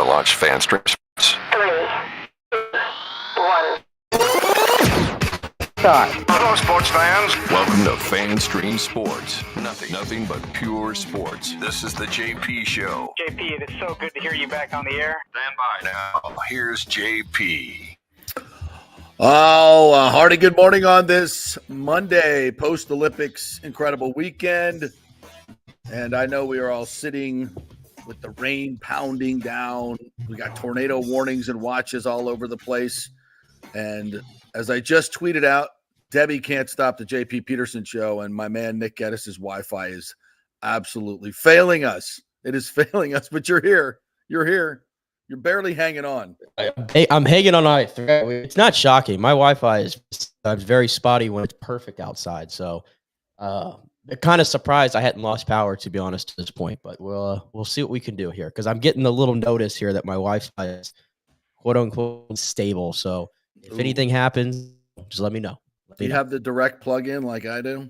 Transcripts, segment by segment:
to launch fan strips. 3, 2, 1. Hello, sports fans. Welcome to Fan Stream Sports. Nothing but pure sports. This is the JP Show. JP, it is so good to hear you back on the air. Stand by now. Here's JP. Oh, a hearty good morning on this Monday, post-Olympics incredible weekend. And I know we are all sitting with the rain pounding down. We got tornado warnings and watches all over the place. And as I just tweeted out, Debbie can't stop the JP Peterson show, and my man Nick Geddes' Wi-Fi is absolutely failing us. It is failing us, but you're here. You're here. You're barely hanging on. I'm hanging on I thread. It's not shocking. My Wi-Fi is very spotty when it's perfect outside. So kind of surprised I hadn't lost power, to be honest, at this point. But we'll see what we can do here, because I'm getting a little notice here that my Wi-Fi is quote unquote stable. So if anything happens, just let me know. Do you have the direct plug-in like I do?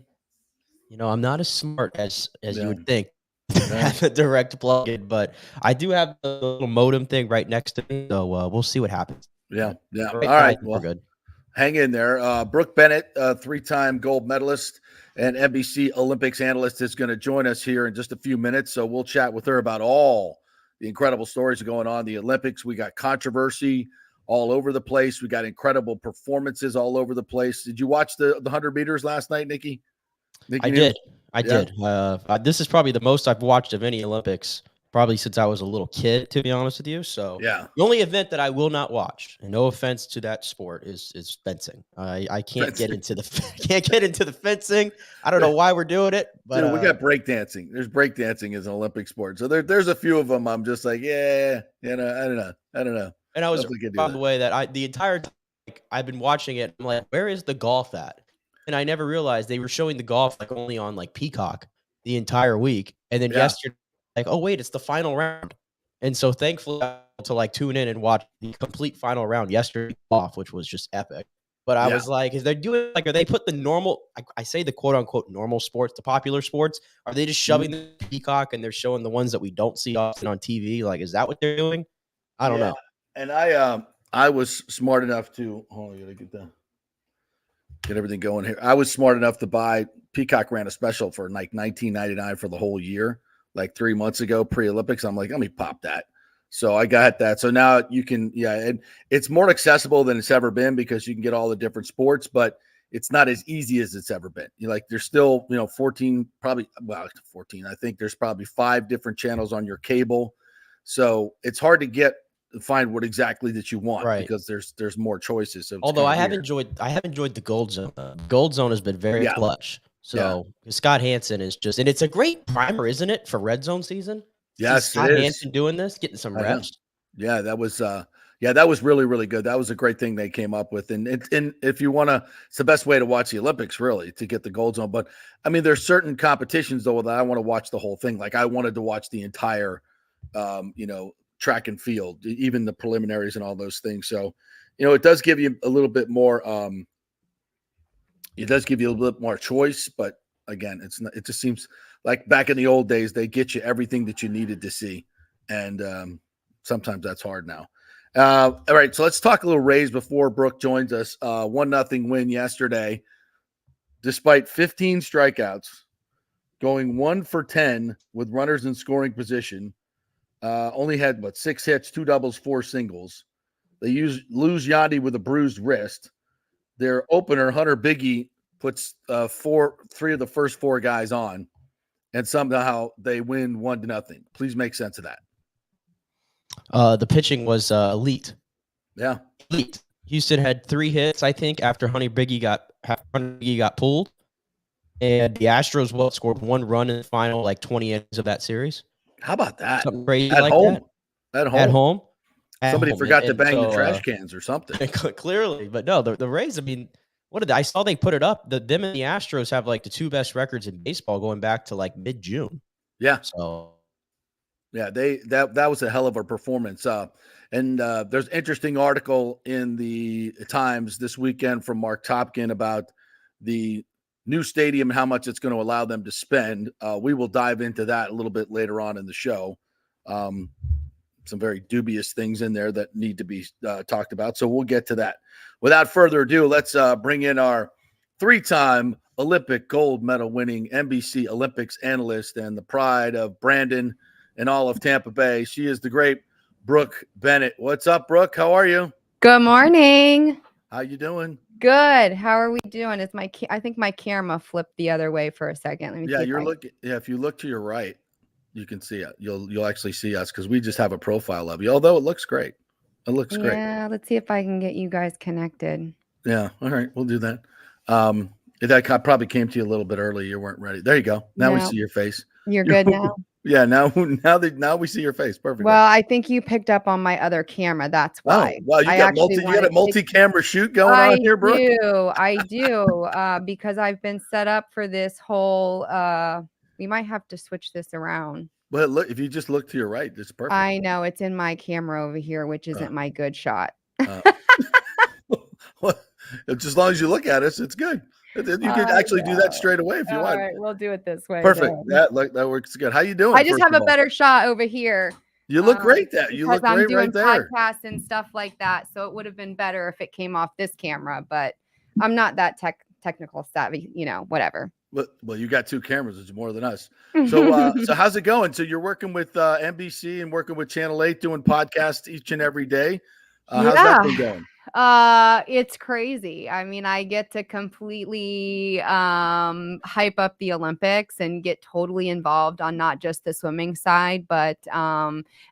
You know, I'm not as smart as you would think. Yeah. Have a direct plug-in, but I do have the little modem thing right next to me, so we'll see what happens. Yeah. All Right, right. we're good. Hang in there. Brooke Bennett, three-time gold medalist and NBC Olympics analyst, is going to join us here in just a few minutes. So we'll chat with her about all the incredible stories going on in the Olympics. We got controversy all over the place. We got incredible performances all over the place. Did you watch the 100 meters last night, Nikki? I did. This is probably the most I've watched of any Olympics, probably since I was a little kid, to be honest with you. So yeah, the only event that I will not watch, and no offense to that sport, is fencing. I can't get into the fencing. I don't know why we're doing it, but dude, we got breakdancing. There's breakdancing as an Olympic sport. So there's a few of them. I'm just like, I don't know. And I was, by the way, that the entire time I've been watching it, I'm like, where is the golf at? And I never realized they were showing the golf like only on like Peacock the entire week. And then yesterday, like, oh wait, it's the final round. And so thankfully I was able to like tune in and watch the complete final round yesterday off, which was just epic. But I was like, is they doing like, are they put the normal, I say the quote unquote normal sports, the popular sports, are they just shoving the Peacock and they're showing the ones that we don't see often on TV? Like, is that what they're doing? I don't know. And I was smart enough to I gotta get everything going here. I was smart enough to buy Peacock. Ran a special for like $19.99 for the whole year, like 3 months ago, pre-Olympics. I'm like, let me pop that. So I got that. So now you can, and it's more accessible than it's ever been because you can get all the different sports, but it's not as easy as it's ever been. There's still, 14, probably 14. I think there's probably 5 different channels on your cable. So it's hard to find what exactly that you want, right? Because there's more choices. So although I have enjoyed the Gold Zone. Gold Zone has been very clutch. So Scott Hansen is just, and it's a great primer, isn't it, for Red Zone season? Yes, Scott Hansen doing this, getting some reps. Yeah, that was that was really, really good. That was a great thing they came up with. And if you want to, it's the best way to watch the Olympics, really, to get the Gold Zone. But I mean, there's certain competitions though that I want to watch the whole thing. Like I wanted to watch the entire, track and field, even the preliminaries and all those things. So, it does give you a little bit more. It does give you a little bit more choice, but again, it just seems like back in the old days, they get you everything that you needed to see. And sometimes that's hard now. All right. So let's talk a little Rays before Brooke joins us. 1-0 win yesterday, despite 15 strikeouts, going 1 for 10 with runners in scoring position. Only had 6 hits, 2 doubles, 4 singles. They lose Yandy with a bruised wrist. Their opener, Hunter Biggie, puts 3 of the first 4 guys on, and somehow they win 1-0. Please make sense of that. The pitching was elite. Yeah, elite. Houston had 3 hits, I think, after Hunter Biggie got pulled, and the Astros scored 1 run in the final 20 innings of that series. How about that? Something crazy at like home. that. At home. Somebody forgot to bang the trash cans or something. Clearly, but no, the Rays. I mean, I saw they put it up. Them and the Astros have the 2 best records in baseball going back to mid-June. Yeah. So, yeah, that was a hell of a performance. And there's an interesting article in the Times this weekend from Mark Topkin about the new stadium and how much it's going to allow them to spend. We will dive into that a little bit later on in the show. some very dubious things in there that need to be talked about. So we'll get to that. Without further ado, let's bring in our 3-time Olympic gold medal winning NBC Olympics analyst and the pride of Brandon and all of Tampa Bay. She is the great Brooke Bennett. What's up, Brooke? How are you? Good morning. How you doing? Good. How are we doing? Is I think my camera flipped the other way for a second. Let me see You're looking. Yeah, if you look to your right, you can see it. You'll actually see us because we just have a profile of you. Although it looks great. It looks great. Yeah, let's see if I can get you guys connected. Yeah. All right, we'll do that. That probably came to you a little bit early. You weren't ready. There you go. Now we see your face. You're good now. Yeah. Now we see your face. Perfect. Well, I think you picked up on my other camera. That's why. Oh, wow. You got a multi-camera shoot going on here, Brooke? I do. Because I've been set up for this whole. We might have to switch this around. Well, look, if you just look to your right, it's perfect. I know it's in my camera over here, which isn't my good shot. Well, just as long as you look at us, it's good. You could actually do that straight away if you want. All right, we'll do it this way. Perfect. That works good. How you doing? I just have a better shot over here. You look great there. You look great right there. I'm doing podcasts and stuff like that, so it would have been better if it came off this camera, but I'm not that technical savvy, whatever. Well, you got 2 cameras. It's more than us. So, so how's it going? So you're working with NBC and working with Channel 8, doing podcasts each and every day. How's that been going? It's crazy. I mean, I get to completely hype up the Olympics and get totally involved on not just the swimming side, but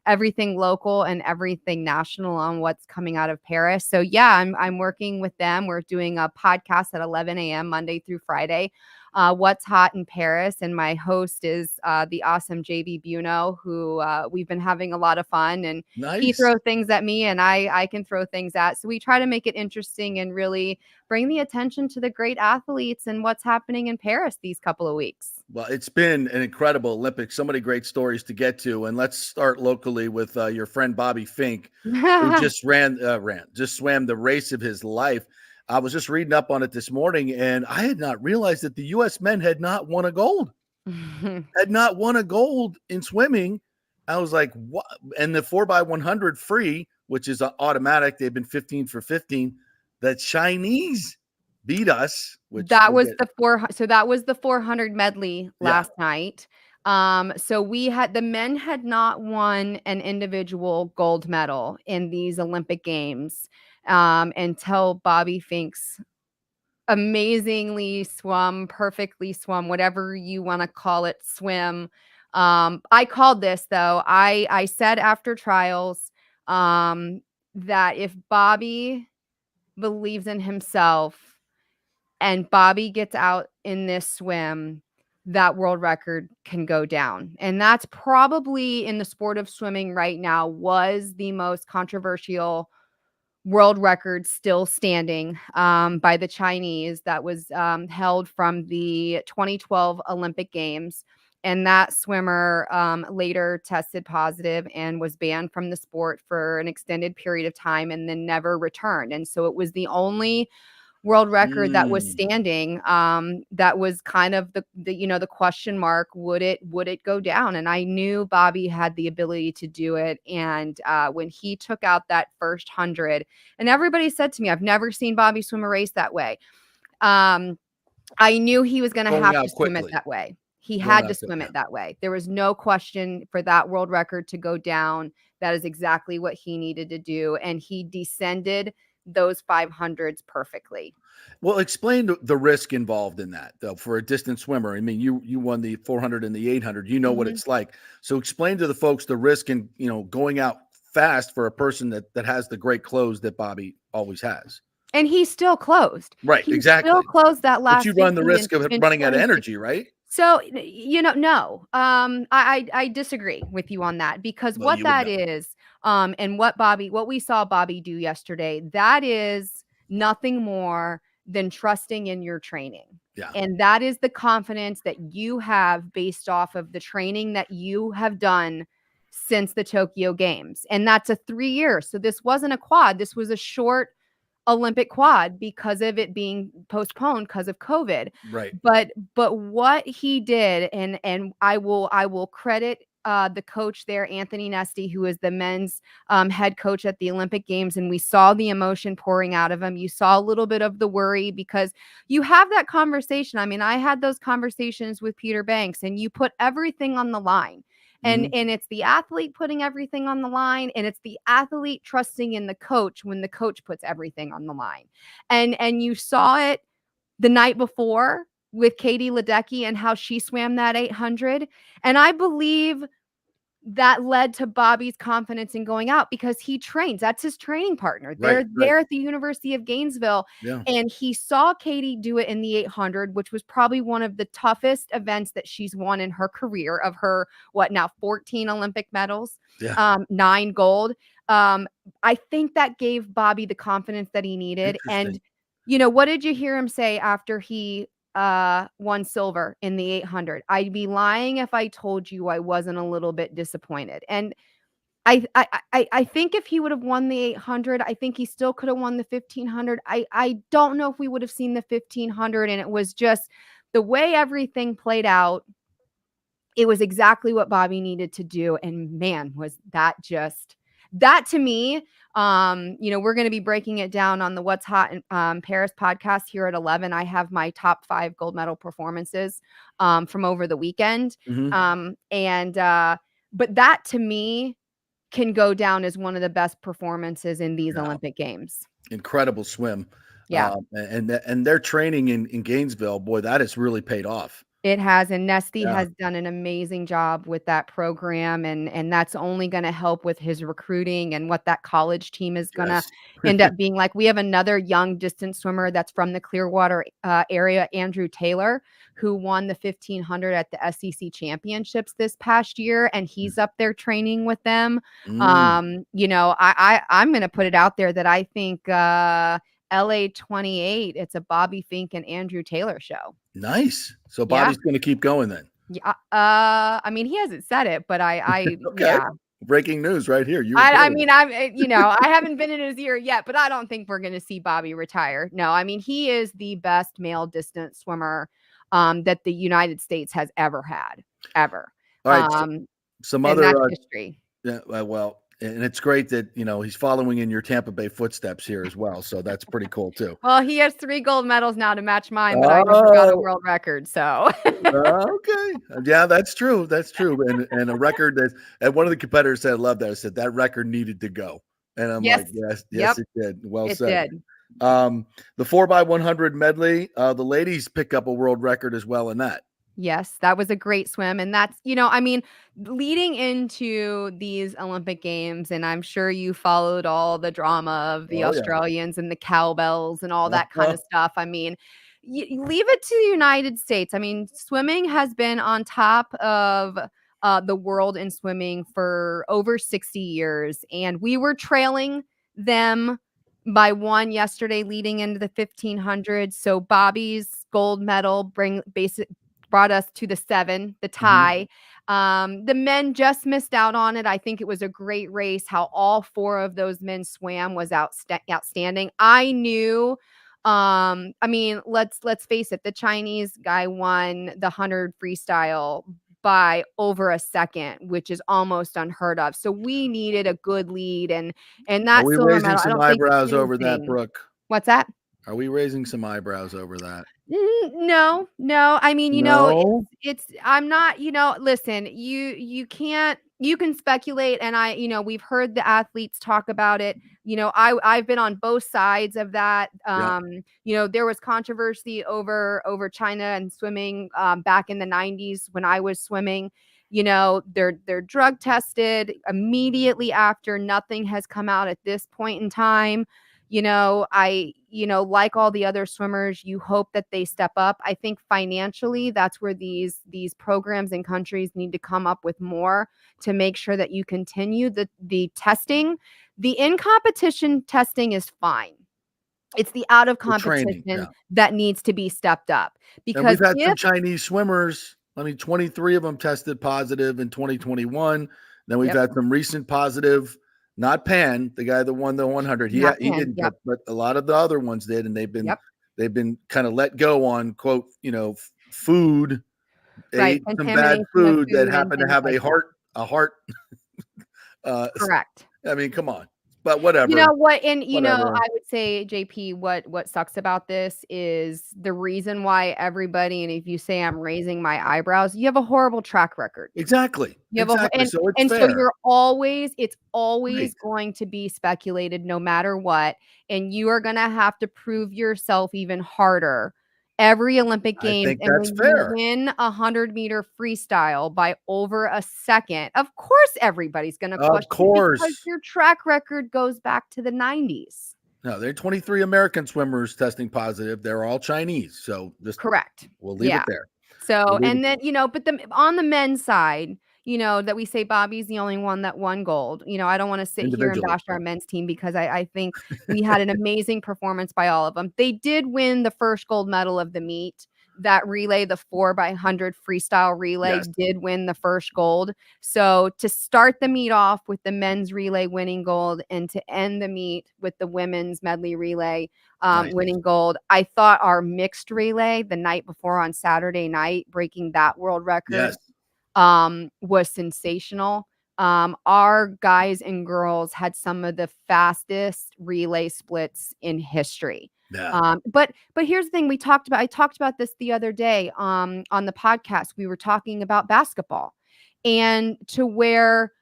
everything local and everything national on what's coming out of Paris. So yeah, I'm working with them. We're doing a podcast at 11 a.m. Monday through Friday. What's hot in Paris, and my host is the awesome JB Buno, who we've been having a lot of fun, and he throws things at me and I can throw things at. So we try to make it interesting and really bring the attention to the great athletes and what's happening in Paris these couple of weeks. Well, it's been an incredible Olympics. So many great stories to get to, and let's start locally with your friend Bobby Fink, who just swam the race of his life. I was just reading up on it this morning, and I had not realized that the U.S. men had not won a gold. Had not won a gold in swimming. I was like, what? And the 4x100 free, which is automatic, they've been 15 for 15. The Chinese beat us. That was the 400 medley last night. So the men had not won an individual gold medal in these Olympic Games until Bobby Fink's perfectly swum, whatever you want to call it, swim. I called this though. I said after trials that if Bobby believes in himself and Bobby gets out in this swim, that world record can go down. And that's probably in the sport of swimming right now was the most controversial world record still standing by the Chinese that was held from the 2012 Olympic Games. And that swimmer later tested positive and was banned from the sport for an extended period of time and then never returned. And so it was the only world record that was standing. That was kind of the question mark. Would it go down? And I knew Bobby had the ability to do it. And when he took out that first 100, and everybody said to me, I've never seen Bobby swim a race that way. I knew he was going to have to swim it that way. He had to swim it that way. There was no question for that world record to go down. That is exactly what he needed to do. And he descended those 500s perfectly. Well, explain the risk involved in that, though, for a distance swimmer. I mean, you won the 400 and the 800. You know what it's like. So explain to the folks the risk in going out fast for a person that has the great close that Bobby always has. And he's still closed. Right, exactly. Still closed that last. But you run the risk of running out of energy, right? So, no, I disagree with you on that, because what that is, and what we saw Bobby do yesterday, that is nothing more than trusting in your training. Yeah. And that is the confidence that you have based off of the training that you have done since the Tokyo Games. And that's a 3 years. So this wasn't a quad. This was a short Olympic quad because of it being postponed because of COVID. Right. But what he did, and I will credit the coach there, Anthony Nesty, who is the men's head coach at the Olympic Games, and we saw the emotion pouring out of him. You saw a little bit of the worry because you have that conversation. I mean, I had those conversations with Peter Banks, and you put everything on the line. And it's the athlete putting everything on the line, and it's the athlete trusting in the coach when the coach puts everything on the line. And you saw it the night before with Katie Ledecky and how she swam that 800. And I believe that led to Bobby's confidence in going out because he trains. That's his training partner. They're there at the University of Gainesville. Yeah. And he saw Katie do it in the 800, which was probably one of the toughest events that she's won in her career of her, 14 Olympic medals, 9 gold. I think that gave Bobby the confidence that he needed. And, what did you hear him say after he won silver in the 800? I'd be lying if I told you I wasn't a little bit disappointed. And I think if he would have won the 800, I think he still could have won the 1500. I don't know if we would have seen the 1500. And it was just the way everything played out. It was exactly what Bobby needed to do. And man, was that to me, we're going to be breaking it down on the What's Hot in Paris podcast here at 11. I have my top 5 gold medal performances from over the weekend. But that to me can go down as one of the best performances in these Olympic Games. Incredible swim. Yeah. And their training in Gainesville, boy, that has really paid off. It has, and Nesty has done an amazing job with that program, and that's only going to help with his recruiting and what that college team is going to end up being like. We have another young distance swimmer that's from the Clearwater area, Andrew Taylor, who won the 1500 at the SEC championships this past year, and he's up there training with them. I'm going to put it out there that I think LA 28, it's a Bobby Fink and Andrew Taylor show. Nice. So Bobby's going to keep going then. Yeah. I mean, he hasn't said it, but I okay. Breaking news right here. I haven't been in his ear yet, but I don't think we're going to see Bobby retire. No, I mean, he is the best male distance swimmer that the United States has ever had, ever. All right. Some other history. Yeah. Well, and it's great that, he's following in your Tampa Bay footsteps here as well. So that's pretty cool too. Well, he has 3 gold medals now to match mine, but I never got a world record. So. Okay. Yeah, that's true. That's true. And a record and one of the competitors said, I love that. I said that record needed to go. And I'm like, yes, it did. Well said. Did. The 4x100 medley, the ladies pick up a world record as well in that. Yes, that was a great swim. And that's, leading into these Olympic Games, and I'm sure you followed all the drama of the Australians and the cowbells and all that kind of stuff. I mean, you leave it to the United States. I mean, swimming has been on top of the world in swimming for over 60 years, and we were trailing them by 1 yesterday leading into the 1500. So Bobby's gold medal brought us to the 7, the tie. The men just missed out on it. I think it was a great race. How all 4 of those men swam was outstanding. I knew, let's face it, the Chinese guy won the 100 freestyle by over a second, which is almost unheard of. So we needed a good lead, and that's Are we raising some eyebrows over that, Brooke? What's that? Are we raising some eyebrows over that? No. I mean, it's I'm not, listen, you can speculate. And we've heard the athletes talk about it. I've been on both sides of that. There was controversy over China and swimming back in the 90s when I was swimming. They're drug tested immediately after. Nothing has come out at this point in time. Like all the other swimmers, you hope that they step up. I think financially, that's where these programs and countries need to come up with more to make sure that you continue the testing. The in-competition testing is fine. It's the out of competition that needs to be stepped up. Because we've had some Chinese swimmers. 23 of them tested positive in 2021. Then we've had some recent positive. Not Pan, the guy that won the 100. He didn't, but a lot of the other ones did, and they've been kind of let go on quote, food, ate some bad food that happened to have a a heart. Correct. I mean, come on. But whatever. You know what? And Whatever. I would say, JP, what sucks about this is the reason why everybody, and if you say I'm raising my eyebrows, you have a horrible track record. Exactly. You have Exactly. So it's and fair. so it's always Right. going to be speculated no matter what. And you are gonna have to prove yourself even harder every Olympic I Games. think And that's when fair. you win a 100-meter freestyle by over a second, of course everybody's gonna Of question you because course. your track record goes back to the 90s. No, there are 23 American swimmers testing positive. They're all Chinese. So just Correct. we'll leave Yeah. it there. So, We'll leave and it then, but on the men's side, that we say Bobby's the only one that won gold. I don't want to sit here and individually. bash our men's team because I think we had an amazing performance by all of them. They did win the first gold medal of the meet. That relay, the 4x100 freestyle relay, Yes. did win the first gold. So to start the meet off with the men's relay winning gold and to end the meet with the women's medley relay Nice. winning gold. I thought our mixed relay the night before on Saturday night, breaking that world record, Yes. was sensational. Our guys and girls had some of the fastest relay splits in history. Yeah. But here's the thing I talked about this the other day on the podcast. We were talking about basketball and to where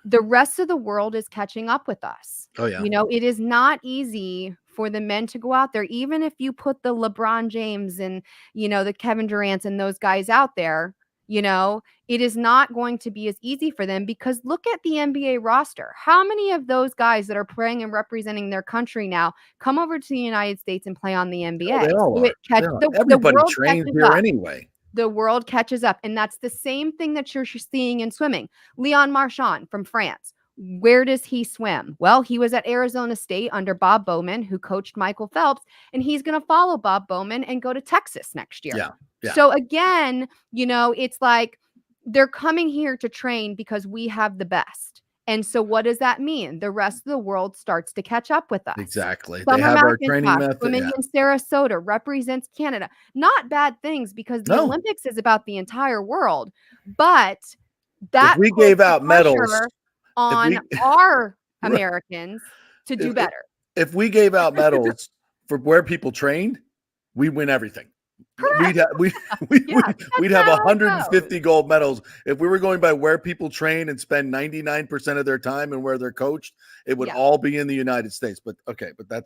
the rest of the world is catching up with us. Oh, yeah. It is not easy for the men to go out there, even if you put the LeBron James and, the Kevin Durant's and those guys out there, it is not going to be as easy for them because look at the NBA roster. How many of those guys that are playing and representing their country now come over to the United States and play on the NBA? Oh, they all are. Everybody world trains catches here up. anyway. The world catches up. And that's the same thing that you're seeing in swimming. Leon Marchand from France. Where does he swim? Well, he was at Arizona State under Bob Bowman, who coached Michael Phelps, and he's going to follow Bob Bowman and go to Texas next year. Yeah. So again, it's like they're coming here to train because we have the best. And so what does that mean? The rest of the world starts to catch up with us. Exactly. Summer They have our McIntosh, training method. swimming Yeah. in Sarasota, represents Canada. Not bad things because the No. Olympics is about the entire world. But that If we puts gave the out medals pressure on our Americans to do better. If we gave out medals for where people trained, we win everything. We'd have we'd have 150 gold medals. If we were going by where people train and spend 99% of their time and where they're coached, it would all be in the United States. But okay, but that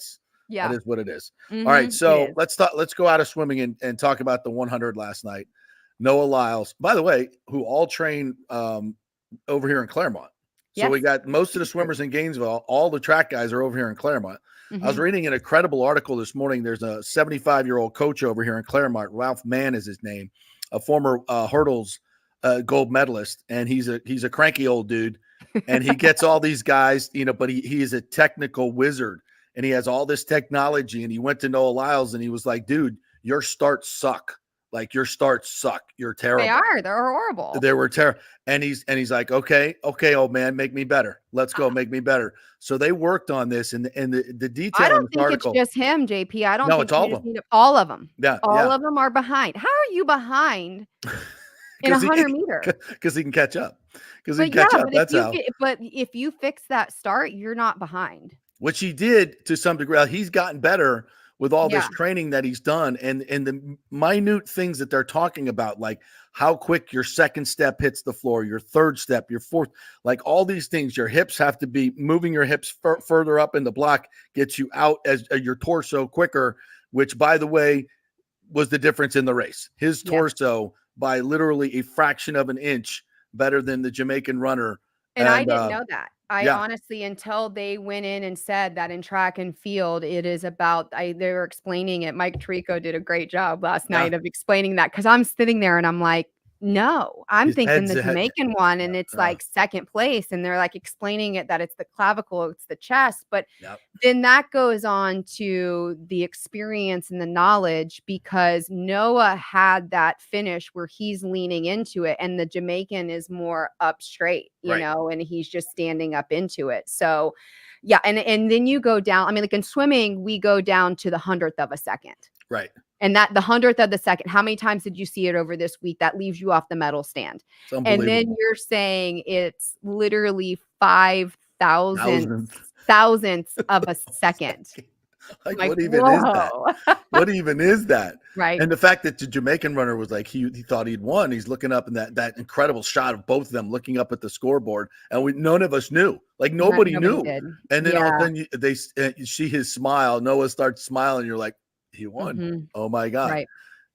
is what it is. Mm-hmm, all right, so let's go out of swimming and talk about the 100 last night. Noah Lyles, by the way, who all train over here in Claremont. So we got most of the swimmers in Gainesville. All the track guys are over here in Claremont. I was reading an incredible article this morning. There's a 75-year-old coach over here in Claremont. Ralph Mann is his name, a former hurdles gold medalist, and he's a cranky old dude. And he gets all these guys, but he is a technical wizard, and he has all this technology. And he went to Noah Lyles, and he was like, "Dude, your starts suck. Like your starts suck. You're terrible. They are. They're horrible. They were terrible." And he's like, okay, old man, make me better. Let's go, make me better. So they worked on this, and the detail. I don't in this think article, it's just him, JP. I don't think it's all of them. All of them. Yeah, all of them are behind. How are you behind in 100 meter? Because he can catch up. Because he But can catch up. That's how. But if you fix that start, you're not behind. Which he did to some degree. He's gotten better with all this training that he's done, and the minute things that they're talking about, like how quick your second step hits the floor, your third step, your fourth, like all these things. Your hips have to be moving your hips further up in the block, gets you out as your torso quicker, which, by the way, was the difference in the race. His torso by literally a fraction of an inch better than the Jamaican runner. And I didn't know that. I honestly, until they went in and said that in track and field, it is about, they were explaining it. Mike Tirico did a great job last night of explaining that. Cause I'm sitting there and I'm like, no, I'm thinking the Jamaican one and it's like second place. And they're like explaining it that it's the clavicle, it's the chest. But then that goes on to the experience and the knowledge because Noah had that finish where he's leaning into it and the Jamaican is more up straight, you know, and he's just standing up into it. So, Yeah, and then you go down. I mean, like in swimming, we go down to the 100th of a second. Right. And that the 100th of the second, how many times did you see it over this week? That leaves you off the medal stand. It's unbelievable. And then you're saying it's literally 5,000 thousandths of a second. Like, Like, what even is that? What even is that? Right. And the fact that the Jamaican runner was like, he thought he'd won. He's looking up in that incredible shot of both of them looking up at the scoreboard. And none of us knew. Like, nobody knew. Did. And then all of a sudden you see his smile. Noah starts smiling. You're like, he won. Mm-hmm. Oh my God. Right.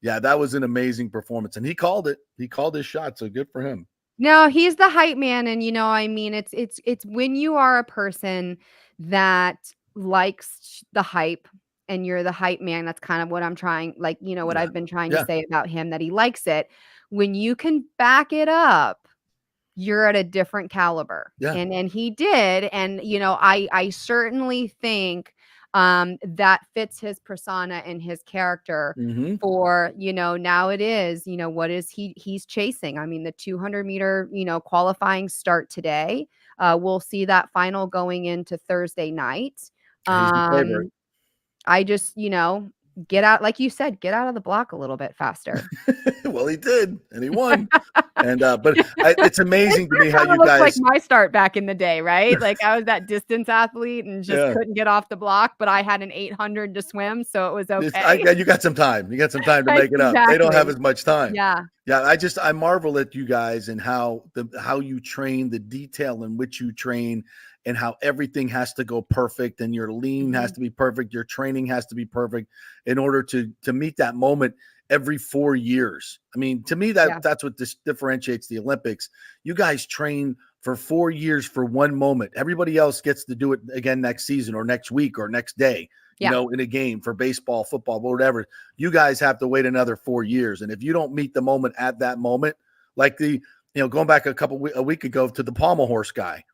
Yeah, that was an amazing performance. And he called it. He called his shot. So good for him. No, he's the hype man. And I mean, it's when you are a person that likes the hype and you're the hype man, that's kind of what I'm trying, like, what I've been trying to say about him, that he likes it. When you can back it up, you're at a different caliber. Yeah. And he did. And, I certainly think that fits his persona and his character for, now it is, what is he's chasing. I mean, the 200-meter, qualifying start today. We'll see that final going into Thursday night. I just, get out, like you said, get out of the block a little bit faster. Well, he did, and he won. And but it's amazing to me how you guys, like my start back in the day, right? Like I was that distance athlete and just couldn't get off the block, but I had an 800 to swim, so it was okay. You got some time. You got some time to make it up. They don't have as much time. Yeah. I marvel at you guys and how you train, the detail in which you train, and how everything has to go perfect, and your lean has to be perfect, your training has to be perfect in order to meet that moment every 4 years. I mean, to me, that's what differentiates the Olympics. You guys train for 4 years for one moment. Everybody else gets to do it again next season or next week or next day, in a game for baseball, football, whatever. You guys have to wait another 4 years. And if you don't meet the moment at that moment, like going back a week ago to the pommel horse guy,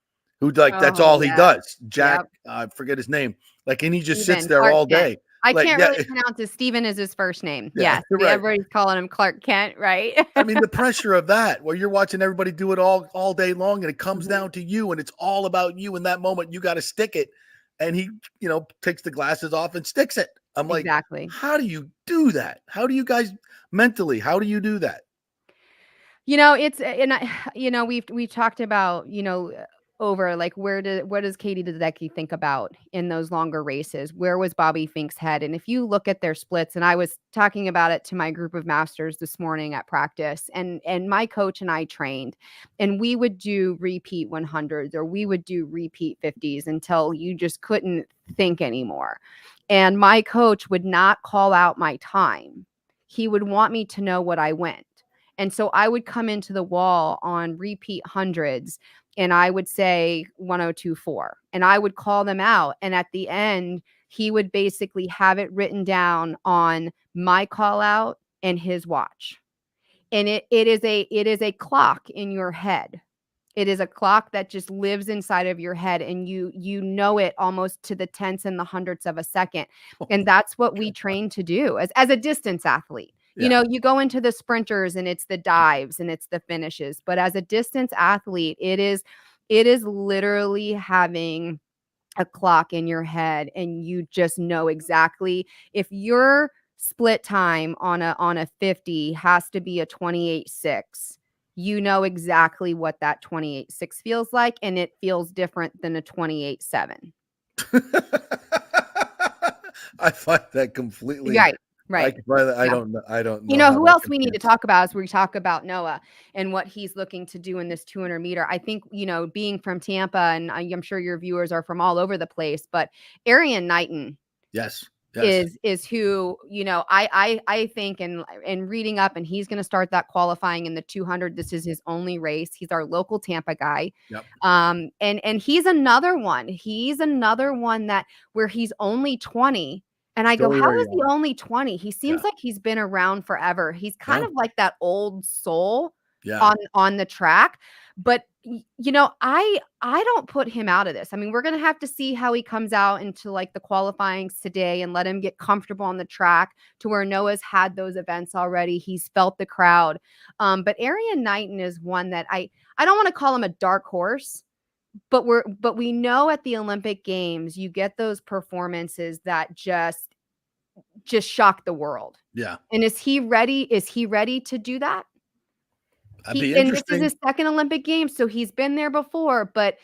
who that's all he does. Jack, I forget his name. Like, and he just sits there all day. I can't really pronounce it. Steven is his first name. Yes. Right. Everybody's calling him Clark Kent, right? I mean, the pressure of that, where you're watching everybody do it all day long, and it comes down to you, and it's all about you in that moment. You got to stick it. And he, takes the glasses off and sticks it. I'm like, exactly. How do you do that? How do you guys mentally, how do you do that? We've talked about, over like what does Katie Ledecky think about in those longer races? Where was Bobby Fink's head? And if you look at their splits, and I was talking about it to my group of masters this morning at practice, and my coach and I trained, and we would do repeat 100s or we would do repeat 50s until you just couldn't think anymore. And my coach would not call out my time. He would want me to know what I went. And so I would come into the wall on repeat hundreds and I would say 102.4 and I would call them out. And at the end, he would basically have it written down on my call out and his watch. And it is a clock in your head. It is a clock that just lives inside of your head, and you know it almost to the tenths and the hundredths of a second. And that's what we train to do as a distance athlete. Yeah. You go into the sprinters and it's the dives and it's the finishes, but as a distance athlete, it is literally having a clock in your head, and you just know exactly if your split time on a 50 has to be a 28.6. You know exactly what that 28.6 feels like, and it feels different than a 28.7. I find that completely right. Right. I don't know. Who else we need to talk about as we talk about Noah and what he's looking to do in this 200 meter. I think, being from Tampa, and I'm sure your viewers are from all over the place, but Arian Knighton. Yes. Is who, I think and reading up, and he's going to start that qualifying in the 200. This is his only race. He's our local Tampa guy. Yep. And he's another one. He's another one that where he's only 20. And I go, how is he only 20? He seems like he's been around forever. He's kind of like that old soul on the track. But, I don't put him out of this. I mean, we're going to have to see how he comes out into like the qualifyings today and let him get comfortable on the track to where Noah's had those events already. He's felt the crowd. But Arian Knighton is one that I don't want to call him a dark horse, but we know at the Olympic Games you get those performances that just shock the world. Yeah. And is he ready to do that? That'd be And this is interesting. his second Olympic Games, so he's been there before. But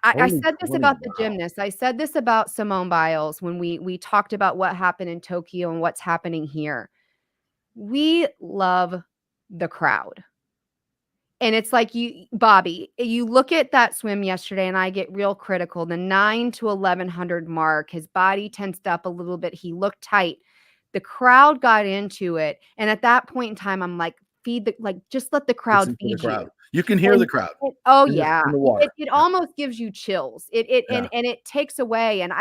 I Holy said this 20, about the wow. gymnasts. I said this about Simone Biles when we talked about what happened in Tokyo and what's happening here. We love the crowd. And it's like Bobby, you look at that swim yesterday, and I get real critical. The 9 to 1100 mark, his body tensed up a little bit. He looked tight. The crowd got into it. And at that point in time, I'm like, just let the crowd Listen to the feed crowd. you. You can hear And the crowd oh in yeah, the water. it almost gives you chills. Yeah. And it takes away. And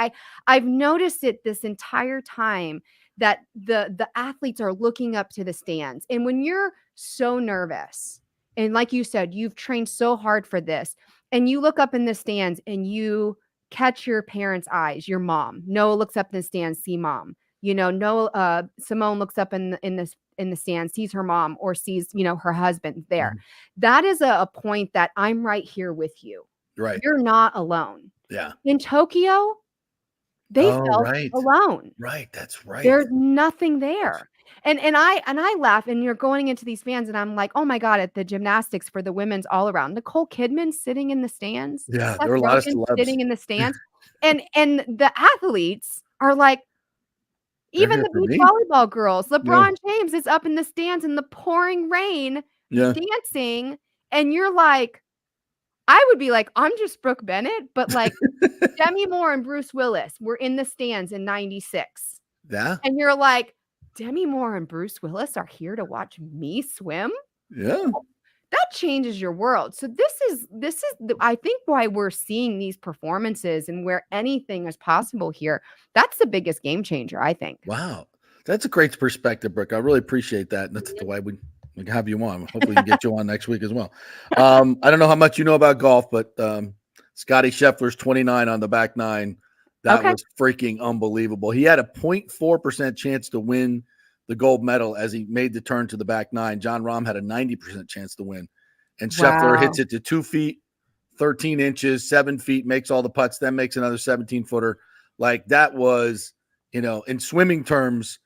I've noticed it this entire time that the athletes are looking up to the stands. And when you're so nervous, and like you said, you've trained so hard for this, and you look up in the stands and you catch your parents' eyes, your mom. Noah looks up in the stands, see mom. Simone looks up in the stand, sees her mom, or sees, her husband there. Mhm. That is a point that I'm right here with you. Right. You're not alone. Yeah. In Tokyo, they felt Right. alone. Right. That's right. There's nothing there. And I laugh, and you're going into these fans, and I'm like, oh my God, at the gymnastics for the women's all around. Nicole Kidman sitting in the stands. Yeah. Seth There are a lot of Rogen celebs. sitting in the stands. And the athletes are like, They're even here the for beach me. volleyball girls, Yeah. LeBron James is up in the stands in the pouring rain Yeah. dancing. And you're like, I would be like, I'm just Brooke Bennett, but like Demi Moore and Bruce Willis were in the stands in 96. Yeah. And you're like, Demi Moore and Bruce Willis are here to watch me swim? Yeah. That changes your world. So this is I think why we're seeing these performances and where anything is possible here. That's the biggest game changer, I think. Wow. That's a great perspective, Brooke. I really appreciate that. And that's the way we can have you on. Hopefully we can get you on next week as well. I don't know how much you know about golf, but Scotty Scheffler's 29 on the back nine. That Okay. was freaking unbelievable. He had a 0.4% chance to win the gold medal as he made the turn to the back nine. John Rahm had a 90% chance to win. And Scheffler Wow. hits it to 2 feet, 13 inches, 7 feet, makes all the putts, then makes another 17-footer. Like that was, in swimming terms,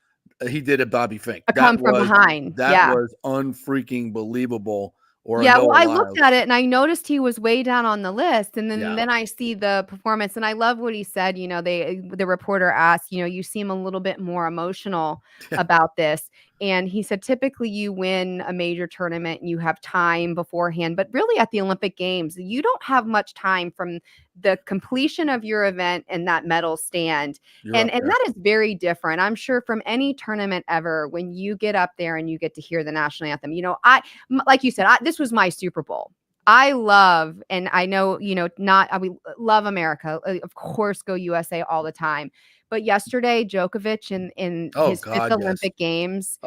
he did a Bobby Fink. A come from behind. That was unfreaking believable. Or Yeah, well, I Noah looked Lyles. at it and I noticed he was way down on the list, and then Yeah. then I see the performance, and I love what he said. The reporter asked, you seem a little bit more emotional about this, and he said typically you win a major tournament and you have time beforehand, but really at the Olympic Games you don't have much time from the completion of your event and that medal stand. And that is very different, I'm sure, from any tournament ever when you get up there and you get to hear the national anthem. Like you said, this was my Super Bowl. I love, and I know, we love America. Of course, go USA all the time. But yesterday, Djokovic in his fifth Olympic Games,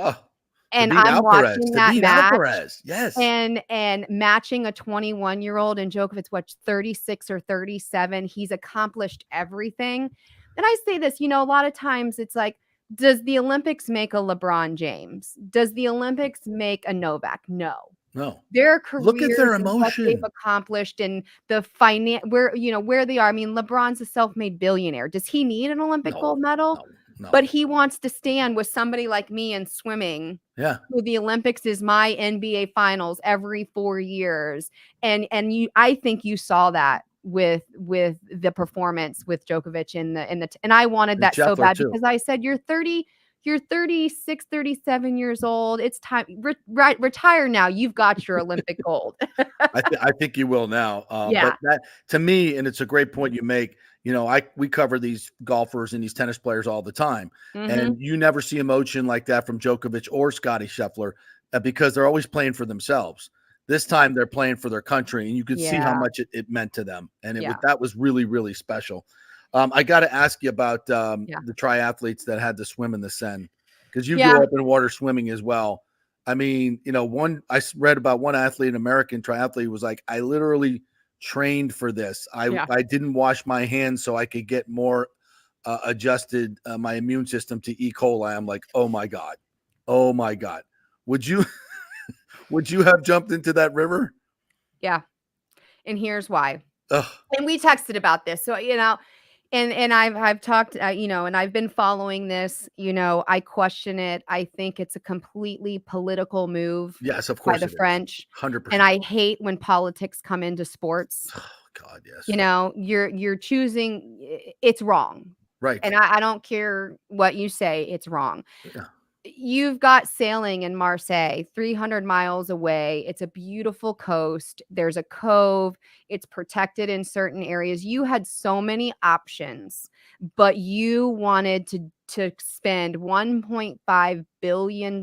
and I'm watching that match. Yes. And matching a 21-year-old, and Djokovic, 36 or 37. He's accomplished everything. And I say this, a lot of times it's like, does the Olympics make a LeBron James? Does the Olympics make a Novak? No. Their careers, look at their and what emotion they've accomplished, and the where they are. I mean, LeBron's a self-made billionaire. Does he need an Olympic gold medal? No. But he wants to stand with somebody like me in swimming. Yeah. Who the Olympics is my NBA finals every 4 years. And I think you saw that with the performance with Djokovic and I wanted that so bad too. Because I said, you're 36, 37 years old. It's time. Retire now. You've got your Olympic gold. I think you will now. Yeah. But that, to me, and it's a great point you make, we cover these golfers and these tennis players all the time. Mm-hmm. And you never see emotion like that from Djokovic or Scotty Scheffler because they're always playing for themselves. This time they're playing for their country, and you could see how much it meant to them. And that was really, really special. I got to ask you about the triathletes that had to swim in the Seine, because you grew up in water swimming as well. I mean, I read about one athlete, an American triathlete, was like, I literally trained for this. I didn't wash my hands so I could get more adjusted my immune system to E. coli. I'm like, oh my God. Would you have jumped into that river? Yeah. And here's why. Ugh. And we texted about this. So, and I've talked, and I've been following this, I question it. I think it's a completely political move Yes, of by course the it is. French. 100%. And I hate when politics come into sports. Oh, God, yes. You're choosing, it's wrong. Right. And I don't care what you say, it's wrong. Yeah. You've got sailing in Marseille, 300 miles away. It's a beautiful coast. There's a cove. It's protected in certain areas. You had so many options, but you wanted to spend $1.5 billion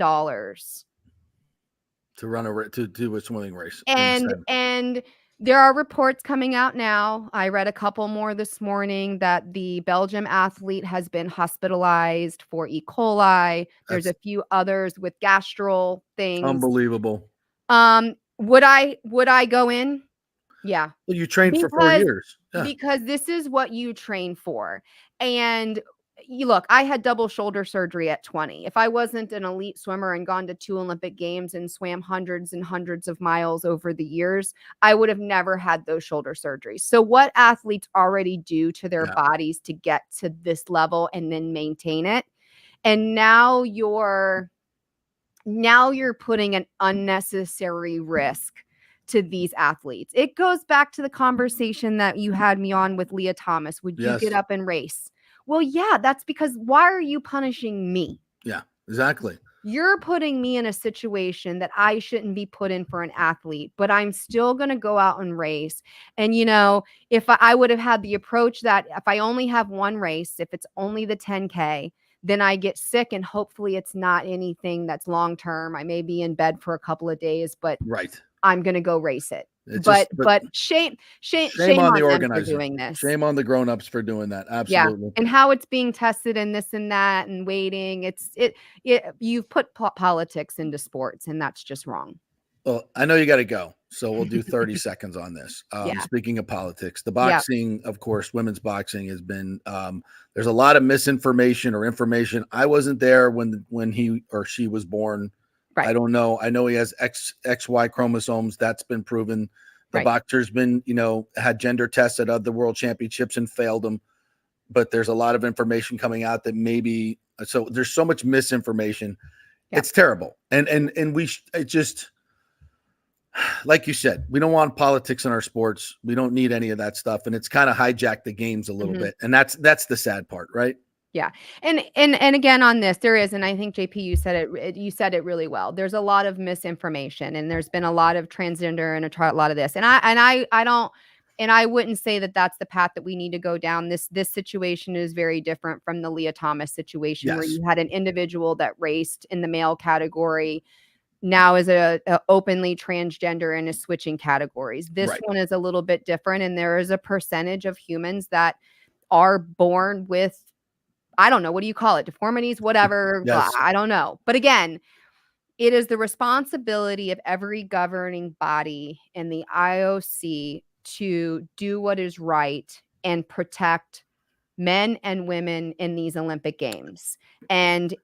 to do a swimming race. and there are reports coming out now. I read a couple more this morning that the Belgium athlete has been hospitalized for E. coli. There's a few others with gastral things. Unbelievable. Would I go in? Yeah. Well, you trained for 4 years. Yeah. Because this is what you train for. And look, I had double shoulder surgery at 20. If I wasn't an elite swimmer and gone to 2 Olympic games and swam hundreds and hundreds of miles over the years, I would have never had those shoulder surgeries. So what athletes already do to their bodies to get to this level and then maintain it. And now you're putting an unnecessary risk to these athletes. It goes back to the conversation that you had me on with Leah Thomas. Would you get up and race? Well, yeah, that's because why are you punishing me? Yeah, exactly. You're putting me in a situation that I shouldn't be put in for an athlete, but I'm still going to go out and race. And, if I would have had the approach that if I only have one race, if it's only the 10K, then I get sick and hopefully it's not anything that's long-term. I may be in bed for a couple of days, but I'm going to go race it. But shame on the organizers for doing this. Shame on the grown-ups for doing that. Absolutely. Yeah. And how it's being tested and this and that and waiting. You've put politics into sports and that's just wrong. Well, I know you got to go, so we'll do 30 seconds on this. Speaking of politics, the boxing, of course, women's boxing has been, there's a lot of misinformation or information. I wasn't there when he or she was born. Right. I don't know. I know he has XY chromosomes. That's been proven. The boxer's been, had gender tests at other world championships and failed them. But there's a lot of information coming out that so there's so much misinformation. Yep. It's terrible. And it just, like you said, we don't want politics in our sports. We don't need any of that stuff. And it's kind of hijacked the games a little bit. And that's the sad part, right? Yeah. And again, on this, there is, and I think JP, you said it really well. There's a lot of misinformation and there's been a lot of transgender and a lot of this. And I wouldn't say that that's the path that we need to go down. This situation is very different from the Leah Thomas situation where you had an individual that raced in the male category, now is a openly transgender and is switching categories. This one is a little bit different. And there is a percentage of humans that are born with, I don't know, what do you call it? Deformities, whatever. Yes. I don't know. But again, it is the responsibility of every governing body in the IOC to do what is right and protect men and women in these Olympic Games. And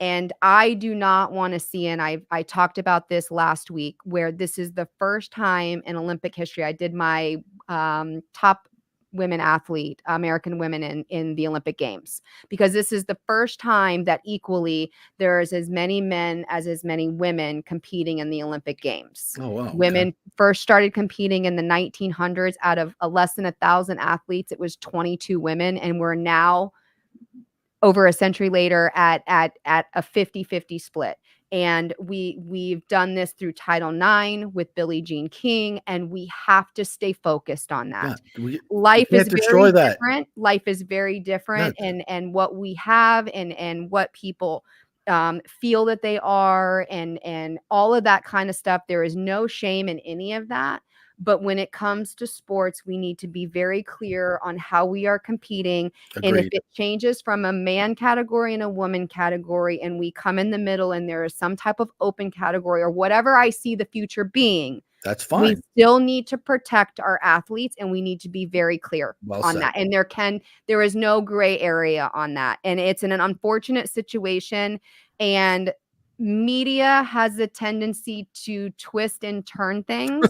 I do not want to see, and I talked about this last week, where this is the first time in Olympic history. I did my top women athlete, American women in the Olympic Games, because this is the first time that equally there's as many men as many women competing in the Olympic Games. Oh, wow. Women first started competing in the 1900s. Out of less than 1,000 athletes, it was 22 women. And we're now over a century later at a 50-50 split. And we've done this through Title IX with Billie Jean King, and we have to stay focused on that. Life is very different. Life is very different, and what we have and what people feel that they are, and all of that kind of stuff. There is no shame in any of that. But when it comes to sports, we need to be very clear on how we are competing. Agreed. And if it changes from a man category and a woman category, and we come in the middle and there is some type of open category or whatever I see the future being, that's fine. We still need to protect our athletes, and we need to be very clear on that. And there is no gray area on that. And it's an unfortunate situation. And media has a tendency to twist and turn things.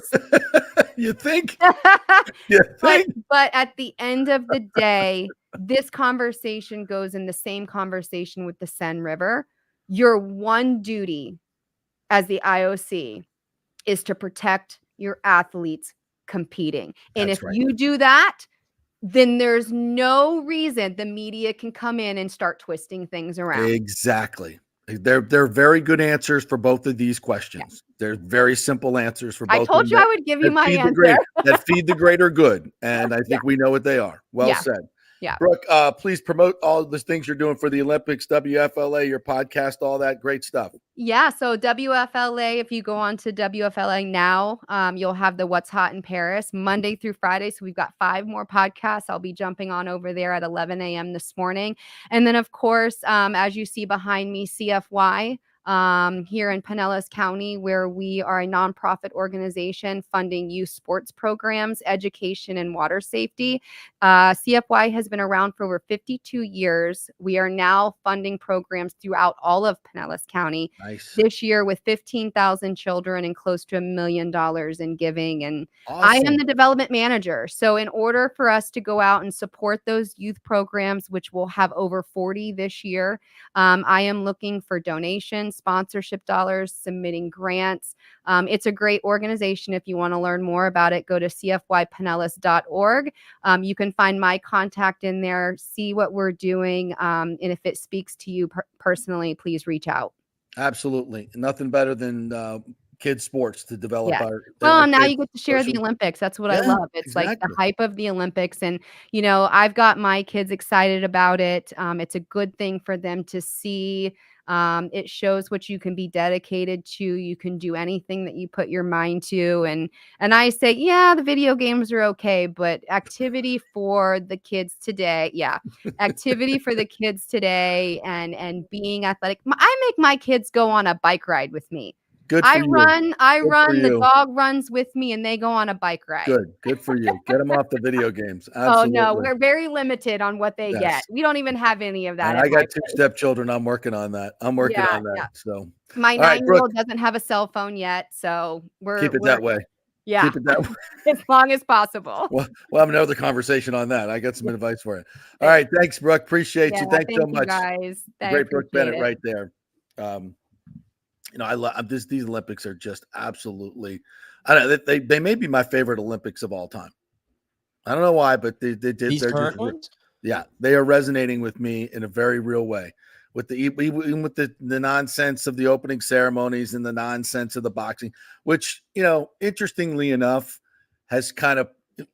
You think? but, You think? but at the end of the day, this conversation goes in the same conversation with the Seine River. Your one duty as the IOC is to protect your athletes competing. And That's if right. you do that, then there's no reason the media can come in and start twisting things around. Exactly. They're very good answers for both of these questions. They're very simple answers for both. I told you I would give you my answer. That feed the greater good, and I think we know what they are. Well said. Yeah. Brooke, please promote all the things you're doing for the Olympics, WFLA, your podcast, all that great stuff. Yeah. So WFLA, if you go on to WFLA now, you'll have the What's Hot in Paris Monday through Friday. So we've got 5 more podcasts. I'll be jumping on over there at 11 a.m. this morning. And then, of course, as you see behind me, CFY. Here in Pinellas County, where we are a nonprofit organization funding youth sports programs, education, and water safety. CFY has been around for over 52 years. We are now funding programs throughout all of Pinellas County. Nice. This year with 15,000 children and close to $1 million in giving. And Awesome. I am the development manager. So in order for us to go out and support those youth programs, which will have over 40 this year, I am looking for donations, sponsorship dollars, submitting grants. It's a great organization. If you want to learn more about it, go to cfypinellas.org. You can find my contact in there, see what we're doing. And if it speaks to you personally, please reach out. Absolutely. Nothing better than kids sports to develop our. Well, now you get to share the Olympics. That's what I love. It's like the hype of the Olympics. And, you know, I've got my kids excited about it. It's a good thing for them to see. It shows what you can be dedicated to. You can do anything that you put your mind to. And I say, yeah, the video games are okay, but activity for the kids today. Yeah. Activity for the kids today and being athletic. I make my kids go on a bike ride with me. I run, the dog runs with me, and they go on a bike ride. Good for you. Get them off the video games. Oh, Absolutely. no, we're very limited on what they get. We don't even have any of that. And I got 2 stepchildren. I'm working on that. Yeah. So my 9-year-old doesn't have a cell phone yet, so keep it that way. Yeah. Keep it that way. As long as possible. Well, we'll have another conversation on that. I got some advice for you. All right. Thanks, Brooke. Appreciate you. Thanks so much. Guys. Great Brooke Bennett right there. You know, I love these Olympics are just absolutely. I don't know. They may be my favorite Olympics of all time. I don't know why, but they did. These current ones? Yeah, they are resonating with me in a very real way. With the nonsense of the opening ceremonies and the nonsense of the boxing, which, you know, interestingly enough, has kind of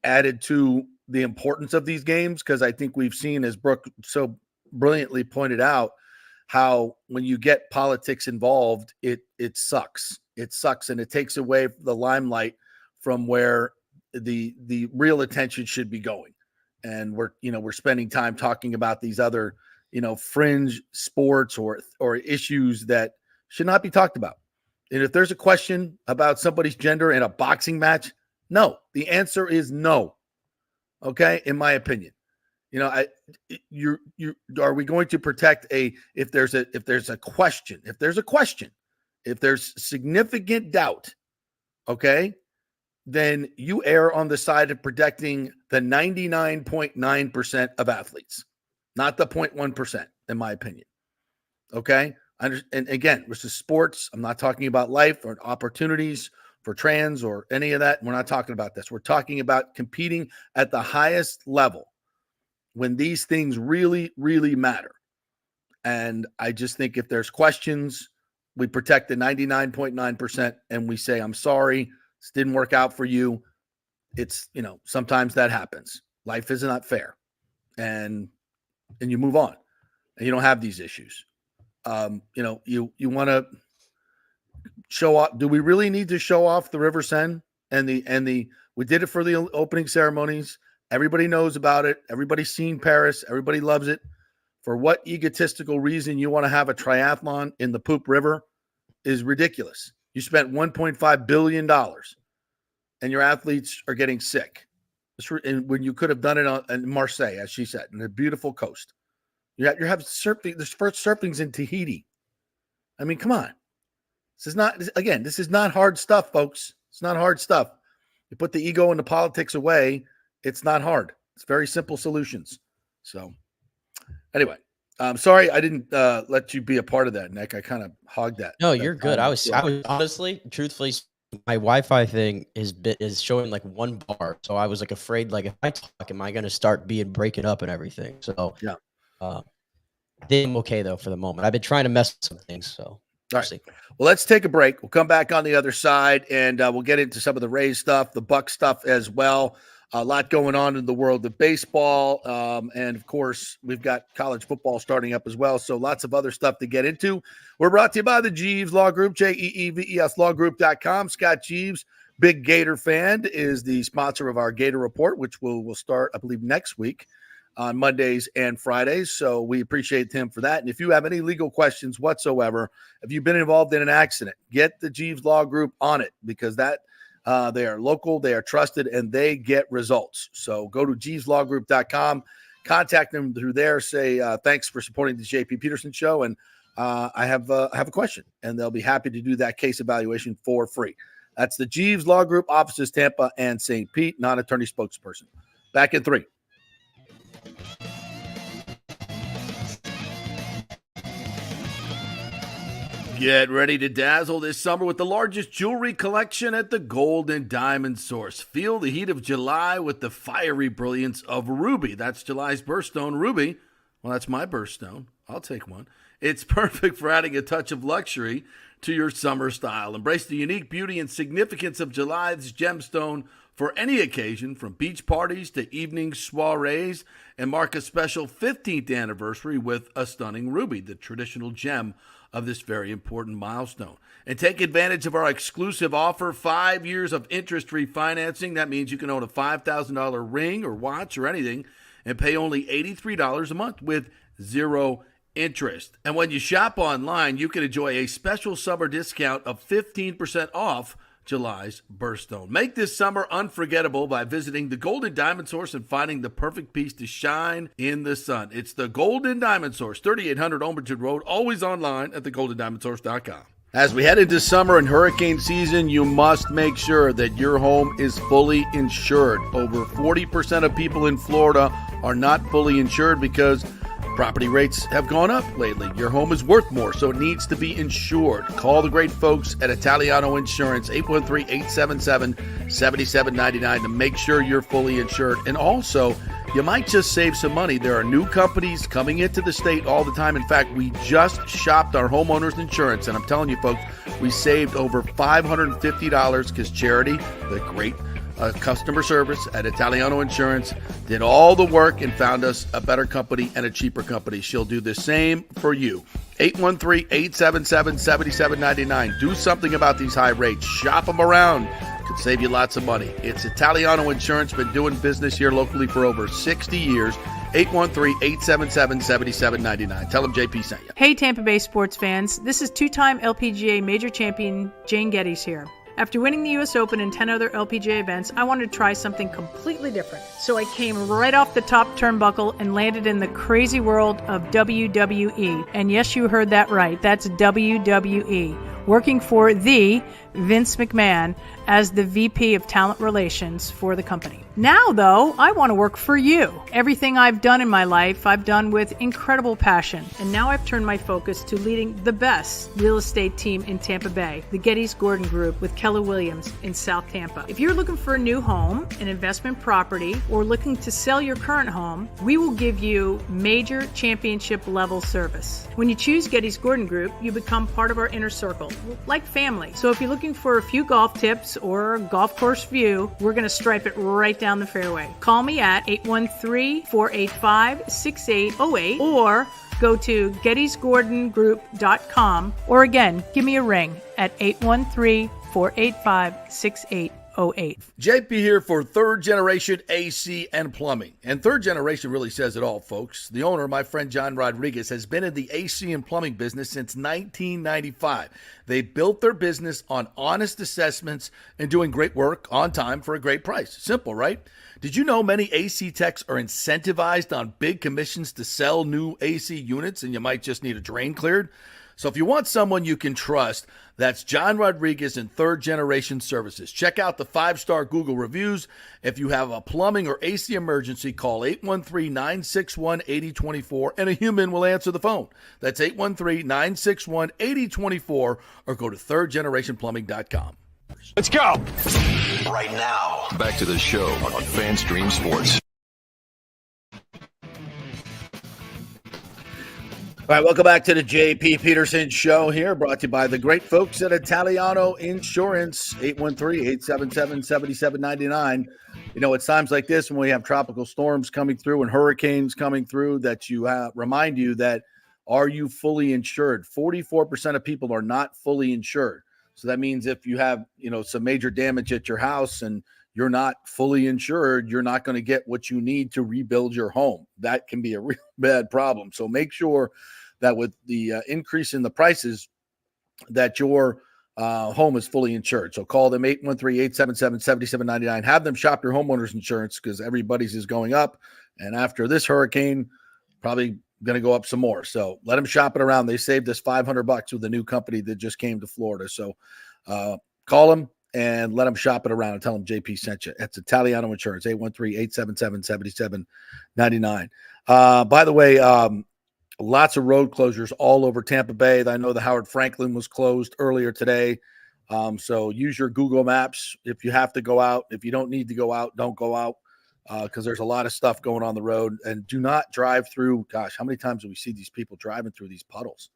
added to the importance of these games, because I think we've seen, as Brooke so brilliantly pointed out, how when you get politics involved, it sucks. It sucks, and it takes away the limelight from where the real attention should be going. And we're spending time talking about these other, fringe sports or issues that should not be talked about. And if there's a question about somebody's gender in a boxing match, no, the answer is no. Okay, in my opinion. Are we going to protect if there's a question, if there's significant doubt, okay, then you err on the side of protecting the 99.9% of athletes, not the 0.1%, in my opinion. Okay. And again, this is sports. I'm not talking about life or opportunities for trans or any of that. We're not talking about this. We're talking about competing at the highest level, when these things really, really matter. And I just think if there's questions, we protect the 99.9% and we say, I'm sorry, this didn't work out for you. It's, sometimes that happens. Life is not fair. And you move on and you don't have these issues. You want to show off. Do we really need to show off the River Seine we did it for the opening ceremonies. Everybody knows about it. Everybody's seen Paris. Everybody loves it. For what egotistical reason you want to have a triathlon in the Poop River is ridiculous. You spent $1.5 billion and your athletes are getting sick. And when you could have done it in Marseille, as she said, in a beautiful coast. You have surfing. There's first surfings in Tahiti. I mean, come on. This is not hard stuff, folks. It's not hard stuff. You put the ego and the politics away. It's not hard. It's very simple solutions. So anyway, I'm sorry I didn't let you be a part of that, Nick. I kind of hogged that. No, you're good. I was honestly, truthfully, my Wi-Fi thing is showing like one bar, so I was like afraid, like if I talk, am I going to start breaking up and everything? So yeah, I think I'm okay though for the moment. I've been trying to mess with some things, so all right. see. Well, let's take a break. We'll come back on the other side, and we'll get into some of the Rays stuff, the Buck stuff as well. A lot going on in the world of baseball. And, of course, we've got college football starting up as well. So lots of other stuff to get into. We're brought to you by the Jeeves Law Group, JEEVES lawgroup.com. Scott Jeeves, big Gator fan, is the sponsor of our Gator Report, which will start, I believe, next week on Mondays and Fridays. So we appreciate him for that. And if you have any legal questions whatsoever, if you've been involved in an accident, get the Jeeves Law Group on it, because they are local, they are trusted, and they get results. So go to jeeveslawgroup.com, contact them through there, say thanks for supporting the JP Peterson Show, and I have a question, and they'll be happy to do that case evaluation for free. That's the Jeeves Law Group, offices Tampa and St. Pete, non-attorney spokesperson. Back in 3. Get ready to dazzle this summer with the largest jewelry collection at the Gold and Diamond Source. Feel the heat of July with the fiery brilliance of ruby. That's July's birthstone, ruby. Well, that's my birthstone. I'll take one. It's perfect for adding a touch of luxury to your summer style. Embrace the unique beauty and significance of July's gemstone for any occasion, from beach parties to evening soirees, and mark a special 15th anniversary with a stunning ruby, the traditional gem of this very important milestone. And take advantage of our exclusive offer, 5 years of interest-free financing. That means you can own a $5,000 ring or watch or anything and pay only $83 a month with zero interest. And when you shop online, you can enjoy a special summer discount of 15% off July's birthstone. Make this summer unforgettable by visiting the Golden Diamond Source and finding the perfect piece to shine in the sun. It's the Golden Diamond Source, 3800 Omerton Road, always online at thegoldendiamondsource.com. As we head into summer and hurricane season, you must make sure that your home is fully insured. Over 40% of people in Florida are not fully insured because property rates have gone up lately. Your home is worth more, so it needs to be insured. Call the great folks at Italiano Insurance, 813-877-7799 to make sure you're fully insured. And also, you might just save some money. There are new companies coming into the state all the time. In fact, we just shopped our homeowners insurance, and I'm telling you, folks, we saved over $550 because Charity, the great customer service at Italiano Insurance, did all the work and found us a better company and a cheaper company. She'll do the same for you. 813-877-7799. Do something about these high rates. Shop them around. Could save you lots of money. It's Italiano Insurance. Been doing business here locally for over 60 years. 813-877-7799. Tell them JP sent you. Hey, Tampa Bay sports fans. This is two-time LPGA major champion Jane Geddes here. After winning the U.S. Open and 10 other LPGA events, I wanted to try something completely different. So I came right off the top turnbuckle and landed in the crazy world of WWE. And yes, you heard that right. That's WWE. Working for the Vince McMahon as the VP of Talent Relations for the company. Now, though, I want to work for you. Everything I've done in my life, I've done with incredible passion. And now I've turned my focus to leading the best real estate team in Tampa Bay, the Geddes Gordon Group with Keller Williams in South Tampa. If you're looking for a new home, an investment property, or looking to sell your current home, we will give you major championship level service. When you choose Geddes Gordon Group, you become part of our inner circle, like family. So if you're looking for a few golf tips or a golf course view, we're going to stripe it right down the fairway. Call me at 813-485-6808 or go to gettysgordongroup.com, or again, give me a ring at 813-485-6808. JP here for Third Generation AC and Plumbing. And Third Generation really says it all, folks. The owner, my friend John Rodriguez, has been in the AC and plumbing business since 1995. They built their business on honest assessments and doing great work on time for a great price. Simple, right? Did you know many AC techs are incentivized on big commissions to sell new AC units, and you might just need a drain cleared? So if you want someone you can trust, that's John Rodriguez and Third Generation Services. Check out the 5-star Google reviews. If you have a plumbing or AC emergency, call 813-961-8024 and a human will answer the phone. That's 813-961-8024 or go to thirdgenerationplumbing.com. Let's go. Right now. Back to the show on FanStream Sports. All right, welcome back to the J.P. Peterson Show here, brought to you by the great folks at Italiano Insurance, 813-877-7799. You know, it's times like this when we have tropical storms coming through and hurricanes coming through that you remind you that, are you fully insured? 44% of people are not fully insured. So that means if you have, some major damage at your house and you're not fully insured, you're not going to get what you need to rebuild your home. That can be a real bad problem. So make sure that with the increase in the prices, that your home is fully insured. So call them 813-877-7799. Have them shop your homeowner's insurance because everybody's is going up. And after this hurricane, probably going to go up some more. So let them shop it around. They saved us $500 with a new company that just came to Florida. So call them and let them shop it around and tell them JP sent you. It's Italiano Insurance, 813-877-7799. By the way, lots of road closures all over Tampa Bay. I know the Howard Franklin was closed earlier today. So use your Google Maps if you have to go out. If you don't need to go out, don't go out because there's a lot of stuff going on the road. And do not drive through. Gosh, how many times do we see these people driving through these puddles?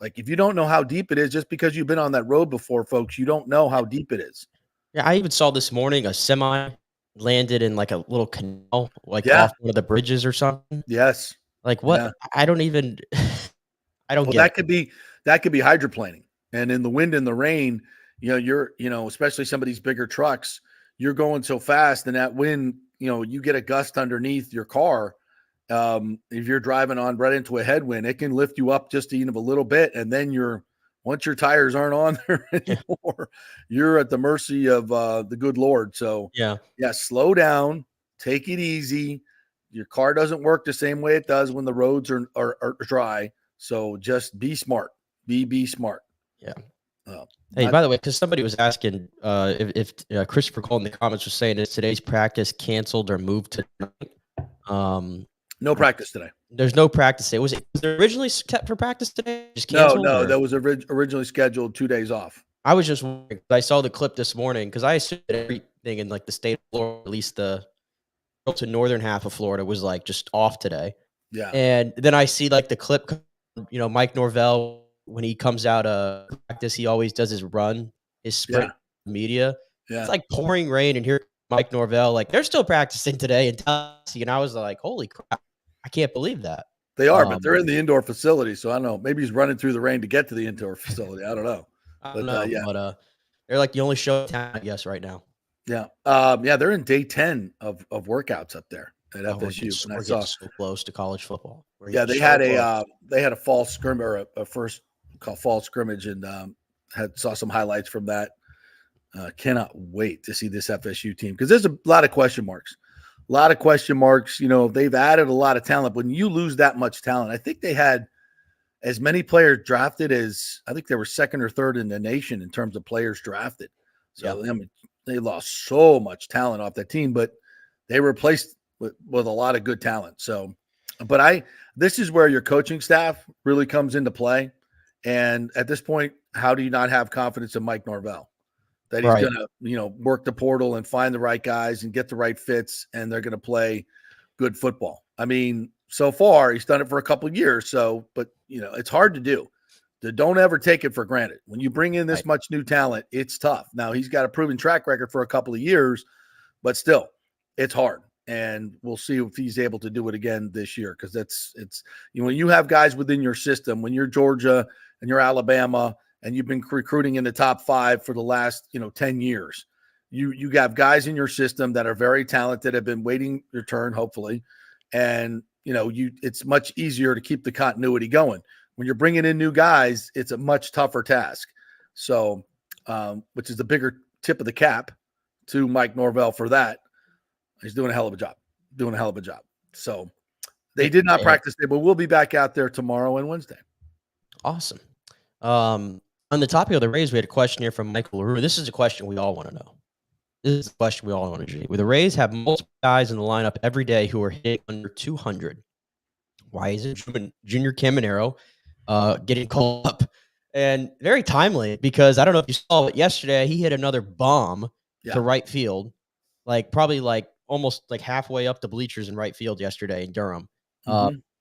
Like, if you don't know how deep it is, just because you've been on that road before, folks, you don't know how deep it is. Yeah, I even saw this morning a semi landed in like a little canal, like Yeah. off one of the bridges or something. Yes. Like what? Yeah. I don't even. I don't get. That could be hydroplaning, and in the wind and the rain, you're especially some of these bigger trucks, you're going so fast, and that wind, you get a gust underneath your car. If you're driving on right into a headwind, it can lift you up just even a little bit, and then once your tires aren't on there anymore, you're at the mercy of the good Lord. So yeah, slow down, take it easy. Your car doesn't work the same way it does when the roads are dry. So just be smart. Be smart. Yeah. Hey, by the way, because somebody was asking if Christopher Cole in the comments was saying, is today's practice canceled or moved to tonight? No practice today. There's no practice today. Was it originally kept for practice today? Just canceled? No. That was originally scheduled 2 days off. I was just wondering. I saw the clip this morning because I assumed that everything in like the state of Florida, at least the to northern half of Florida, was like just off today. Yeah. And then I see like the clip, Mike Norvell, when he comes out of practice, he always does his run, his sprint media. Yeah. It's like pouring rain, and here Mike Norvell, like they're still practicing today in Tennessee. And I was like, holy crap, I can't believe that. They are, but they're in the indoor facility. So I don't know. Maybe he's running through the rain to get to the indoor facility. I don't know. But they're like the only show in town, I guess, right now. Yeah. They're in day 10 of workouts up there at FSU. We're getting so close to college football. They had a fall scrimmage, or a first called fall scrimmage, and saw some highlights from that. Cannot wait to see this FSU team because there's a lot of question marks. They've added a lot of talent. When you lose that much talent, I think they had as many players drafted as I think they were second or third in the nation in terms of players drafted. So they lost so much talent off that team, but they replaced with a lot of good talent. So, this is where your coaching staff really comes into play. And at this point, how do you not have confidence in Mike Norvell that he's going to, work the portal and find the right guys and get the right fits, and they're going to play good football? I mean, so far he's done it for a couple of years. So, but it's hard to do. Don't ever take it for granted. When you bring in this much new talent, it's tough. Now he's got a proven track record for a couple of years, but still, it's hard. And we'll see if he's able to do it again this year. Cause when you have guys within your system, when you're Georgia and you're Alabama and you've been recruiting in the top 5 for the last, 10 years, you have guys in your system that are very talented, have been waiting your turn, hopefully. And, it's much easier to keep the continuity going. When you're bringing in new guys, it's a much tougher task. So, which is the bigger tip of the cap to Mike Norvell for that. He's doing a hell of a job. So they did not practice today, but we'll be back out there tomorrow and Wednesday. Awesome. On the topic of the Rays, we had a question here from Michael LaRue. This is a question we all want to know. This is a question we all want to know. Where the Rays have multiple guys in the lineup every day who are hitting under 200. Why isn't Junior Caminero getting called up? And very timely, because I don't know if you saw it yesterday, he hit another bomb to right field, probably almost halfway up the bleachers in right field yesterday in Durham.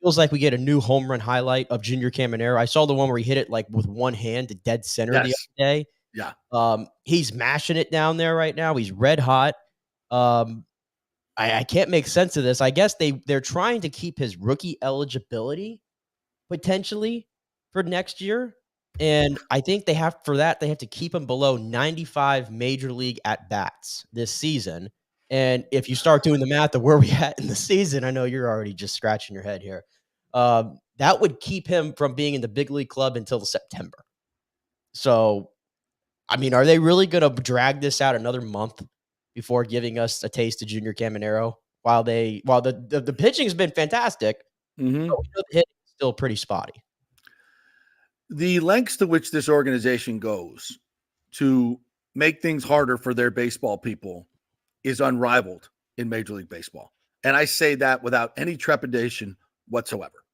Feels like we get a new home run highlight of Junior Caminero. I saw the one where he hit it with one hand to dead center the other day. Yeah. He's mashing it down there right now. He's red hot. I can't make sense of this. I guess they're trying to keep his rookie eligibility potentially for next year. And I think they have to keep him below 95 major league at bats this season. And if you start doing the math of where we at in the season, I know you're already just scratching your head here. That would keep him from being in the big league club until September. So, I mean, are they really going to drag this out another month before giving us a taste of Junior Caminero? While the pitching has been fantastic, but the hitting is still pretty spotty. The lengths to which this organization goes to make things harder for their baseball people is unrivaled in Major League Baseball. And I say that without any trepidation whatsoever.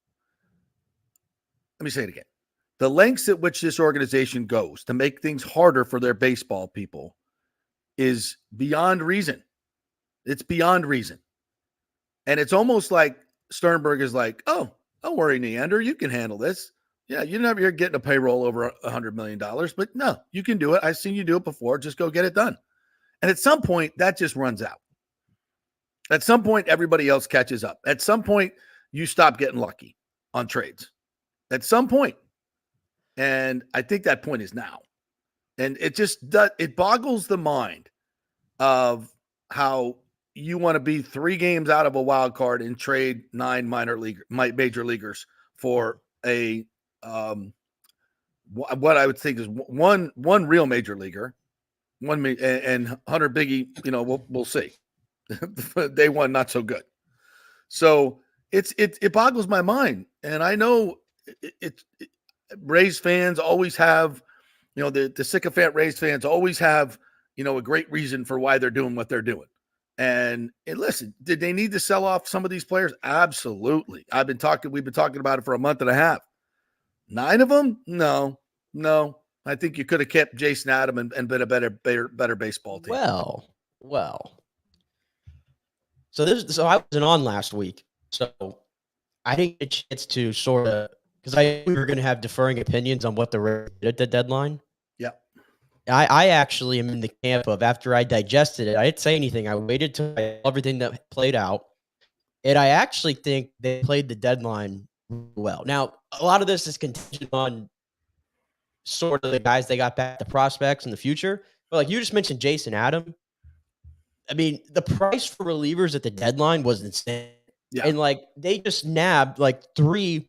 Let me say it again. The lengths at which this organization goes to make things harder for their baseball people is beyond reason. It's beyond reason. And it's almost like Sternberg is like, oh, don't worry, Neander, you can handle this. Yeah, you're getting a payroll over $100 million, but no, you can do it. I've seen you do it before. Just go get it done. And at some point, that just runs out. At some point, everybody else catches up. At some point, you stop getting lucky on trades. At some point. And I think that point is now. And it boggles the mind of how you want to be 3 games out of a wild card and trade 9 major leaguers for a what I would think is one real major leaguer, and Hunter Biggie. We'll see. Day one, not so good. So it boggles my mind, and I know Rays fans always have, the sycophant Rays fans always have, a great reason for why they're doing what they're doing. And listen, did they need to sell off some of these players? Absolutely. We've been talking about it for a month and a half. 9 of them? No. I think you could have kept Jason Adam and been a better baseball team. Well. So I wasn't on last week, so I didn't get a chance to sort of, because we were going to have differing opinions on what the Rays did at the deadline. Yeah. I actually am in the camp of, after I digested it, I didn't say anything. I waited till everything that played out, and I actually think they played the deadline well. Now, a lot of this is contingent on sort of the guys they got back, the prospects in the future. But like you just mentioned, Jason Adam. I mean, the price for relievers at the deadline was insane. Yeah. And they just nabbed 3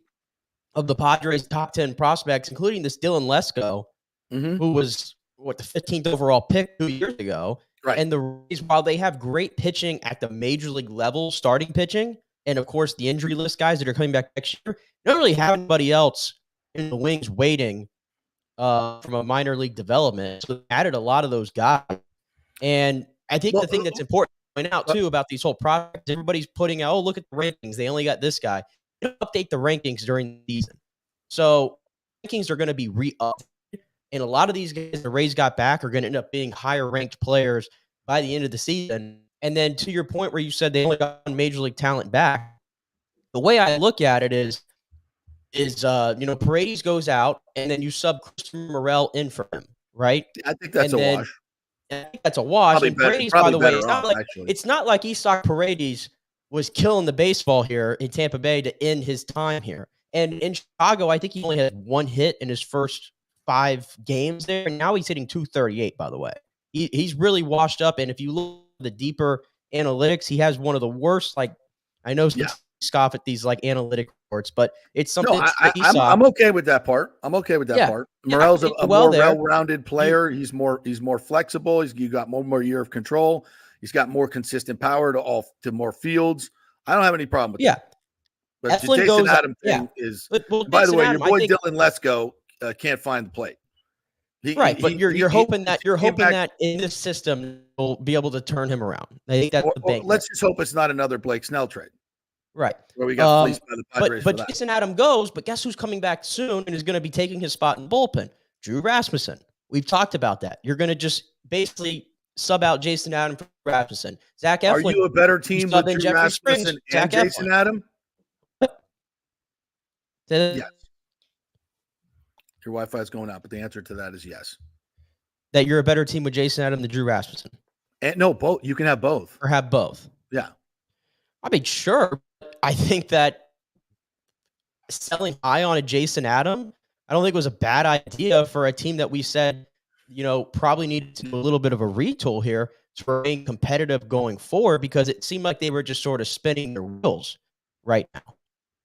of the Padres' top 10 prospects, including this Dylan Lesko, who was the 15th overall pick 2 years ago. Right. And the Rays, while they have great pitching at the major league level, starting pitching, and of course the injury list guys that are coming back next year, don't really have anybody else in the wings waiting from a minor league development. So they added a lot of those guys. And I think the thing that's important to point out too about these whole projects, everybody's putting out, oh, look at the rankings. They only got this guy. They don't update the rankings during the season. So rankings are going to be re-upped. And a lot of these guys the Rays got back are going to end up being higher ranked players by the end of the season. And then to your point where you said they only got major league talent back, the way I look at it is Paredes goes out and then you sub Christopher Morel in for him, right? I think that's a wash. I think that's a wash. Probably and Paredes, by the way, it's not like Isak Paredes was killing the baseball here in Tampa Bay to end his time here. And in Chicago, I think he only had 1 hit in his first 5 games there. And now he's hitting .238, by the way. He's really washed up. And if you look at the deeper analytics, he has one of the worst, I know scoff at these analytic reports, but it's something. No, I'm okay with that part. Part. Morel's a more well-rounded player. He's more flexible. You got more year of control. He's got more consistent power to more fields. I don't have any problem with that. But the Jason Adam thing is. By the way, your boy Dylan Lesko, can't find the plate. Right, but you're hoping back, that in this system will be able to turn him around. I think that's the bank. Let's just hope it's not another Blake Snell trade. Right. Where we got fleeced by the Padres but Jason Adam goes, but guess who's coming back soon and is going to be taking his spot in the bullpen? Drew Rasmussen. We've talked about that. You're going to just basically sub out Jason Adam for Rasmussen. Zach Eflin. Are you a better team with Drew Jeffrey Rasmussen and Jason Adam? Yes. Your Wi-Fi is going out, but the answer to that is yes. That you're a better team with Jason Adam than Drew Rasmussen. And no, both. You can have both. Or have both. Yeah. I mean, sure. I think that selling high on a Jason Adam, I don't think it was a bad idea for a team that we said, probably needed to do a little bit of a retool here to remain competitive going forward, because it seemed like they were just sort of spinning their wheels right now.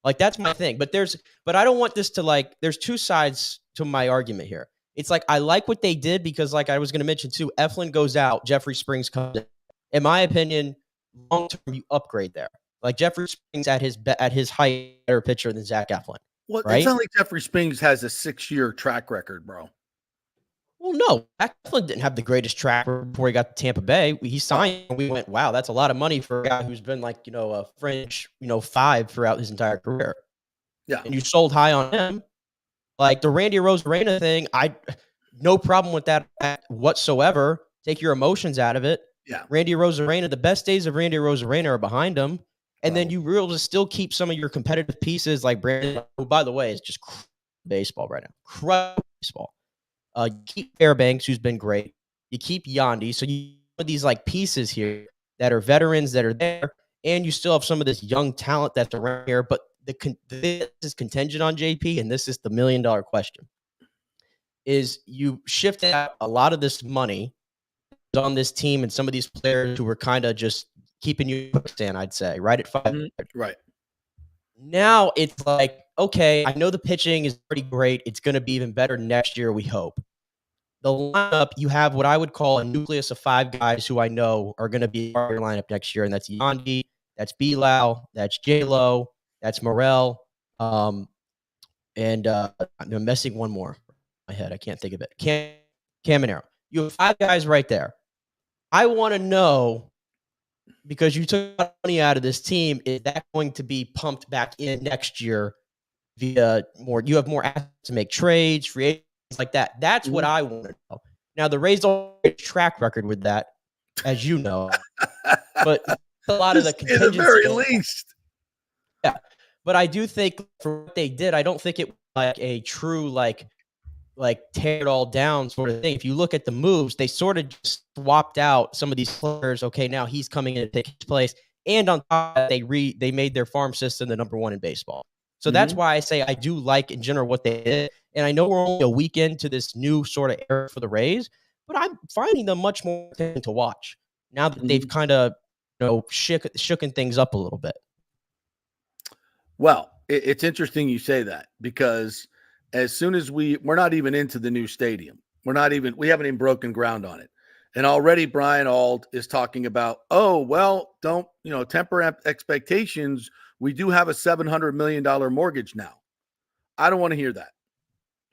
Like, that's my thing. But I don't want this to there's two sides to my argument here. It's like, I like what they did because, like I was going to mention too, Eflin goes out, Jeffrey Springs comes in. In my opinion, long-term, you upgrade there. Like, Jeffrey Springs at his height, better pitcher than Zach Eflin. Well, right? It's not like Jeffrey Springs has a 6-year track record, bro. Well, no, Zach Eflin didn't have the greatest track record before he got to Tampa Bay. He signed, and we went, wow, that's a lot of money for a guy who's been a fringe, 5 throughout his entire career. Yeah. And you sold high on him. Like the Randy Arozarena thing, no problem with that whatsoever. Take your emotions out of it. Yeah. Randy Arozarena, the best days of Randy Arozarena are behind him. And then you were able to still keep some of your competitive pieces like Brandon, who, by the way, is just baseball right now. Crush baseball. You keep Fairbanks, who's been great. You keep Yandy. So you have these pieces here that are veterans that are there. And you still have some of this young talent that's around here. But this is contingent on JP, and this is the $1 million question, is you shifted out a lot of this money on this team and some of these players who were kind of just keeping you stand, I'd say, right at 5. Right. Now it's like, okay, I know the pitching is pretty great. It's going to be even better next year, we hope. The lineup, you have what I would call a nucleus of 5 guys who I know are going to be part of your lineup next year, and that's Yandy, that's Bilal, that's J-Lo, that's Morel, and I'm missing one more in my head. I can't think of it. Caminero. You have 5 guys right there. I want to know, because you took money out of this team, is that going to be pumped back in next year via more? You have more assets to make trades, free agents like that. That's what I want to know. Now, the Rays don't have a track record with that, as you know, but a lot of the contingency. At the very least. Yeah, but I do think for what they did, I don't think it was like a true tear it all down sort of thing. If you look at the moves, they sort of just swapped out some of these players. Okay, now he's coming in to take his place, and on top of that, they made their farm system the number 1 in baseball. So that's why I say I do like in general what they did. And I know we're only a week into this new sort of era for the Rays, but I'm finding them much more to watch now that they've kind of shooken things up a little bit. Well, it's interesting you say that, because as soon as we're not even into the new stadium, we haven't even broken ground on it. And already Brian Auld is talking about, don't, temper expectations. We do have a $700 million mortgage now. I don't want to hear that.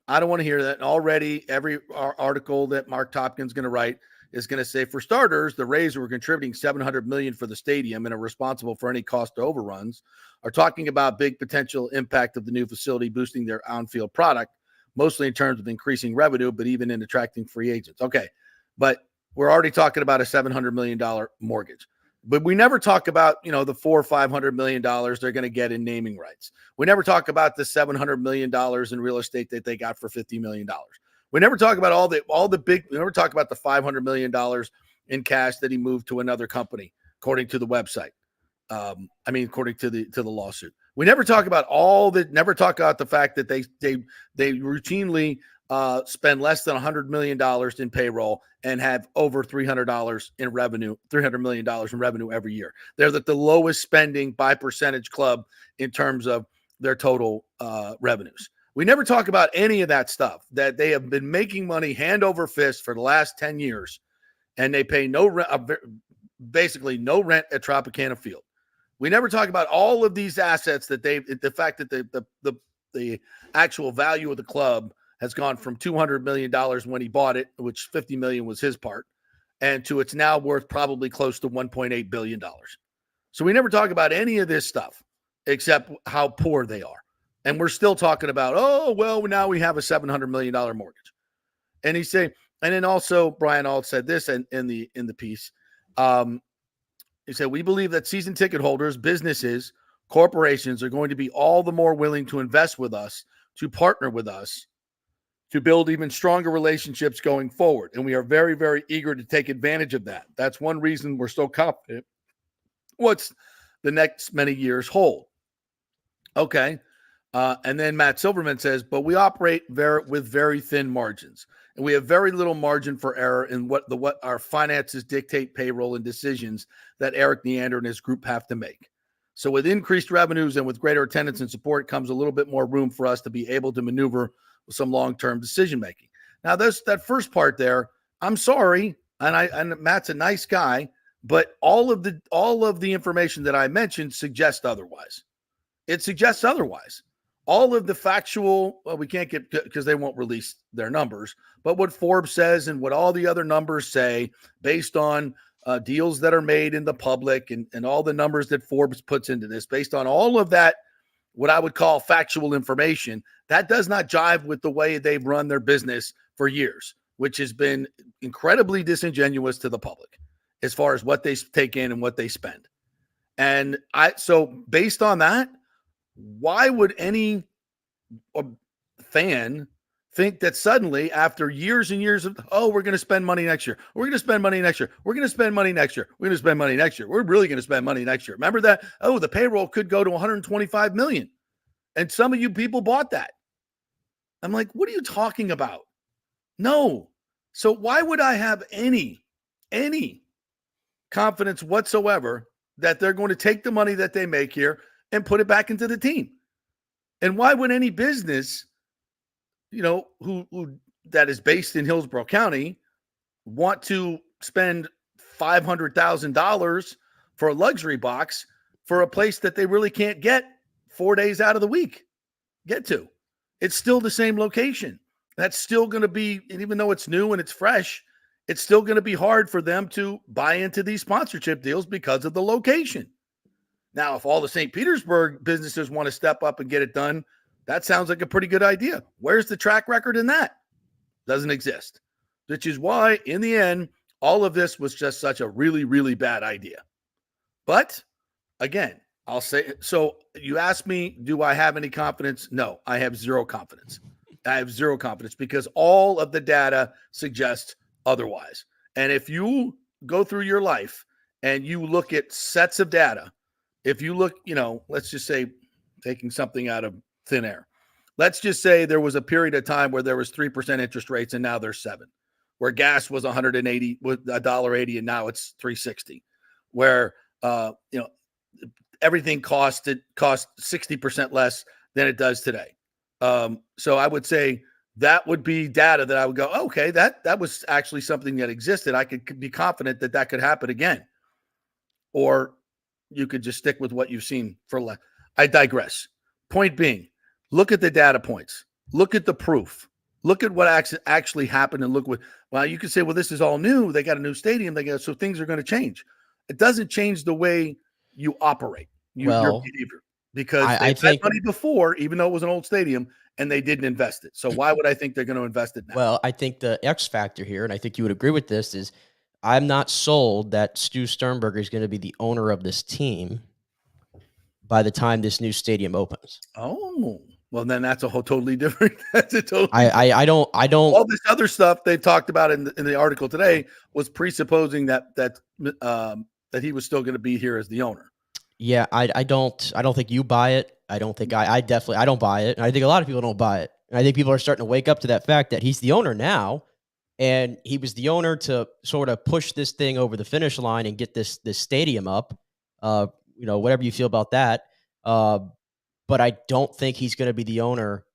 And already every article that Mark Topkin's going to write is going to say, for starters, the Rays, who are contributing $700 million for the stadium and are responsible for any cost overruns, are talking about big potential impact of the new facility boosting their on-field product, mostly in terms of increasing revenue, but even in attracting free agents. Okay, but we're already talking about a $700 million mortgage. But we never talk about, the $400 or $500 million they're going to get in naming rights. We never talk about the $700 million in real estate that they got for $50 million. We never talk about we never talk about the $500 million in cash that he moved to another company, according to the website. According to the lawsuit. We never talk about never talk about the fact that they routinely spend less than $100 million in payroll and have over $300 million in revenue every year. They're the lowest spending by percentage club in terms of their total revenues. We never talk about any of that stuff, that they have been making money hand over fist for the last 10 years, and they pay basically no rent at Tropicana Field. We never talk about all of these assets that the fact that the actual value of the club has gone from $200 million when he bought it, which $50 million was his part, and to it's now worth probably close to $1.8 billion. So we never talk about any of this stuff except how poor they are. And we're still talking about, oh, well, now we have a $700 million mortgage. And he's saying, and then also Brian Ault said this in the piece. He said, we believe that season ticket holders, businesses, corporations are going to be all the more willing to invest with us, to partner with us, to build even stronger relationships going forward. And we are very, very eager to take advantage of that. That's one reason we're so confident what's the next many years hold. Okay. And then Matt Silverman says, but we operate with very thin margins, and we have very little margin for error in what our finances dictate payroll and decisions that Eric Neander and his group have to make. So with increased revenues and with greater attendance and support comes a little bit more room for us to be able to maneuver with some long-term decision-making. Now, that first part there, I'm sorry, and Matt's a nice guy, but all of the information that I mentioned suggests otherwise. It suggests otherwise. All of the factual, well, we can't get, because they won't release their numbers, but what Forbes says and what all the other numbers say based on deals that are made in the public and all the numbers that Forbes puts into this, based on all of that, what I would call factual information, that does not jive with the way they've run their business for years, which has been incredibly disingenuous to the public as far as what they take in and what they spend. And so based on that, why would any fan think that suddenly after years and years of, oh, we're going to spend money next year. We're going to spend money next year. We're going to spend money next year. We're going to spend money next year. We're really going to spend money next year. Remember that? Oh, the payroll could go to 125 million. And some of you people bought that. I'm like, what are you talking about? No. So why would I have any confidence whatsoever that they're going to take the money that they make here and put it back into the team? And why would any business, who that is based in Hillsborough County, want to spend $500,000 for a luxury box for a place that they really can't get 4 days out of the week? Get to. It's still the same location. That's still going to be, and even though it's new and it's fresh, it's still going to be hard for them to buy into these sponsorship deals because of the location. Now, if all the St. Petersburg businesses want to step up and get it done, that sounds like a pretty good idea. Where's the track record in that? Doesn't exist. Which is why, in the end, all of this was just such a really, really bad idea. But, again, I'll say, so you asked me, do I have any confidence? No, I have zero confidence. I have zero confidence because all of the data suggests otherwise. And if you go through your life and you look at sets of data, if you look, let's just say, taking something out of thin air, let's just say there was a period of time where there was 3% interest rates and now there's 7%, where gas was $180 with $1.80 and now it's $3.60, where everything cost 60% less than it does today. So I would say that would be data that I would go, okay, that was actually something that existed. I could be confident that could happen again. Or you could just stick with what you've seen for less. I digress. Point being, look at the data points. Look at the proof. Look at what actually happened and look what, well, you could say, well, this is all new. They got a new stadium. So things are going to change. It doesn't change the way you operate, your behavior, because they had money before, even though it was an old stadium, and they didn't invest it. So why would I think they're going to invest it now? Well, I think the X factor here, and I think you would agree with this, is I'm not sold that Stu Sternberger is going to be the owner of this team by the time this new stadium opens. Oh, well, then that's a whole totally different. That's a totally. I don't. All this other stuff they talked about in the article today was presupposing that he was still going to be here as the owner. Yeah, I don't think you buy it. I don't think I don't buy it. And I think a lot of people don't buy it. And I think people are starting to wake up to that fact that he's the owner now. And he was the owner to sort of push this thing over the finish line and get this stadium up. Whatever you feel about that. But I don't think he's going to be the owner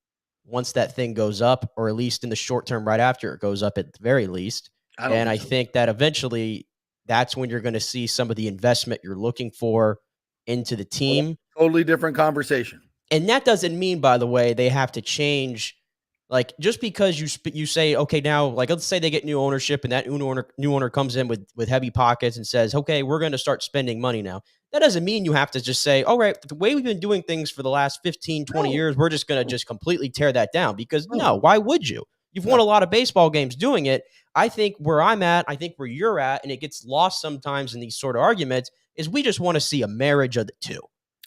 once that thing goes up, or at least in the short term right after it goes up at the very least. I think that eventually that's when you're going to see some of the investment you're looking for into the team. Totally different conversation. And that doesn't mean, by the way, they have to change Like just because you say, okay, now like let's say they get new ownership and that new owner comes in with heavy pockets and says, okay, we're going to start spending money now. That doesn't mean you have to just say, all right, the way we've been doing things for the last 15, 20 years, we're just going to just completely tear that down because no, why would you? You've won a lot of baseball games doing it. I think where I'm at, I think where you're at, and it gets lost sometimes in these sort of arguments, is we just want to see a marriage of the two.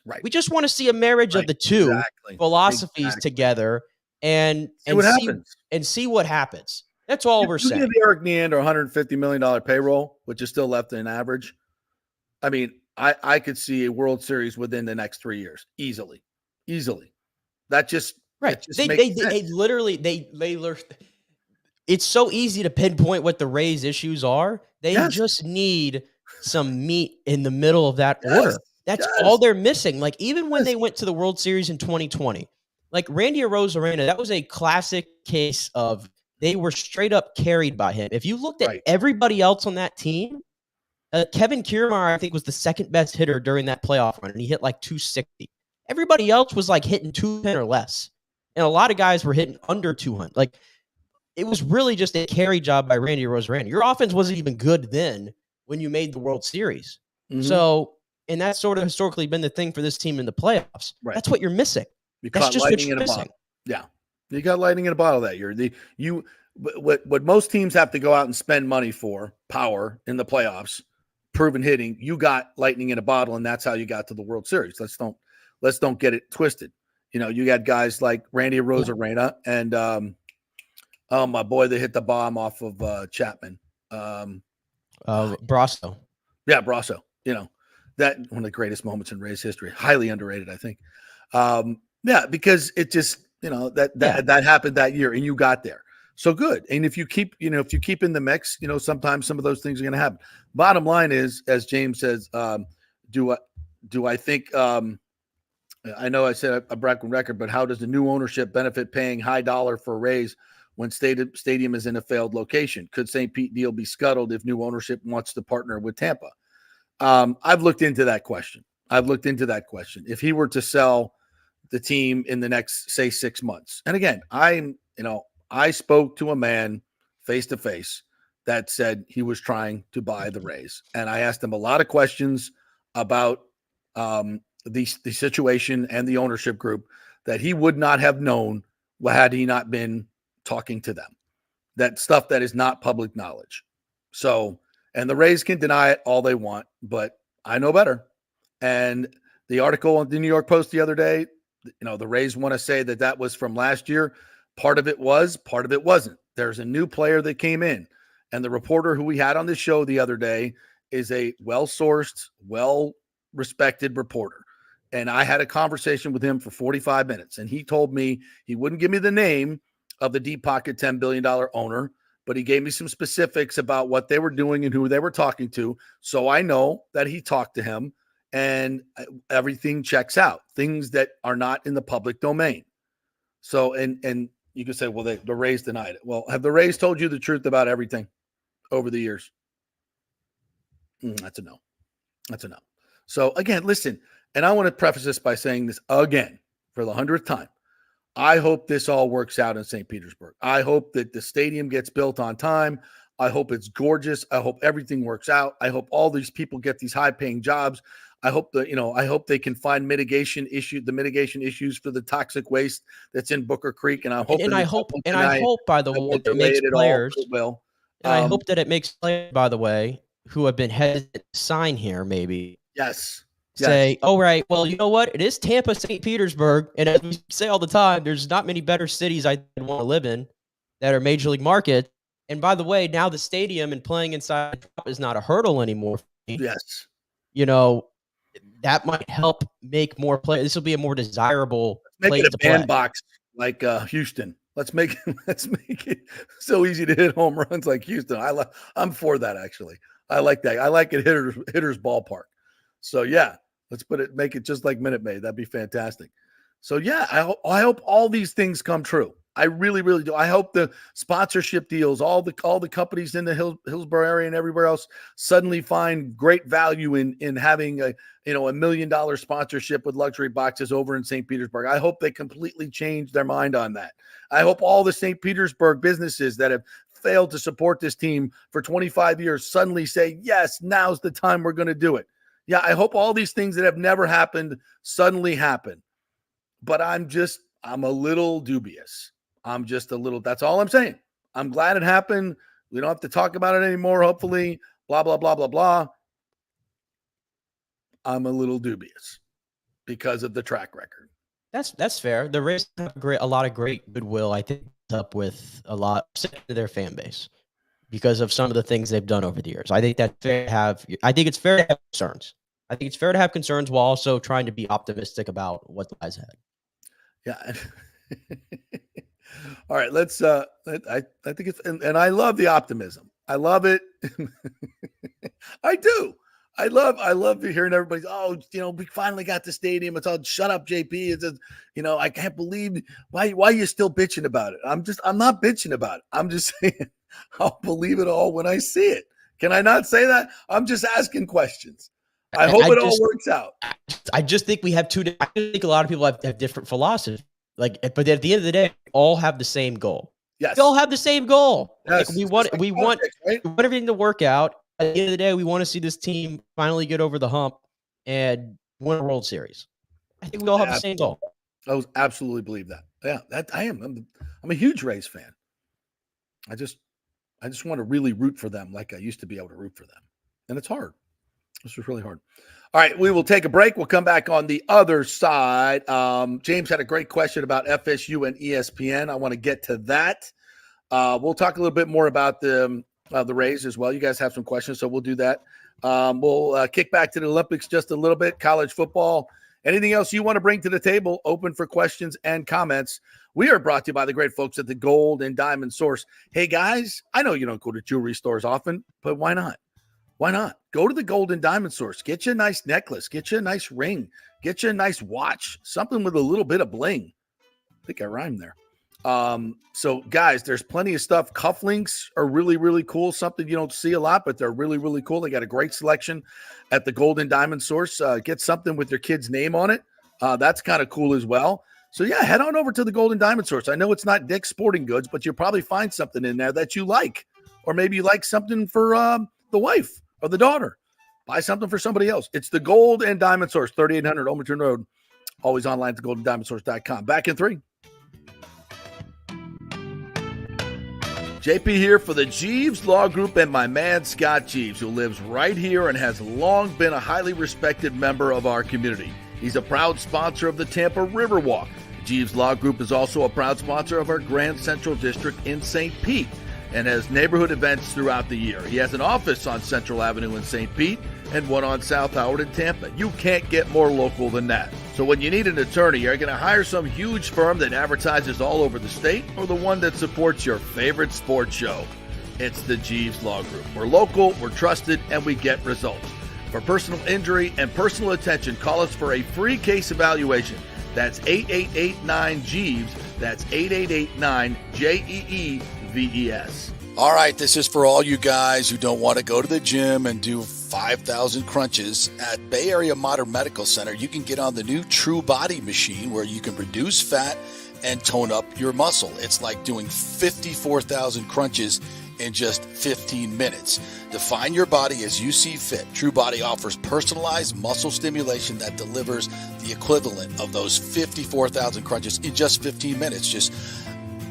Right. We just want to see a marriage of the two philosophies together and see what happens. And see what happens. That's all we're saying. Give Eric Neander $150 million payroll, which is still left in average. I mean, I could see a World Series within the next 3 years easily. That just right. Just they literally it's so easy to pinpoint what the Rays' issues are. They just need some meat in the middle of that order. That's all they're missing. Like even when they went to the World Series in 2020, like Randy Arozarena, that was a classic case of they were straight up carried by him. If you looked at everybody else on that team, Kevin Kiermaier, I think, was the second best hitter during that playoff run, and he hit like 260. Everybody else was like hitting 210 or less, and a lot of guys were hitting under 200. Like it was really just a carry job by Randy Arozarena. Your offense wasn't even good then when you made the World Series. Mm-hmm. So, and that's sort of historically been the thing for this team in the playoffs. Right. That's what you're missing. That's just what you're missing. Yeah, you got lightning in a bottle that year. What most teams have to go out and spend money for, power in the playoffs, proven hitting. You got lightning in a bottle, and that's how you got to the World Series. Let's don't get it twisted. You know, you got guys like Randy Arozarena and my boy that hit the bomb off of Chapman. Brasso. Yeah, Brasso. You know, that one of the greatest moments in Rays history. Highly underrated, I think. Yeah, because it just, you know, that happened that year and you got there. So good. And if you keep in the mix, you know, sometimes some of those things are going to happen. Bottom line is, as James says, do I think, I know I said a broken record, but how does the new ownership benefit paying high dollar for Rays when stadium is in a failed location? Could St. Pete deal be scuttled if new ownership wants to partner with Tampa? I've looked into that question. If he were to sell the team in the next, say, 6 months. And again, I spoke to a man face to face that said he was trying to buy the Rays. And I asked him a lot of questions about the situation and the ownership group that he would not have known had he not been talking to them. That stuff that is not public knowledge. So, and the Rays can deny it all they want, but I know better. And the article on the New York Post the other day, you know, the Rays want to say that was from last year. Part of it was, part of it wasn't. There's a new player that came in, and the reporter who we had on the show the other day is a well-sourced, well-respected reporter. And I had a conversation with him for 45 minutes, and he told me he wouldn't give me the name of the deep pocket $10 billion owner, but he gave me some specifics about what they were doing and who they were talking to. So I know that he talked to him and everything checks out, things that are not in the public domain. So, and you could say, well, the Rays denied it. Well, have the Rays told you the truth about everything over the years? That's a no. So again, listen, and I want to preface this by saying this again for the 100th time. I hope this all works out in St. Petersburg. I hope that the stadium gets built on time. I hope it's gorgeous. I hope everything works out. I hope all these people get these high-paying jobs. I hope they can find the mitigation issues for the toxic waste that's in Booker Creek. And I hope, by the way, that it makes players. I hope that it makes players, by the way, who have been hesitant to sign here, maybe. Yes. Say, all right, well, you know what? It is Tampa, St. Petersburg. And as we say all the time, there's not many better cities I want to live in that are major league markets. And by the way, now the stadium and playing inside is not a hurdle anymore. Yes. You know, that might help make more play. This will be a more desirable place to play. Make it a bandbox like Houston. Let's make it so easy to hit home runs like Houston. I'm for that, actually. I like that. I like it hitter's ballpark. So yeah, make it just like Minute Maid. That'd be fantastic. So yeah, I hope all these things come true. I really, really do. I hope the sponsorship deals, all the companies in the Hillsborough area and everywhere else suddenly find great value in having a $1 million sponsorship with luxury boxes over in St. Petersburg. I hope they completely change their mind on that. I hope all the St. Petersburg businesses that have failed to support this team for 25 years suddenly say, yes, now's the time we're going to do it. Yeah, I hope all these things that have never happened suddenly happen. But I'm a little dubious. I'm just a little, that's all I'm saying. I'm glad it happened. We don't have to talk about it anymore, hopefully, blah, blah, blah, blah, blah. I'm a little dubious because of the track record. That's fair. The Rays have a lot of great goodwill, I think, up with a lot of their fan base because of some of the things they've done over the years. I think that's fair to have. I think it's fair to have concerns. I think it's fair to have concerns while also trying to be optimistic about what lies ahead. Yeah. All right, let's I think it's and I love the optimism. I love it. I do. I love hearing everybody, we finally got the stadium. It's all shut up, JP. It's I can't believe why are you still bitching about it? I'm not bitching about it. I'm just saying I'll believe it all when I see it. Can I not say that? I'm just asking questions. I hope it all works out. I just think I think a lot of people have different philosophies. But at the end of the day, we all have the same goal. Yes. We all have the same goal. Yes. We want everything to work out. At the end of the day, we want to see this team finally get over the hump and win a World Series. I think we all have the same goal. I absolutely believe that. Yeah, that I am. I'm a huge Rays fan. I just want to really root for them like I used to be able to root for them. And it's hard. This was really hard. All right, we will take a break. We'll come back on the other side. James had a great question about FSU and ESPN. I want to get to that. We'll talk a little bit more about the Rays as well. You guys have some questions, so we'll do that. We'll kick back to the Olympics just a little bit, college football. Anything else you want to bring to the table, open for questions and comments. We are brought to you by the great folks at the Gold and Diamond Source. Hey, guys, I know you don't go to jewelry stores often, but why not? Why not? Go to the Gold and Diamond Source. Get you a nice necklace. Get you a nice ring. Get you a nice watch. Something with a little bit of bling. I think I rhymed there. So, guys, there's plenty of stuff. Cufflinks are really, really cool. Something you don't see a lot, but they're really, really cool. They got a great selection at the Gold and Diamond Source. Get something with your kid's name on it. That's kind of cool as well. So, yeah, head on over to the Gold and Diamond Source. I know it's not Dick's Sporting Goods, but you'll probably find something in there that you like. Or maybe you like something for the wife or the daughter. Buy something for somebody else. It's the Gold and Diamond Source, 3800 Olmerton Road. Always online at thegoldendiamondsource.com. Back in 3. JP here for the Jeeves Law Group and my man Scott Jeeves, who lives right here and has long been a highly respected member of our community. He's a proud sponsor of the Tampa Riverwalk. Jeeves Law Group is also a proud sponsor of our Grand Central District in St. Pete and has neighborhood events throughout the year. He has an office on Central Avenue in St. Pete and one on South Howard in Tampa. You can't get more local than that. So when you need an attorney, you're going to hire some huge firm that advertises all over the state or the one that supports your favorite sports show. It's the Jeeves Law Group. We're local, we're trusted, and we get results. For personal injury and personal attention, call us for a free case evaluation. That's 8889-JEEVES. That's 8889-JEEVES. All right, this is for all you guys who don't want to go to the gym and do 5,000 crunches. At Bay Area Modern Medical Center, you can get on the new True Body machine where you can reduce fat and tone up your muscle. It's like doing 54,000 crunches in just 15 minutes. Define your body as you see fit. True Body offers personalized muscle stimulation that delivers the equivalent of those 54,000 crunches in just 15 minutes. Just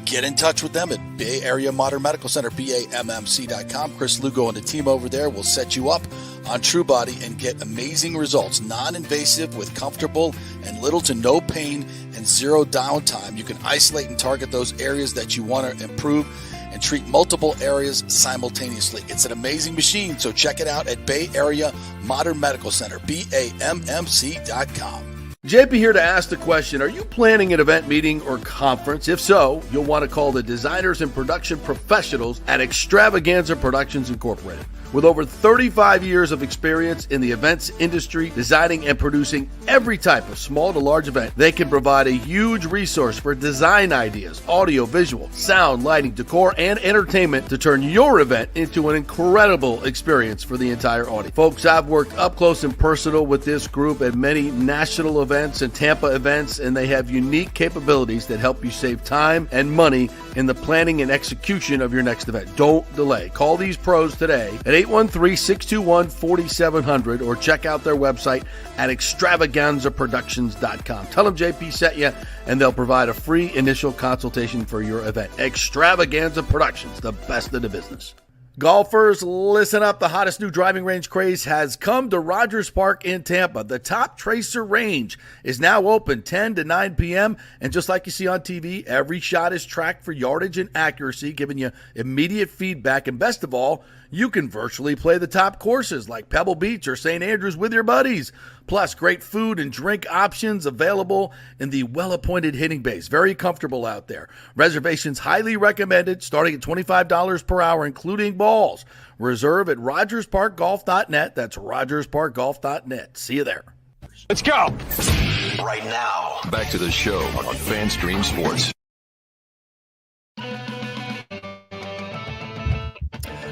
get in touch with them at Bay Area Modern Medical Center, BAMMC.com. Chris Lugo and the team over there will set you up on True Body and get amazing results. Non-invasive with comfortable and little to no pain and zero downtime. You can isolate and target those areas that you want to improve and treat multiple areas simultaneously. It's an amazing machine, so check it out at Bay Area Modern Medical Center, BAMMC.com. JP here to ask the question, are you planning an event, meeting, or conference? If so, you'll want to call the designers and production professionals at Extravaganza Productions Incorporated. With over 35 years of experience in the events industry, designing and producing every type of small to large event, they can provide a huge resource for design ideas, audio, visual, sound, lighting, decor, and entertainment to turn your event into an incredible experience for the entire audience. Folks, I've worked up close and personal with this group at many national events and Tampa events, and they have unique capabilities that help you save time and money in the planning and execution of your next event. Don't delay. Call these pros today at 813-621-4700 or check out their website at extravaganzaproductions.com. Tell them JP sent you, and they'll provide a free initial consultation for your event. Extravaganza Productions, the best in the business. Golfers, listen up. The hottest new driving range craze has come to Rogers Park in Tampa. The Top Tracer range is now open 10 to 9 p.m. And just like you see on TV, every shot is tracked for yardage and accuracy, giving you immediate feedback. And best of all, you can virtually play the top courses like Pebble Beach or St. Andrews with your buddies. Plus, great food and drink options available in the well-appointed hitting bays. Very comfortable out there. Reservations highly recommended, starting at $25 per hour, including balls. Reserve at rogersparkgolf.net. That's rogersparkgolf.net. See you there. Let's go. Right now, back to the show on FanStream Sports.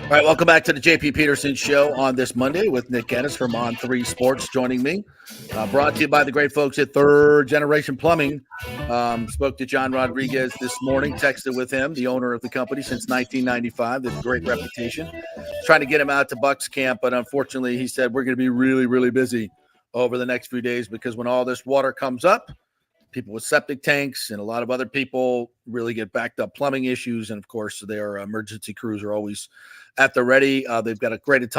All right, welcome back to the JP Peterson Show on this Monday with Nick Ennis from On3 Sports joining me. Brought to you by the great folks at Third Generation Plumbing. Spoke to John Rodriguez this morning, texted with him, the owner of the company since 1995. They have a great reputation. Trying to get him out to Bucks camp, but unfortunately, he said we're going to be really, really busy over the next few days because when all this water comes up, people with septic tanks and a lot of other people really get backed up plumbing issues. And of course, their emergency crews are always at the ready. They've got a great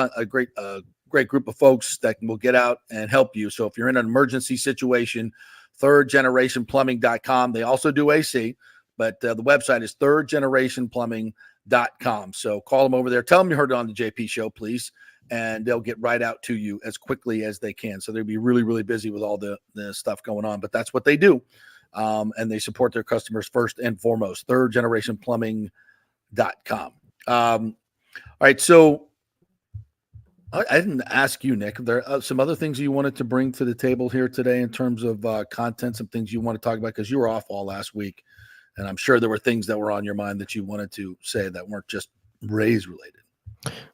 group of folks that will get out and help you. So if you're in an emergency situation, thirdgenerationplumbing.com. They also do AC, but the website is thirdgenerationplumbing.com. So call them over there. Tell them you heard it on the JP Show, please. And they'll get right out to you as quickly as they can. So they'll be really, really busy with all the stuff going on. But that's what they do. And they support their customers first and foremost. thirdgenerationplumbing.com. All right, so I didn't ask you, Nick. There are some other things you wanted to bring to the table here today in terms of content, some things you want to talk about because you were off all last week. And I'm sure there were things that were on your mind that you wanted to say that weren't just Rays related.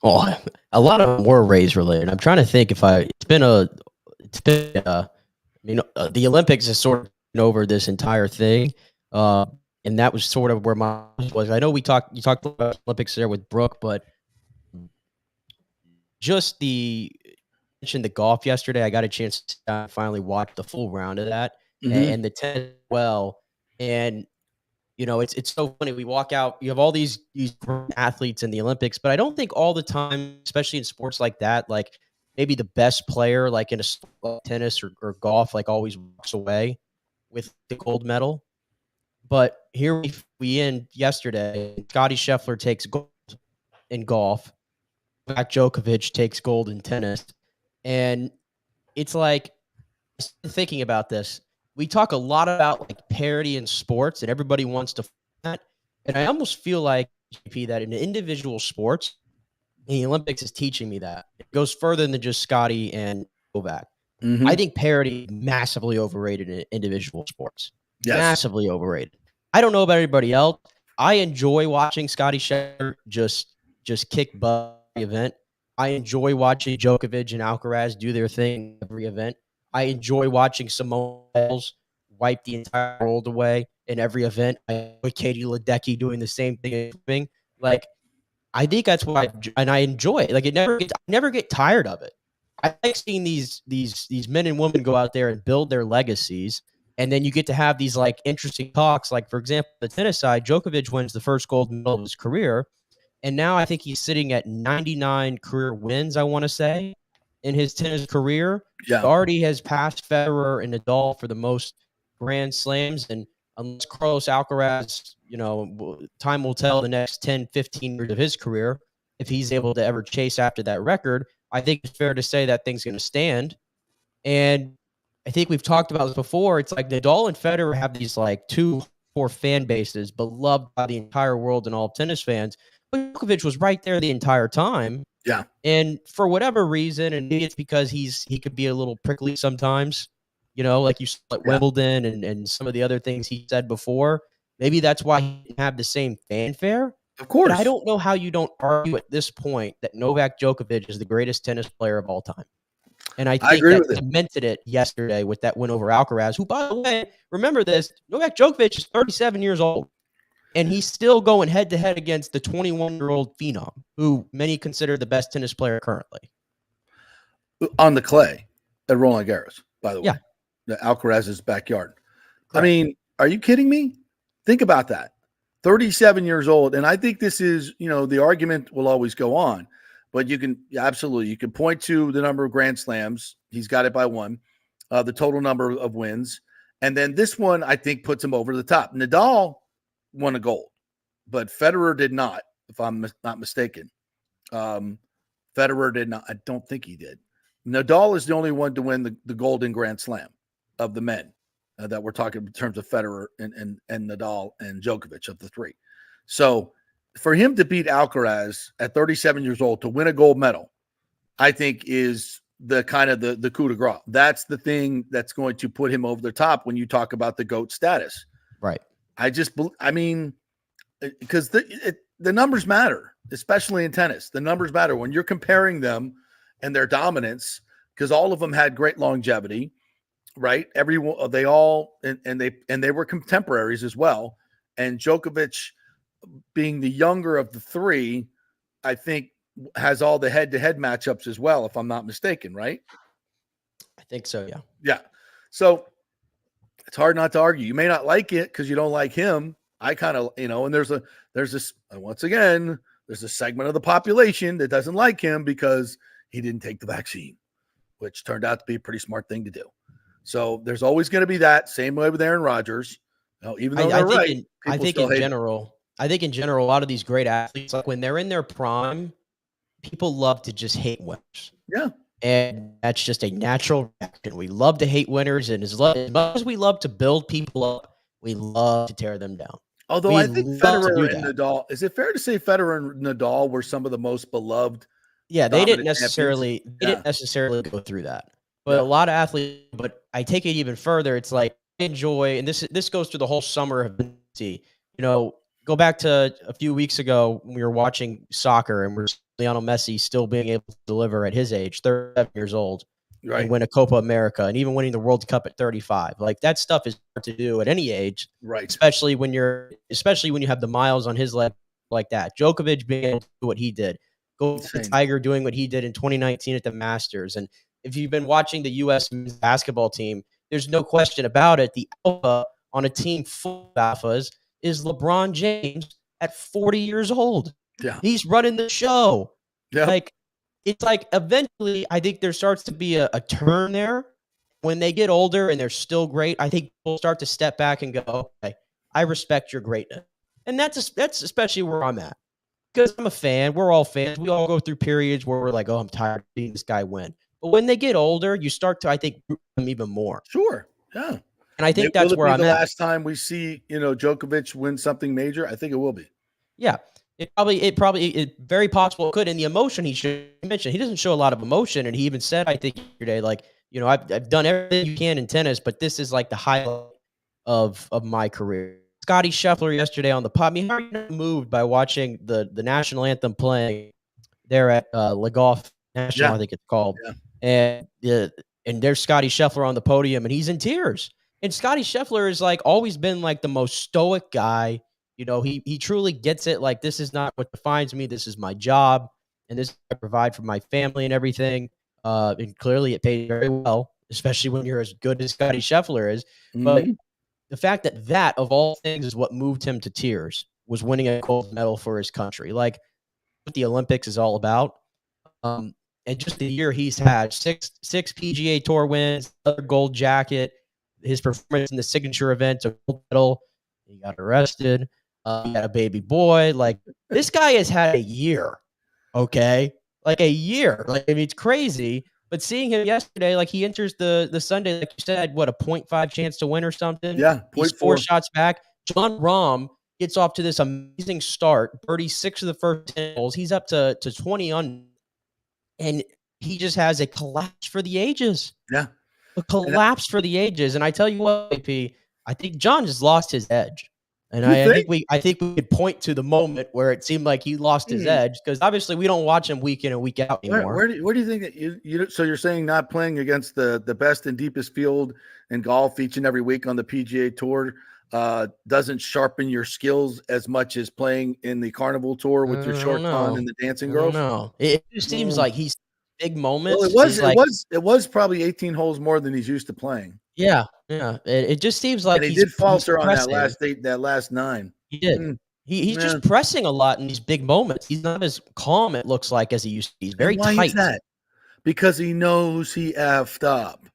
Well, a lot of them were Rays related. I'm trying to think if the Olympics is sort of over this entire thing. And that was sort of where my was. I know you talked about Olympics there with Brooke, but just mentioned the golf yesterday. I got a chance to finally watch the full round of that and the 10 as well. And it's so funny. We walk out, you have all these athletes in the Olympics, but I don't think all the time, especially in sports like that, like maybe the best player, like in a tennis or golf, like always walks away with the gold medal. But here we end yesterday. Scotty Scheffler takes gold in golf. Novak Djokovic takes gold in tennis. And it's like, thinking about this, we talk a lot about like parity in sports and everybody wants to that. And I almost feel like, JP, that in individual sports, the Olympics is teaching me that. It goes further than just Scotty and Novak. I think parity is massively overrated in individual sports. Yes. Massively overrated. I don't know about everybody else. I enjoy watching Scotty Scheffler just kick butt event. I enjoy watching Djokovic and Alcaraz do their thing every event. I enjoy watching Simone Biles wipe the entire world away in every event. I enjoy Katie Ledecky doing the same thing. Like, I think that's why, and I enjoy it. Like, I never get tired of it. I like seeing these men and women go out there and build their legacies, and then you get to have these like interesting talks. Like, for example, the tennis side, Djokovic wins the first gold medal of his career, and now I think he's sitting at 99 career wins, I want to say, in his tennis career. Yeah. He already has passed Federer and Nadal for the most Grand Slams. And unless Carlos Alcaraz, time will tell the next 10, 15 years of his career, if he's able to ever chase after that record, I think it's fair to say that thing's going to stand. And I think we've talked about this before. It's like Nadal and Federer have these like 2 core fan bases, beloved by the entire world and all tennis fans. But Djokovic was right there the entire time. Yeah. And for whatever reason, and maybe it's because he could be a little prickly sometimes, like you saw at Wimbledon and some of the other things he said before. Maybe that's why he didn't have the same fanfare. Of course. But I don't know how you don't argue at this point that Novak Djokovic is the greatest tennis player of all time. And I think that cemented it yesterday with that win over Alcaraz, who, by the way, remember this, Novak Djokovic is 37 years old. And he's still going head-to-head against the 21-year-old phenom, who many consider the best tennis player currently. On the clay at Roland Garros, by the way. Yeah. The Alcaraz's backyard. Correct. I mean, are you kidding me? Think about that. 37 years old. And I think this is, the argument will always go on. But you can point to the number of Grand Slams. He's got it by one. The total number of wins. And then this one, I think, puts him over the top. Nadal won a gold, but Federer did not, if I'm not mistaken. Federer did not. I don't think he did. Nadal is the only one to win the Golden Grand Slam of the men that we're talking in terms of Federer and Nadal and Djokovic of the three. So for him to beat Alcaraz at 37 years old to win a gold medal, I think is the kind of the coup de grace. That's the thing that's going to put him over the top when you talk about the GOAT status. Right. Because the numbers matter, especially in tennis. The numbers matter when you're comparing them and their dominance, because all of them had great longevity, right? Everyone, they all, and they were contemporaries as well. And Djokovic, being the younger of the three, I think has all the head-to-head matchups as well, if I'm not mistaken, right? I think so, yeah. Yeah. So it's hard not to argue. You may not like it because you don't like him. I kind of, and there's this, once again, there's a segment of the population that doesn't like him because he didn't take the vaccine, which turned out to be a pretty smart thing to do. So there's always going to be that. Same way with Aaron Rodgers. Even though I think in general, a lot of these great athletes, like when they're in their prime, people love to just hate winners. Yeah. And that's just a natural reaction. We love to hate winners, and as much as we love to build people up, we love to tear them down. Although I think Federer and Nadal, is it fair to say Federer and Nadal were some of the most beloved? Yeah, they didn't necessarily go through that. But a lot of athletes, but I take it even further. It's like enjoy, and this goes through the whole summer of go back to a few weeks ago when we were watching soccer and we're Lionel Messi still being able to deliver at his age, 37 years old, right, and win a Copa America and even winning the World Cup at 35. Like that stuff is hard to do at any age, right? Especially when you have the miles on his leg like that. Djokovic being able to do what he did, go to Tiger doing what he did in 2019 at the Masters. And if you've been watching the U.S. men's basketball team, there's no question about it. The alpha on a team full of alphas is LeBron James at 40 years old. Yeah. He's running the show. Yeah. It's like eventually I think there starts to be a turn there. When they get older and they're still great, I think people start to step back and go, okay, I respect your greatness. And that's especially where I'm at. Because I'm a fan. We're all fans. We all go through periods where we're like, oh, I'm tired of seeing this guy win. But when they get older, you start to, I think, root them even more. Sure. Yeah. And I think that's where I'm at. The last time we see, Djokovic win something major, I think it will be. Yeah. It's very possible it could. And the emotion he mentioned, he doesn't show a lot of emotion. And he even said, I think yesterday, I've done everything you can in tennis, but this is like the highlight of my career. Scotty Scheffler yesterday on the pod. How are you moved by watching the national anthem playing there at Le Golf National, I think it's called. Yeah. And there's Scotty Scheffler on the podium, and he's in tears. And Scotty Scheffler is always been the most stoic guy. He truly gets it. This is not what defines me. This is my job, and this I provide for my family and everything. And clearly it paid very well, especially when you're as good as Scotty Scheffler is. Mm-hmm. But the fact that of all things is what moved him to tears was winning a gold medal for his country. What the Olympics is all about. And just the year he's had, six PGA Tour wins, another gold jacket, his performance in the signature event, a gold medal. He got arrested. He had a baby boy. This guy has had a year, okay? A year. It's crazy. But seeing him yesterday, he enters the Sunday, like you said, a 0.5 chance to win or something? Yeah, he's 4 shots back. Jon Rahm gets off to this amazing start, birdie 6 of the first 10 holes. He's up to 20 on, and he just has a collapse for the ages. Yeah. A collapse for the ages. And I tell you what, AP, I think John just lost his edge. And I think we could point to the moment where it seemed like he lost his edge, because obviously we don't watch him week in and week out anymore. Where do you think that you so you're saying not playing against the best and deepest field in golf each and every week on the PGA Tour doesn't sharpen your skills as much as playing in the Carnival Tour with your short con and the dancing girls? No, it just seems like he's big moments. Well, it was probably 18 holes more than he's used to playing. Yeah. It just seems like and he did falter on that last 9. He did. He's just pressing a lot in these big moments. He's not as calm, it looks like, as he used to be. He's very tight. Why is that? Because he knows he effed up.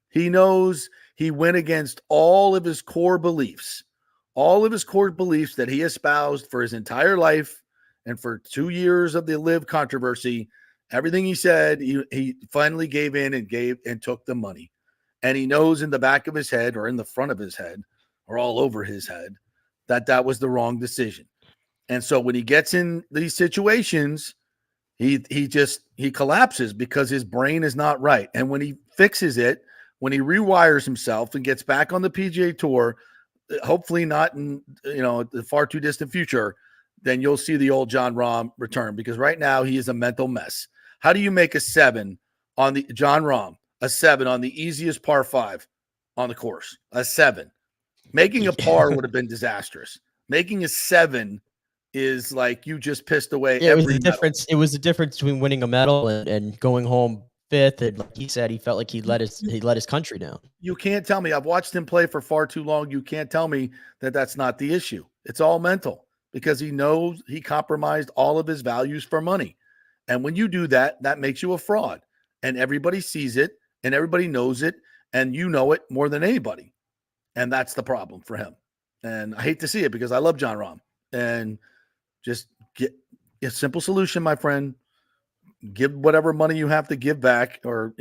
He knows he went against all of his core beliefs that he espoused for his entire life and for 2 years of the LIV controversy. Everything he said, he finally gave in and took the money. And he knows in the back of his head or in the front of his head or all over his head that was the wrong decision. And so when he gets in these situations, he collapses because his brain is not right. And when he fixes it, when he rewires himself and gets back on the PGA Tour, hopefully not in the far too distant future, then you'll see the old Jon Rahm return, because right now he is a mental mess. How do you make a 7 on the Jon Rahm? A 7 on the easiest par 5 on the course. A 7. Making a par would have been disastrous. Making a 7 is like you just pissed away every medal. It was the difference between winning a medal and going home 5th. And like he said, he felt like he let his country down. You can't tell me. I've watched him play for far too long. You can't tell me that that's not the issue. It's all mental, because he knows he compromised all of his values for money. And when you do that, that makes you a fraud. And everybody sees it. And everybody knows it, and you know it more than anybody. And that's the problem for him. And I hate to see it, because I love Jon Rahm. And just get a simple solution, my friend. Give whatever money you have to give back, or,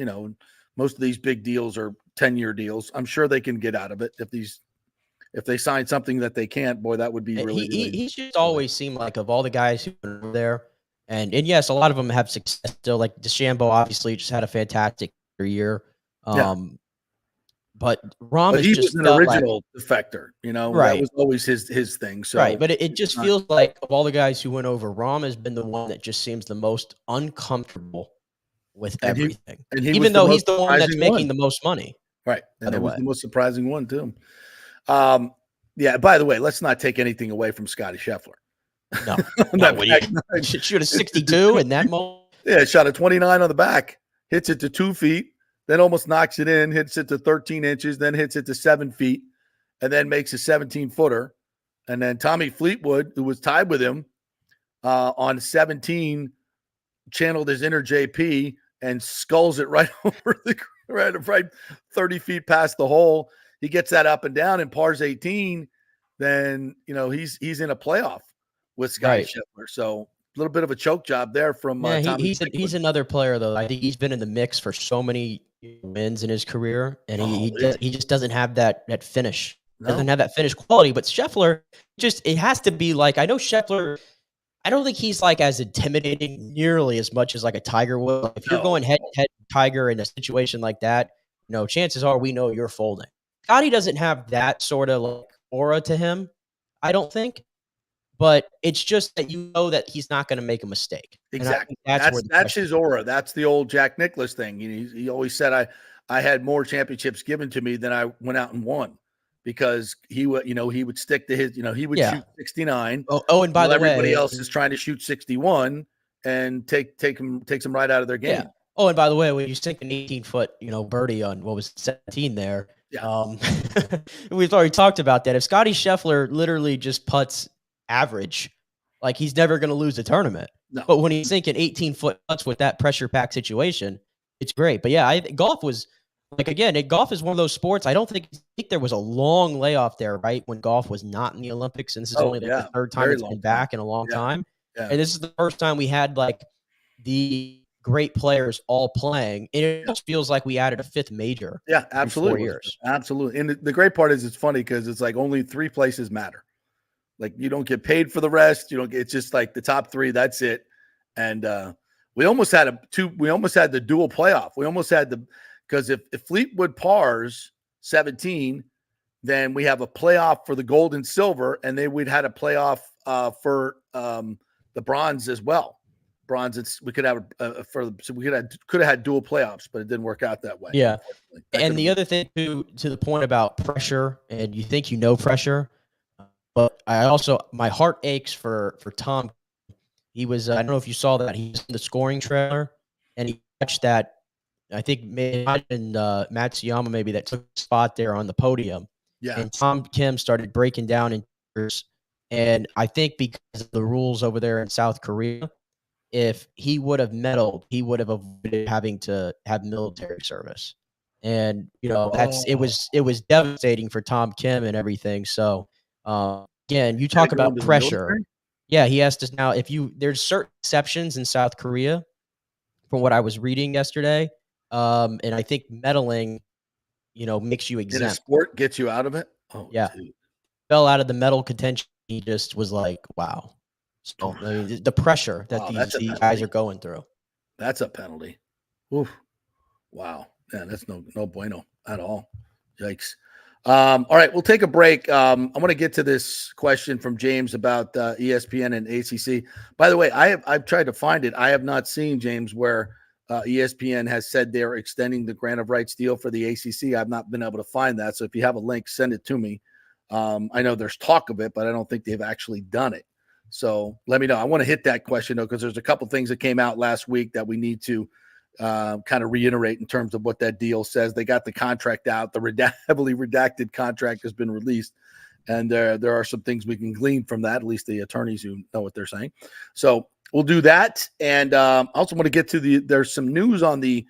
most of these big deals are 10-year deals. I'm sure they can get out of it. If they sign something that they can't, boy, that would be really. He just always seemed like, of all the guys who were there, and yes, a lot of them have success still. Like DeChambeau obviously just had a fantastic year. But Rahm he was an original defector, right. That was always his thing. So right, but it just feels like, of all the guys who went over, Rahm has been the one that just seems the most uncomfortable with everything. Even though he's the one that's making the most money. Right. And it was the most surprising one too. By the way, let's not take anything away from Scotty Scheffler. No. Shoot a 62 in that moment. Yeah, shot a 29 on the back. Hits it to 2 feet, then almost knocks it in, hits it to 13 inches, then hits it to 7 feet, and then makes a 17-footer. And then Tommy Fleetwood, who was tied with him on 17, channeled his inner JP and sculls it right over right 30 feet past the hole. He gets that up and down and pars 18. Then, he's in a playoff with Scotty Scheffler. So a little bit of a choke job there from Tommy. He's another player, though. I think he's been in the mix for so many wins in his career, and he just doesn't have that finish. No. Doesn't have that finish quality. But Scheffler, it has to be like, I know Scheffler, I don't think he's like as intimidating nearly as much as like a Tiger would. Like, if you're going head to head with Tiger in a situation like that, chances are we know you're folding. Scotty doesn't have that sort of like aura to him, I don't think. But it's just that that he's not going to make a mistake. Exactly. That's his aura. That's the old Jack Nicklaus thing. He always said, I had more championships given to me than I went out and won, because he would stick to his, he would shoot 69. Oh, and by the way, everybody else is trying to shoot 61 and takes them right out of their game. Yeah. Oh, and by the way, when you sink an 18-foot, birdie on 17 there, we've already talked about that. If Scotty Scheffler literally just putts average, like, he's never going to lose the tournament. No. But when he's sinking 18-foot putts with that pressure packed situation, it's great. But yeah, golf was like, again, golf is one of those sports. I think there was a long layoff there, right, when golf was not in the Olympics, and this is only the third time it's been back in a long time. Yeah. And this is the first time we had like the great players all playing. And it just feels like we added a fifth major. Yeah, absolutely. In 4 years. Absolutely. And the great part is, it's funny because it's like only 3 places matter. Like you don't get paid for the rest. You don't get, it's just like the top 3, that's it. And we almost had the dual playoff. We almost had because if Fleetwood pars 17, then we have a playoff for the gold and silver, and then we'd had a playoff for the bronze as well. Bronze, we could have could have had dual playoffs, but it didn't work out that way. Yeah. And the other thing to the point about pressure, and you think pressure, but my heart aches for Tom. He was, I don't know if you saw that, he was in the scoring trailer, and he touched that. I think maybe Matsuyama maybe that took the spot there on the podium. Yeah. And Tom Kim started breaking down in tears. And I think because of the rules over there in South Korea, if he would have medaled, he would have avoided having to have military service. And, it was devastating for Tom Kim and everything. So, again, you talk about pressure. Yeah, he has to now. There's certain exceptions in South Korea, from what I was reading yesterday, and I think medaling, makes you exempt. In a sport, gets you out of it. Oh, yeah, dude. Fell out of the medal contention. He just was like, wow. So I mean, the pressure that these guys are going through. That's a penalty. Oof. Wow. Yeah, that's no bueno at all. Yikes. All right, we'll take a break. I want to get to this question from James about ESPN and ACC. By the way, I've tried to find it. I have not seen, James, where ESPN has said they're extending the grant of rights deal for the ACC. I've not been able to find that. So if you have a link, send it to me. I know there's talk of it, but I don't think they've actually done it. So let me know. I want to hit that question, though, because there's a couple things that came out last week that we need to kind of reiterate in terms of what that deal says. They got the contract out. The heavily redacted contract has been released. And there are some things we can glean from that, at least the attorneys who know what they're saying. So we'll do that. And I also want to get to there's some news on the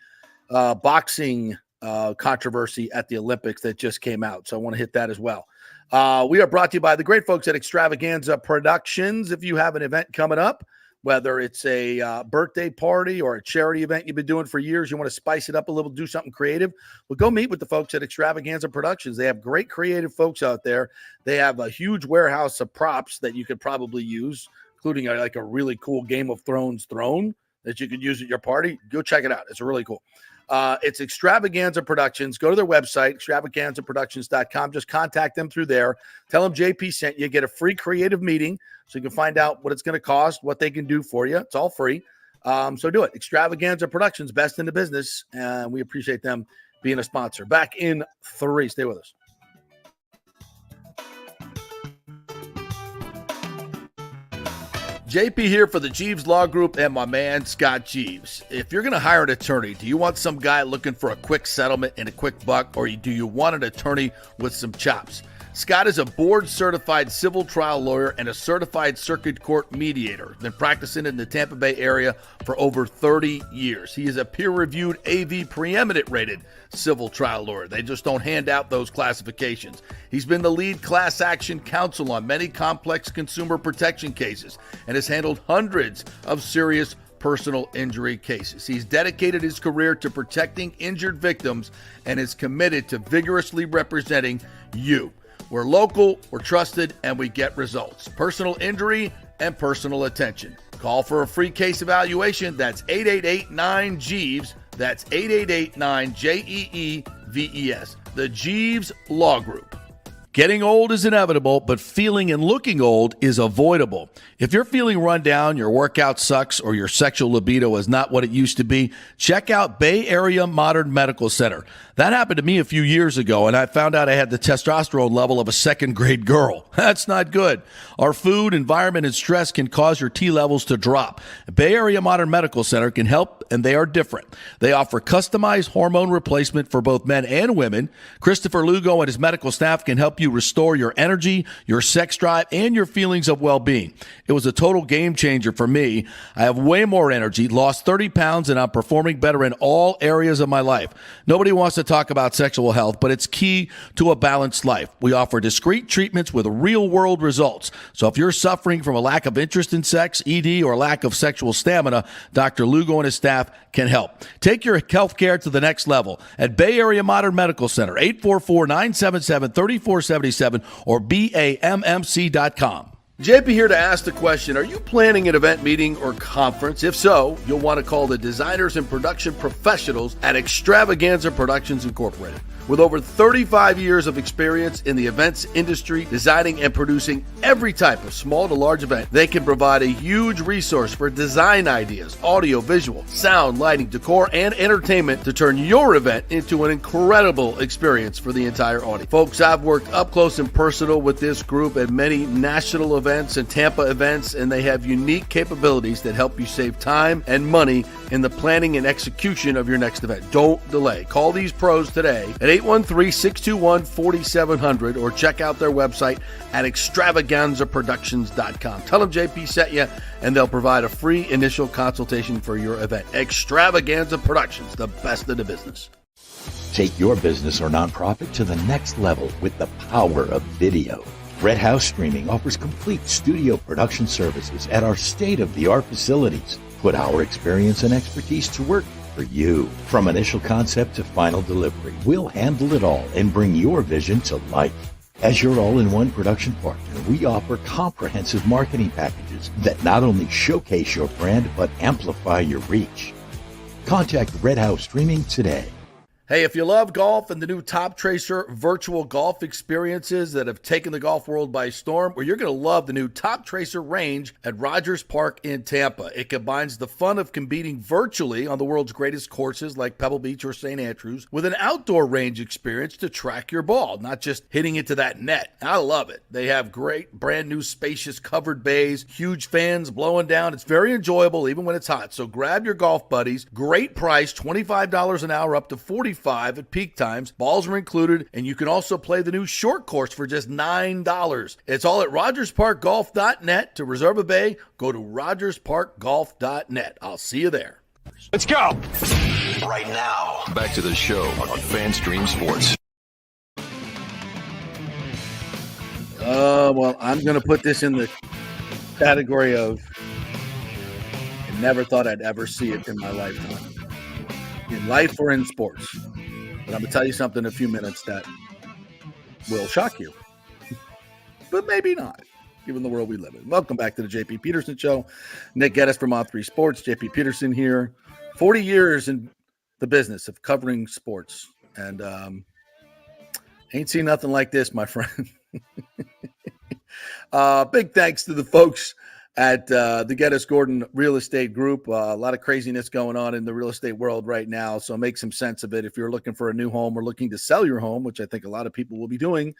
boxing controversy at the Olympics that just came out. So I want to hit that as well. We are brought to you by the great folks at Extravaganza Productions. If you have an event coming up, whether it's a birthday party or a charity event you've been doing for years, you want to spice it up a little, do something creative, well, go meet with the folks at Extravaganza Productions. They have great creative folks out there. They have a huge warehouse of props that you could probably use, including like a really cool Game of Thrones throne that you could use at your party. Go check it out. It's really cool. It's Extravaganza Productions. Go to their website, extravaganzaproductions.com. Just contact them through there. Tell them JP sent you. Get a free creative meeting so you can find out what it's going to cost, what they can do for you. It's all free. So do it. Extravaganza Productions, best in the business. And we appreciate them being a sponsor. Back in 3. Stay with us. JP here for the Jeeves Law Group and my man, Scott Jeeves. If you're going to hire an attorney, do you want some guy looking for a quick settlement and a quick buck, or do you want an attorney with some chops? Scott is a board-certified civil trial lawyer and a certified circuit court mediator. Been practicing in the Tampa Bay area for over 30 years. He is a peer-reviewed AV preeminent-rated civil trial lawyer. They just don't hand out those classifications. He's been the lead class action counsel on many complex consumer protection cases and has handled hundreds of serious personal injury cases. He's dedicated his career to protecting injured victims and is committed to vigorously representing you. We're local, we're trusted, and we get results. Personal injury and personal attention. Call for a free case evaluation. That's 888-9-JEEVES. That's 888-9-JEEVES. The Jeeves Law Group. Getting old is inevitable, but feeling and looking old is avoidable. If you're feeling run down, your workout sucks, or your sexual libido is not what it used to be, check out Bay Area Modern Medical Center. That happened to me a few years ago, and I found out I had the testosterone level of a second-grade girl. That's not good. Our food, environment, and stress can cause your T levels to drop. Bay Area Modern Medical Center can help, and they are different. They offer customized hormone replacement for both men and women. Christopher Lugo and his medical staff can help you restore your energy, your sex drive, and your feelings of well-being. It was a total game changer for me. I have way more energy, lost 30 pounds, and I'm performing better in all areas of my life. Nobody wants to talk about sexual health, but it's key to a balanced life. We offer discreet treatments with real-world results. So if you're suffering from a lack of interest in sex, ED, or lack of sexual stamina, Dr. Lugo and his staff can help. Take your health care to the next level at Bay Area Modern Medical Center, 844-977-3477 or BAMMC.com. JP here to ask the question, are you planning an event, meeting, or conference? If so, you'll want to call the designers and production professionals at Extravaganza Productions Incorporated. With over 35 years of experience in the events industry, designing and producing every type of small to large event, they can provide a huge resource for design ideas, audio, visual, sound, lighting, decor, and entertainment to turn your event into an incredible experience for the entire audience. Folks, I've worked up close and personal with this group at many national events and Tampa events, and they have unique capabilities that help you save time and money in the planning and execution of your next event. Don't delay. Call these pros today at 813-621-4700 or check out their website at extravaganzaproductions.com. Tell them JP sent you, and they'll provide a free initial consultation for your event. Extravaganza Productions, the best of the business. Take your business or nonprofit to the next level with the power of video. Red House Streaming offers complete studio production services at our state-of-the-art facilities. Put our experience and expertise to work for you. From initial concept to final delivery, we'll handle it all and bring your vision to life. As your all-in-one production partner, we offer comprehensive marketing packages that not only showcase your brand, but amplify your reach. Contact Red House Streaming today. Hey, if you love golf and the new Top Tracer virtual golf experiences that have taken the golf world by storm, well, you're going to love the new Top Tracer range at Rogers Park in Tampa. It combines the fun of competing virtually on the world's greatest courses like Pebble Beach or St. Andrews with an outdoor range experience to track your ball, not just hitting it to that net. I love it. They have great brand new spacious covered bays, huge fans blowing down. It's very enjoyable even when it's hot. So grab your golf buddies. Great price, $25 an hour up to $45 at peak times. Balls are included, and you can also play the new short course for just $9. It's all at rogersparkgolf.net. To reserve a bay, go to rogersparkgolf.net. I'll see you there. Let's go. Right now, back to the show on FanStream Sports. Well, I'm going to put this in the category of I never thought I'd ever see it in my lifetime. In life or in sports. But I'm going to tell you something in a few minutes that will shock you. But maybe not, given the world we live in. Welcome back to the JP Peterson Show. Nick Geddes from On3 Sports. JP Peterson here. 40 years in the business of covering sports. And ain't seen nothing like this, my friend. Big thanks to the folks at the Geddes Gordon Real Estate Group. A lot of craziness going on in the real estate world right now, so make some sense of it. If you're looking for a new home or looking to sell your home, which I think a lot of people will be doing in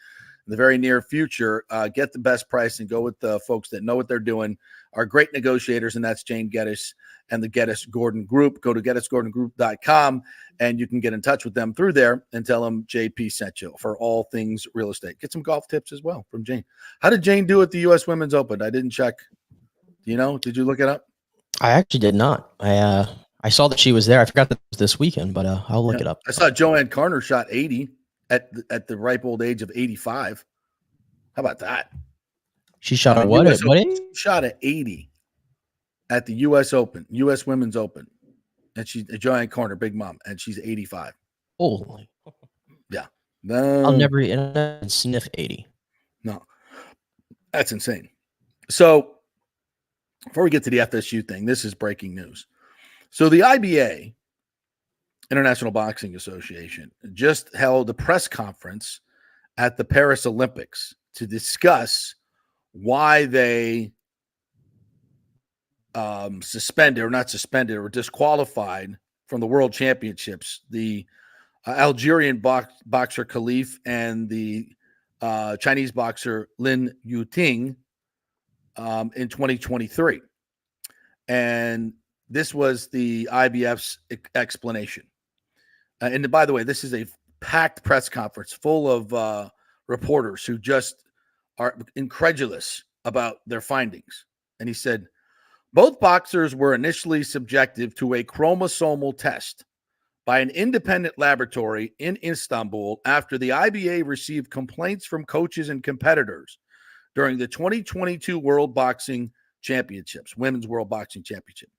the very near future, get the best price and go with the folks that know what they're doing, are great negotiators, and that's Jane Geddes and the Geddes Gordon Group. Go to GeddesGordonGroup.com, and you can get in touch with them through there and tell them JP sent you for all things real estate. Get some golf tips as well from Jane. How did Jane do at the U.S. Women's Open? I didn't check. You know, did you look it up? I actually did not. I saw that she was there. I forgot that it was this weekend, but I'll look it up. I saw Joanne Carter shot 80 at the ripe old age of 85. How about that? She shot at what? Shot at 80 at the U.S. Open, U.S. Women's Open, and she's Joanne Carter, big mom, and she's 85. Holy. Yeah. I'll never sniff 80. No, that's insane. So, before we get to the FSU thing, this is breaking news. So the IBA, International Boxing Association, just held a press conference at the Paris Olympics to discuss why they suspended or disqualified from the World Championships the Algerian boxer Khalif and the Chinese boxer Lin Yuting in 2023. And this was the IBF's explanation. And by the way, this is a packed press conference full of reporters who just are incredulous about their findings. And he said, both boxers were initially subjected to a chromosomal test by an independent laboratory in Istanbul after the IBA received complaints from coaches and competitors during the 2022 World Boxing Championships, Women's World Boxing Championship.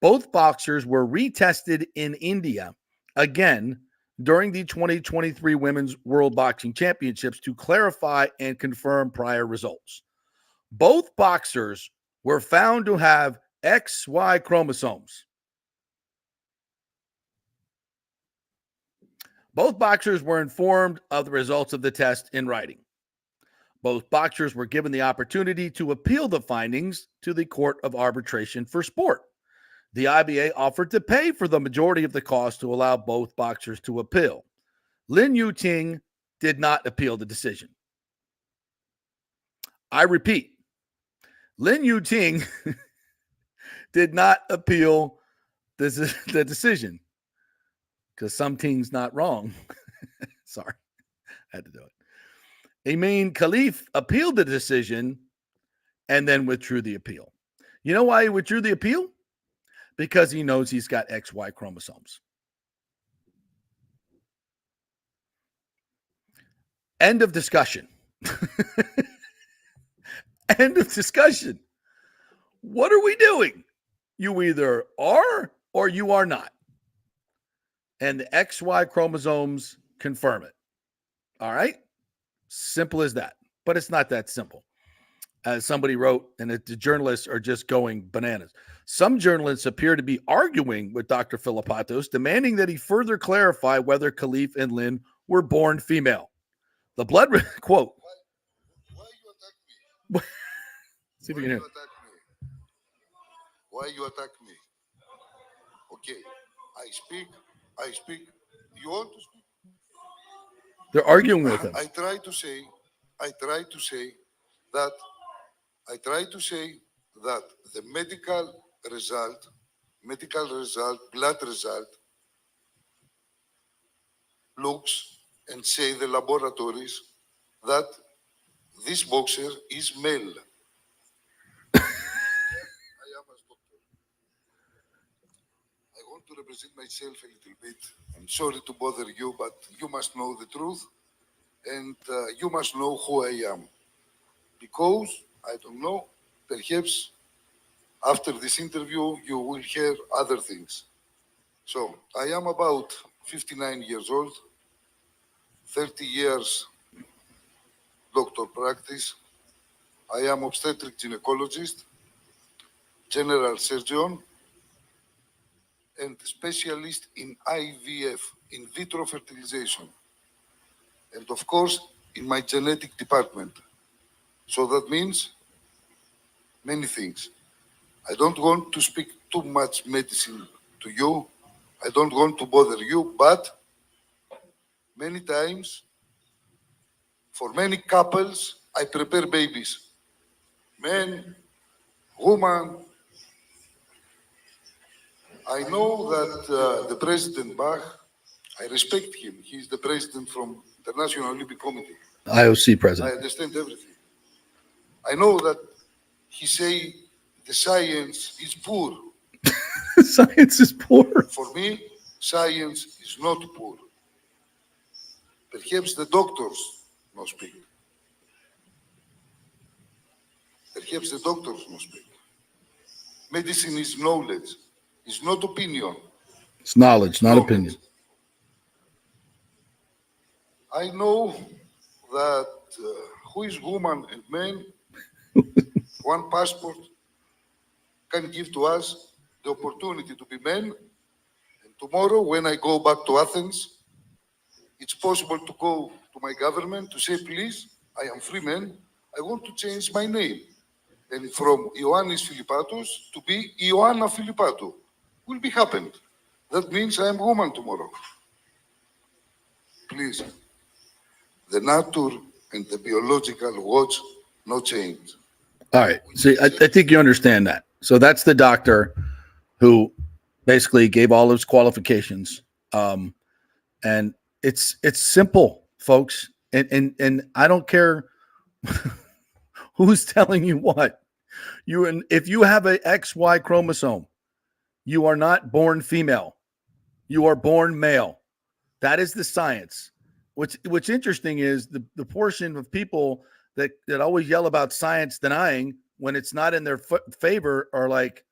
Both boxers were retested in India again during the 2023 Women's World Boxing Championships to clarify and confirm prior results. Both boxers were found to have XY chromosomes. Both boxers were informed of the results of the test in writing. Both boxers were given the opportunity to appeal the findings to the Court of Arbitration for Sport. The IBA offered to pay for the majority of the cost to allow both boxers to appeal. Lin Yu-Ting did not appeal the decision. I repeat, Lin Yu-Ting did not appeal the decision because something's not wrong. Sorry, I had to do it. Amin Khalif appealed the decision and then withdrew the appeal. You know why he withdrew the appeal? Because he knows he's got XY chromosomes. End of discussion. End of discussion. What are we doing? You either are or you are not. And the XY chromosomes confirm it. All right? Simple as that. But it's not that simple. As somebody wrote, and the journalists are just going bananas. Some journalists appear to be arguing with Dr. Philippatos, demanding that he further clarify whether Khalif and Lin were born female. The blood quote. Why you attack me? See if we can hear. Why you attack me? Okay, I speak. You want to speak? They're arguing with him. I try to say that the medical result, blood result, looks and say the laboratories that this boxer is male. I am as doctor. I want to represent myself a little bit. I'm sorry to bother you, but you must know the truth, and you must know who I am. Because, I don't know, perhaps after this interview, you will hear other things. So, I am about 59 years old, 30 years doctor practice. I am obstetric gynecologist, general surgeon, and specialist in IVF, in vitro fertilization. And of course, in my genetic department. So that means many things. I don't want to speak too much medicine to you. I don't want to bother you, but many times, for many couples, I prepare babies. Men, woman. I know that the President Bach, I respect him. He's the president from the International Olympic Committee. IOC I president. understand everything. I know that he say the science is poor. Science is poor. For me, science is not poor. Perhaps the doctors must speak. Perhaps the doctors must speak. Medicine is knowledge, is not opinion. It's knowledge, not Knowledge. opinion. I know that who is woman and man, one passport can give to us the opportunity to be men. And tomorrow, when I go back to Athens, it's possible to go to my government to say, please, I am free man. I want to change my name. And from Ioannis Philippatos to be Ioanna Philippatou. Will be happened. That means I am woman tomorrow. Please. The nature and the biological watch, no change. All right. See, I think you understand that. So that's the doctor who basically gave all his qualifications. And it's simple, folks. And I don't care who's telling you what. If you have a XY chromosome, you are not born female. You are born male. That is the science. What's interesting is the portion of people that always yell about science denying when it's not in their favor are like,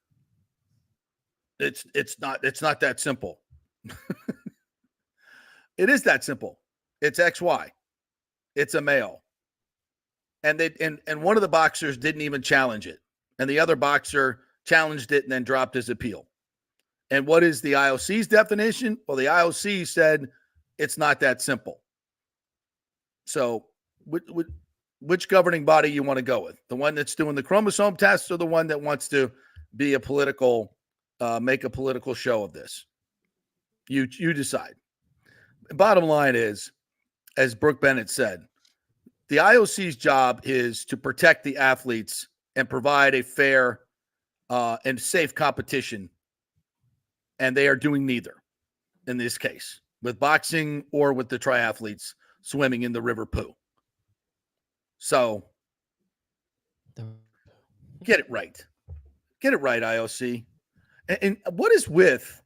it's not that simple. It is that simple. It's XY. It's a male. and one of the boxers didn't even challenge it, and the other boxer challenged it and then dropped his appeal. And what is the IOC's definition? Well, the IOC said it's not that simple. So which governing body you want to go with? The one that's doing the chromosome tests, or the one that wants to be a political, make a political show of this? You decide. Bottom line is, as Brooke Bennett said, the IOC's job is to protect the athletes and provide a fair and safe competition. And they are doing neither in this case, with boxing or with the triathletes swimming in the River Pooh. So get it right. Get it right, IOC. And what is with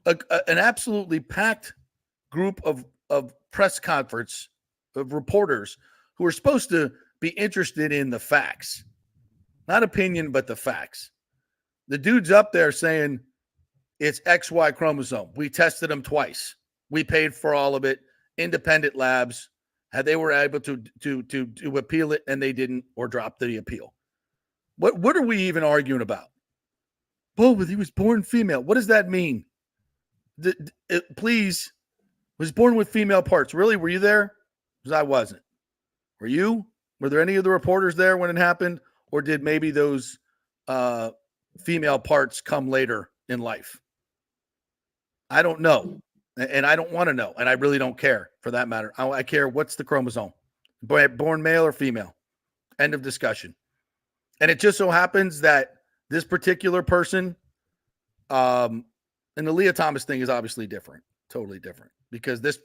an absolutely packed group of press conference of reporters who are supposed to be interested in the facts, not opinion, but the facts? The dude's up there saying it's XY chromosome. We tested them twice. We paid for all of it. Independent labs. They were able to appeal it, and they didn't, or drop the appeal. What are we even arguing about? Oh, but he was born female. What does that mean? Please, was born with female parts. Really? Were you there? Because I wasn't. Were you? Were there any of the reporters there when it happened? Or did maybe those female parts come later in life? I don't know. And I don't want to know. And I really don't care, for that matter. I care what's the chromosome. Born male or female. End of discussion. And it just so happens that this particular person, and the Leah Thomas thing is obviously different. Totally different. Because this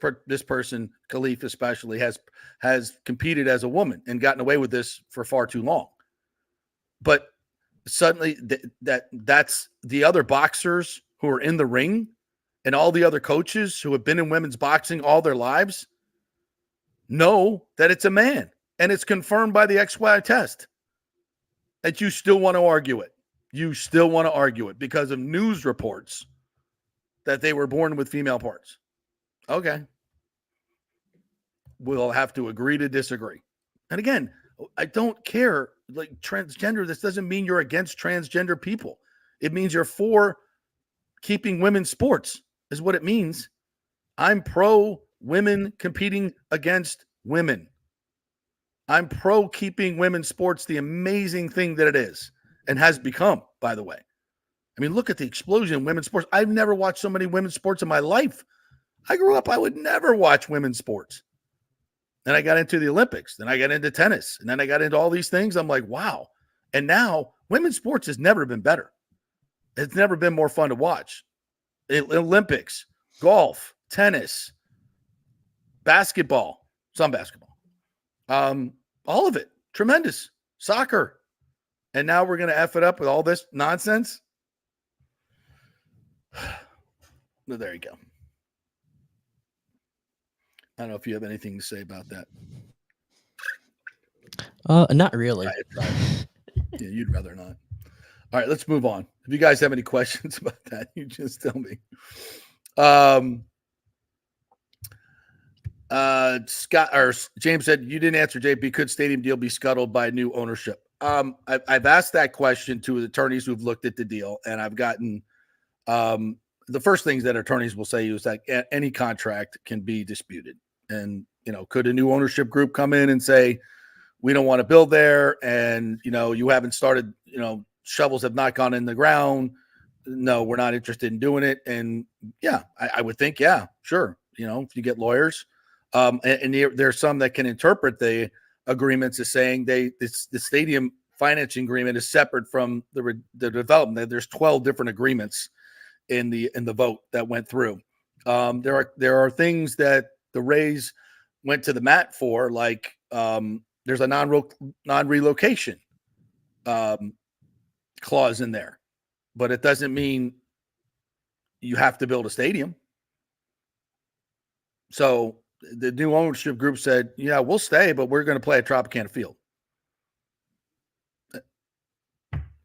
person, Khalif especially, has competed as a woman and gotten away with this for far too long. But suddenly that's the other boxers who are in the ring, and all the other coaches who have been in women's boxing all their lives know that it's a man, and it's confirmed by the XY test. That you still want to argue it. You still want to argue it because of news reports that they were born with female parts. Okay. We'll have to agree to disagree. And again, I don't care. Like, transgender, this doesn't mean you're against transgender people. It means you're for keeping women's sports, is what it means. I'm pro women competing against women. I'm pro keeping women's sports the amazing thing that it is and has become, by the way. I mean, look at the explosion in women's sports. I've never watched so many women's sports in my life. I grew up, I would never watch women's sports. Then I got into the Olympics. Then I got into tennis. And then I got into all these things. I'm like, wow. And now women's sports has never been better. It's never been more fun to watch. Olympics, golf, tennis, basketball, some basketball. All of it. Tremendous. Soccer. And now we're going to F it up with all this nonsense. Well, there you go. I don't know if you have anything to say about that. Not really. Yeah, you'd rather not. All right, let's move on. If you guys have any questions about that, you just tell me. Scott or James said you didn't answer, JP. Could stadium deal be scuttled by new ownership? I've asked that question to attorneys who've looked at the deal, and I've gotten the first things that attorneys will say is that any contract can be disputed. And, could a new ownership group come in and say, we don't want to build there, and, you haven't started, shovels have not gone in the ground. No, we're not interested in doing it. And yeah, I would think, yeah, sure. If you get lawyers, and there's some that can interpret the agreements as saying the stadium financing agreement is separate from the development. There's 12 different agreements in the vote that went through. There are things that the Rays went to the mat for, like there's a non-relocation clause in there, but it doesn't mean you have to build a stadium. So the new ownership group said, yeah, we'll stay, but we're going to play at Tropicana Field.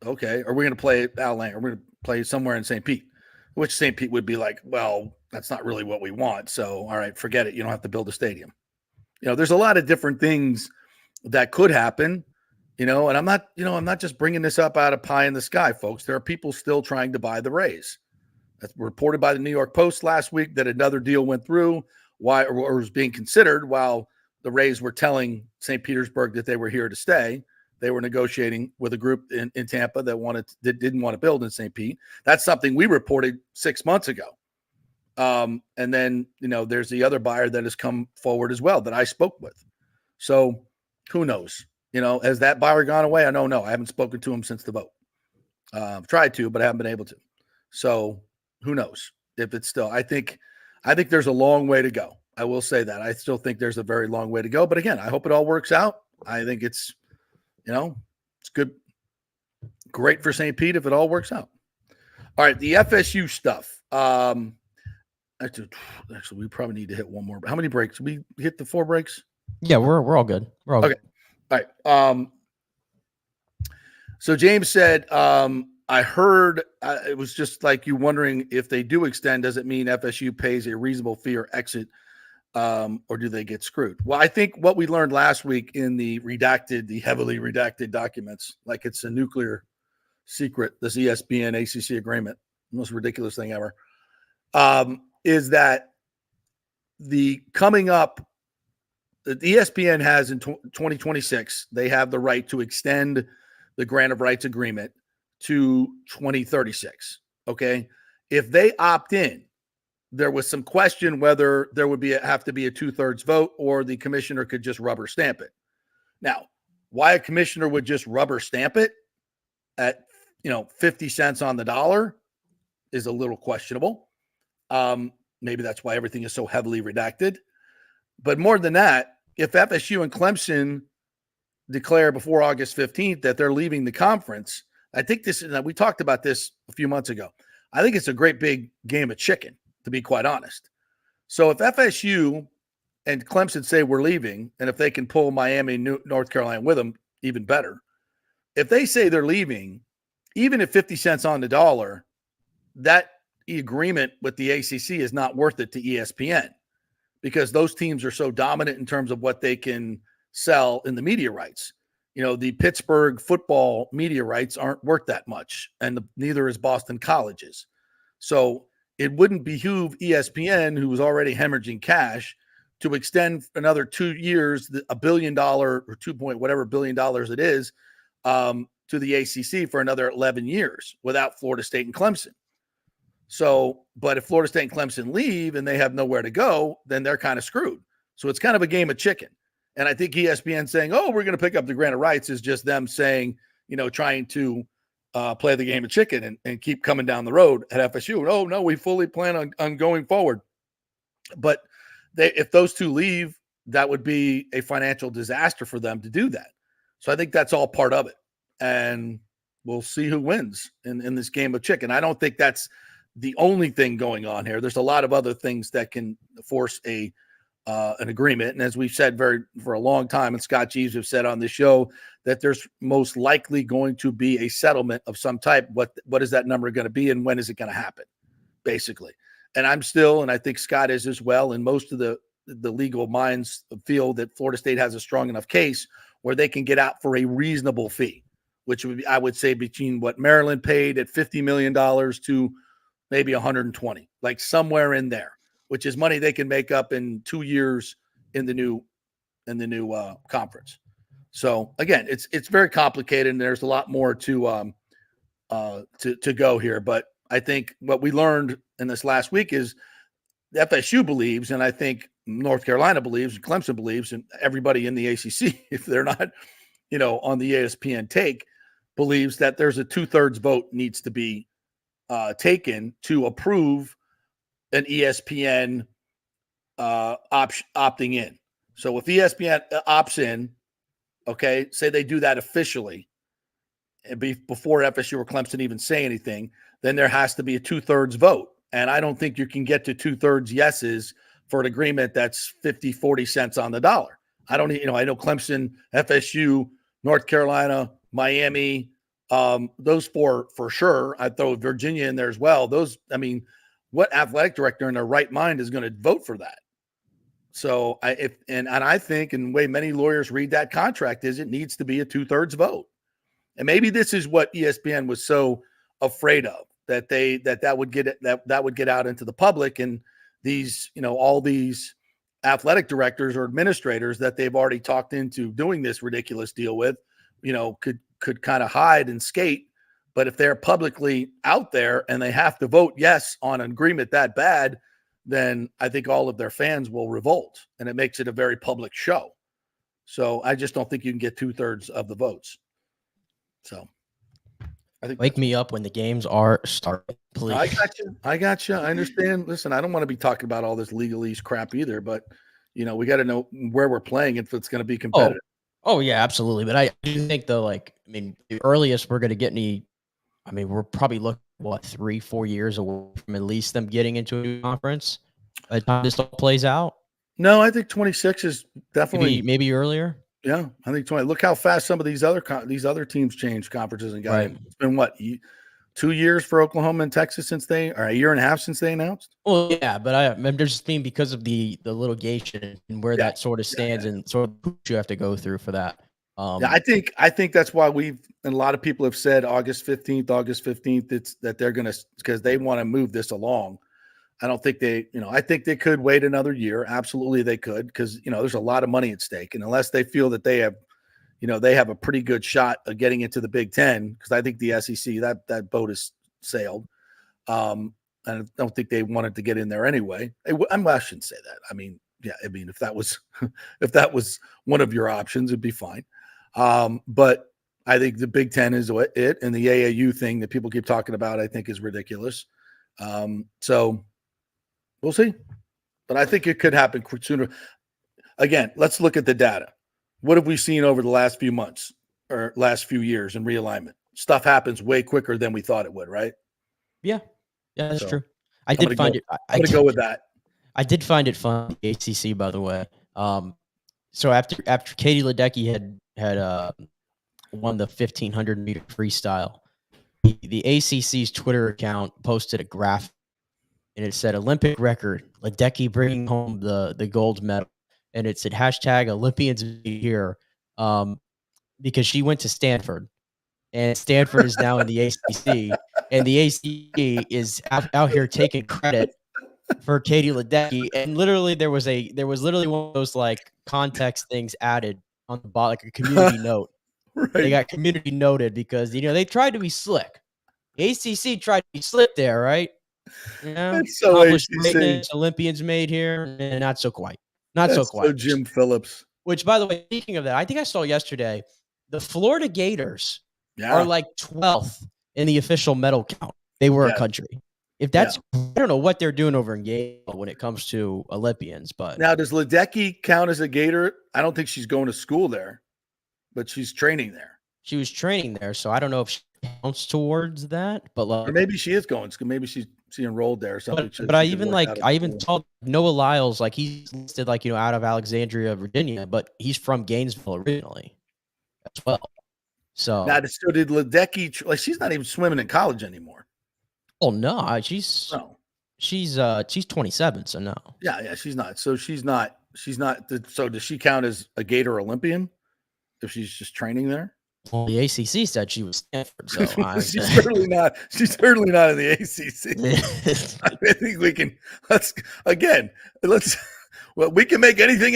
Okay. Are we going to play at Al Lang? Are we going to play somewhere in St. Pete? Which St. Pete would be like, well, that's not really what we want. So, all right, forget it. You don't have to build a stadium. There's a lot of different things that could happen, and I'm not just bringing this up out of pie in the sky, folks. There are people still trying to buy the Rays. That's reported by the New York Post last week that another deal went through or was being considered while the Rays were telling St. Petersburg that they were here to stay. They were negotiating with a group in Tampa that didn't want to build in St. Pete. That's something we reported 6 months ago. And then, there's the other buyer that has come forward as well that I spoke with. So who knows? Has that buyer gone away? I don't know. I haven't spoken to him since the vote. I've tried to, but I haven't been able to. So who knows if it's still, I think there's a long way to go. I will say that. I still think there's a very long way to go. But again, I hope it all works out. I think it's good. Great for St. Pete if it all works out. All right. The FSU stuff. Actually, we probably need to hit one more. How many breaks? We hit the 4 breaks? Yeah, we're all good. We're all okay. Good. All right. So James said, I heard it was just like you wondering if they do extend, does it mean FSU pays a reasonable fee or exit, or do they get screwed? Well, I think what we learned last week in the heavily redacted documents, like it's a nuclear secret, this ESPN ACC agreement, most ridiculous thing ever, is that the ESPN has in 2026, they have the right to extend the grant of rights agreement to 2036. Okay. If they opt in, there was some question whether there would have to be a 2/3 vote or the commissioner could just rubber stamp it. Now, why a commissioner would just rubber stamp it at, 50 cents on the dollar is a little questionable. Maybe that's why everything is so heavily redacted. But more than that, if FSU and Clemson declare before August 15th that they're leaving the conference, I think we talked about this a few months ago. I think it's a great big game of chicken, to be quite honest. So if FSU and Clemson say we're leaving, and if they can pull Miami, North Carolina with them, even better. If they say they're leaving, even at 50 cents on the dollar, that agreement with the ACC is not worth it to ESPN because those teams are so dominant in terms of what they can sell in the media rights. The Pittsburgh football media rights aren't worth that much, and neither is Boston College's. So it wouldn't behoove ESPN, who was already hemorrhaging cash, to extend another 2 years, $1 billion or whatever billion dollars it is, to the ACC for another 11 years without Florida State and Clemson. So, but if Florida State and Clemson leave and they have nowhere to go, then they're kind of screwed. So it's kind of a game of chicken. And I think ESPN saying, oh, we're going to pick up the grant of rights is just them saying, trying to play the game of chicken and keep coming down the road at FSU. Oh, no, we fully plan on going forward. But if those two leave, that would be a financial disaster for them to do that. So I think that's all part of it. And we'll see who wins in this game of chicken. I don't think that's the only thing going on here. There's a lot of other things that can force an agreement. And as we've said for a long time, and Scott Jeeves have said on the show, that there's most likely going to be a settlement of some type. What is that number going to be, and when is it going to happen, basically? And I think Scott is as well, and most of the legal minds feel that Florida State has a strong enough case where they can get out for a reasonable fee, which would be, I would say, between what Maryland paid at $50 million to maybe 120, like somewhere in there, which is money they can make up in 2 years in the new conference. So again, it's very complicated, and there's a lot more to go here. But I think what we learned in this last week is the FSU believes, and I think North Carolina believes, and Clemson believes, and everybody in the ACC, if they're not, on the ESPN take, believes that there's a 2/3 vote needs to be taken to approve an ESPN opting in. So if ESPN opts in, okay, say they do that officially, and before FSU or Clemson even say anything, then there has to be a 2/3 vote. And I don't think you can get to 2/3 yeses for an agreement that's 50, 40 cents on the dollar. I know Clemson, FSU, North Carolina, Miami, those four for sure. I'd throw Virginia in there as well. What athletic director in their right mind is going to vote for that? So I think, and the way many lawyers read that contract is, it needs to be a 2/3 vote. And maybe this is what ESPN was so afraid of, that that would get out into the public, and these, all these athletic directors or administrators that they've already talked into doing this ridiculous deal with, could kind of hide and skate. But if they're publicly out there and they have to vote yes on an agreement that bad, then I think all of their fans will revolt, and it makes it a very public show. So I just don't think you can get 2/3 of the votes. So I think wake me up when the games are starting, please. I got you. I understand. Listen, I don't want to be talking about all this legalese crap either, but we got to know where we're playing if it's going to be competitive. Oh yeah, absolutely. But I do think though, the earliest we're going to get we're probably looking 3-4 years away from at least them getting into a new conference by the time this all plays out. No, I think 26 is definitely maybe earlier. Yeah, I think 20. Look how fast some of these other teams changed conferences and got in. It's been 2 years for Oklahoma and Texas or a year and a half since they announced. Well, yeah, but I'm just mean because of the litigation and where that sort of stands and sort of who you have to go through for that. I think that's why and a lot of people have said August 15th. It's that they're going to, because they want to move this along. I don't think I think they could wait another year. Absolutely, they could, because there's a lot of money at stake, and unless they feel that they have a pretty good shot of getting into the Big Ten, because I think the SEC that boat has sailed. I don't think they wanted to get in there anyway. I shouldn't say that. If that was one of your options, it'd be fine. But I think the Big Ten is it, and the AAU thing that people keep talking about, I think, is ridiculous. So we'll see, but I think it could happen sooner. Again, let's look at the data. What have we seen over the last few months or last few years in realignment? Stuff happens way quicker than we thought it would, right? Yeah, that's true. I'm going to go with that. I did find it fun, the ACC, by the way. So after Katie Ledecky had won the 1500 meter freestyle, the ACC's Twitter account posted a graph, and it said Olympic record, Ledecky bringing home the gold medal. And it said hashtag Olympians here, because she went to Stanford, and Stanford is now in the ACC, and the ACC is out here taking credit for Katie Ledecky. And literally there was literally one of those context things added on the bottom, like a community note. Right. They got community noted because they tried to be slick. The ACC tried to be slick there, right? That's so ACC. Olympians made here, and not so quite. Not so quite. So Jim Phillips. Which, by the way, speaking of that, I think I saw yesterday, the Florida Gators are 12th in the official medal count. They were a country. If that's, I don't know what they're doing over in Gale when it comes to Olympians, but now does Ledecky count as a Gator? I don't think she's going to school there, but she's training there. She was training there, so I don't know if she counts towards that, but or maybe she is going. Maybe she enrolled there or something. But I even saw Noah Lyles, he's listed out of Alexandria, Virginia, but he's from Gainesville originally as well. So now, so did Ledecky? She's not even swimming in college anymore. Oh no, she's 27, so no. Yeah, she's not. So she's not. So does she count as a Gator Olympian if she's just training there? Well, the ACC said she was Stanford, so she's certainly not. She's certainly not in the ACC. I think we can. Well, we can make anything.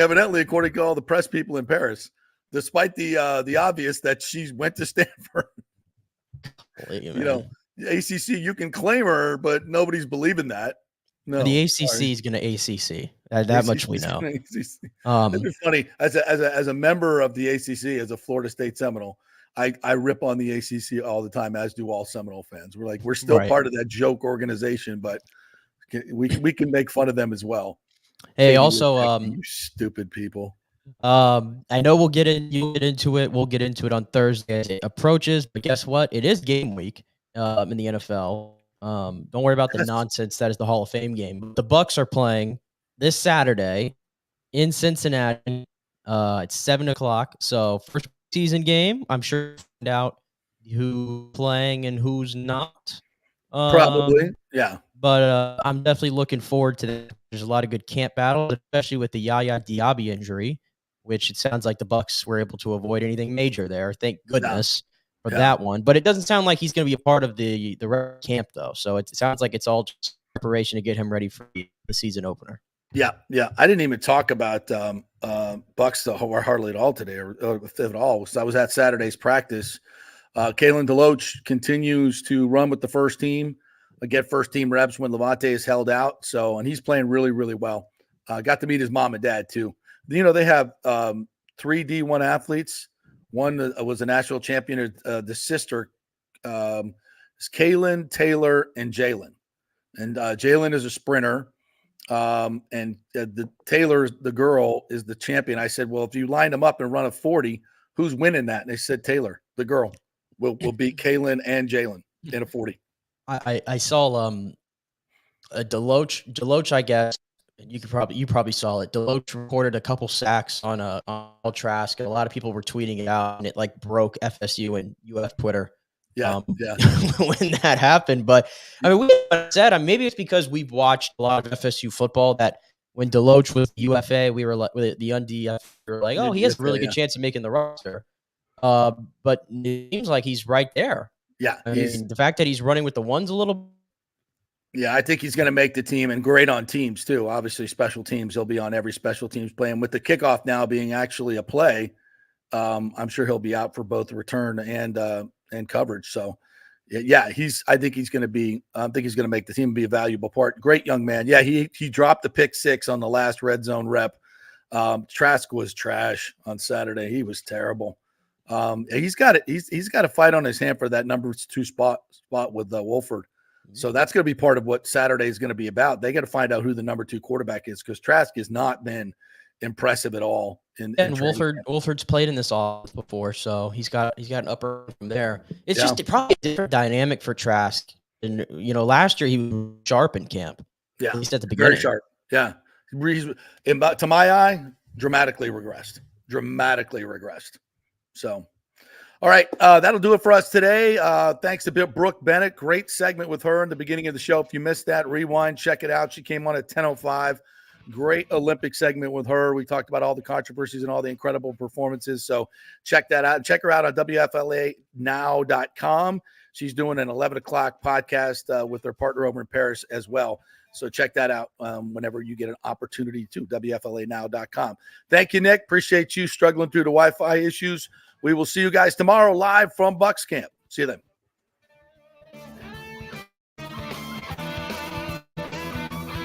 Evidently, according to all the press people in Paris, despite the obvious that she went to Stanford. The ACC, you can claim her, but nobody's believing that. No, the ACC is going to ACC. That much we know. It's funny as a member of the ACC, as a Florida State Seminole, I rip on the ACC all the time, as do all Seminole fans. We're still part of that joke organization, but we can make fun of them as well. Hey, also, you stupid people. I know you'll get into it. We'll get into it on Thursday as it approaches, but guess what? It is game week in the NFL. Don't worry about the nonsense that is the Hall of Fame game. The Bucs are playing this Saturday in Cincinnati. It's 7:00. So first season game. I'm sure we'll find out who's playing and who's not. Probably, yeah. But I'm definitely looking forward to that. There's a lot of good camp battles, especially with the Yaya Diaby injury, which it sounds like the Bucks were able to avoid anything major there. Thank goodness for that one. But it doesn't sound like he's going to be a part of the camp, though. So it sounds like it's all just preparation to get him ready for the season opener. Yeah. I didn't even talk about Bucks or hardly at all today, or if at all. So I was at Saturday's practice. Kalen DeLoach continues to run with the first team, get first team reps when Levante is held out. So, and he's playing really, really well. Got to meet his mom and dad too. You know, they have 3 D1 athletes. One was a national champion. The sister is Kaylin, Taylor, and Jalen. And Jalen is a sprinter. And the Taylor, the girl, is the champion. I said, well, if you line them up and run a 40, who's winning that? And they said Taylor, the girl, will beat Kaylin and Jalen in a 40. I saw Deloach, I guess. You probably saw it. Deloach recorded a couple sacks on Trask, and a lot of people were tweeting it out, and it like broke FSU and UF Twitter. Yeah. When that happened. But I mean, we said maybe it's because we've watched a lot of FSU football that when Deloach was UFA, we were like with the UNDF, we were like, oh, he has a really good chance of making the roster. But it seems like he's right there. Yeah. I mean, the fact that he's running with the ones a little. Yeah, I think he's going to make the team, and great on teams too. Obviously, special teams. He'll be on every special teams play. And with the kickoff now being actually a play, I'm sure he'll be out for both return and coverage. So, yeah, I think he's going to be. I think he's going to make the team, be a valuable part. Great young man. Yeah, he dropped the pick 6 on the last red zone rep. Trask was trash on Saturday. He was terrible. He's got it. He's got a fight on his hand for that number 2 spot with Wolford. So that's going to be part of what Saturday is going to be about. They got to find out who the number 2 quarterback is, because Trask has not been impressive at all. And Wolford's played in this offense before, so he's got an upper from there. It's just probably a different dynamic for Trask. And last year he was sharp in camp. Yeah, at least at the beginning. Very sharp. Yeah, to my eye, dramatically regressed. So. All right, that'll do it for us today. Thanks to Brooke Bennett. Great segment with her in the beginning of the show. If you missed that, rewind, check it out. She came on at 10:05. Great Olympic segment with her. We talked about all the controversies and all the incredible performances. So check that out. Check her out on WFLAnow.com. She's doing an 11 o'clock podcast with her partner over in Paris as well. So check that out whenever you get an opportunity to, WFLAnow.com. Thank you, Nick. Appreciate you struggling through the Wi-Fi issues. We will see you guys tomorrow live from Bucks Camp. See you then.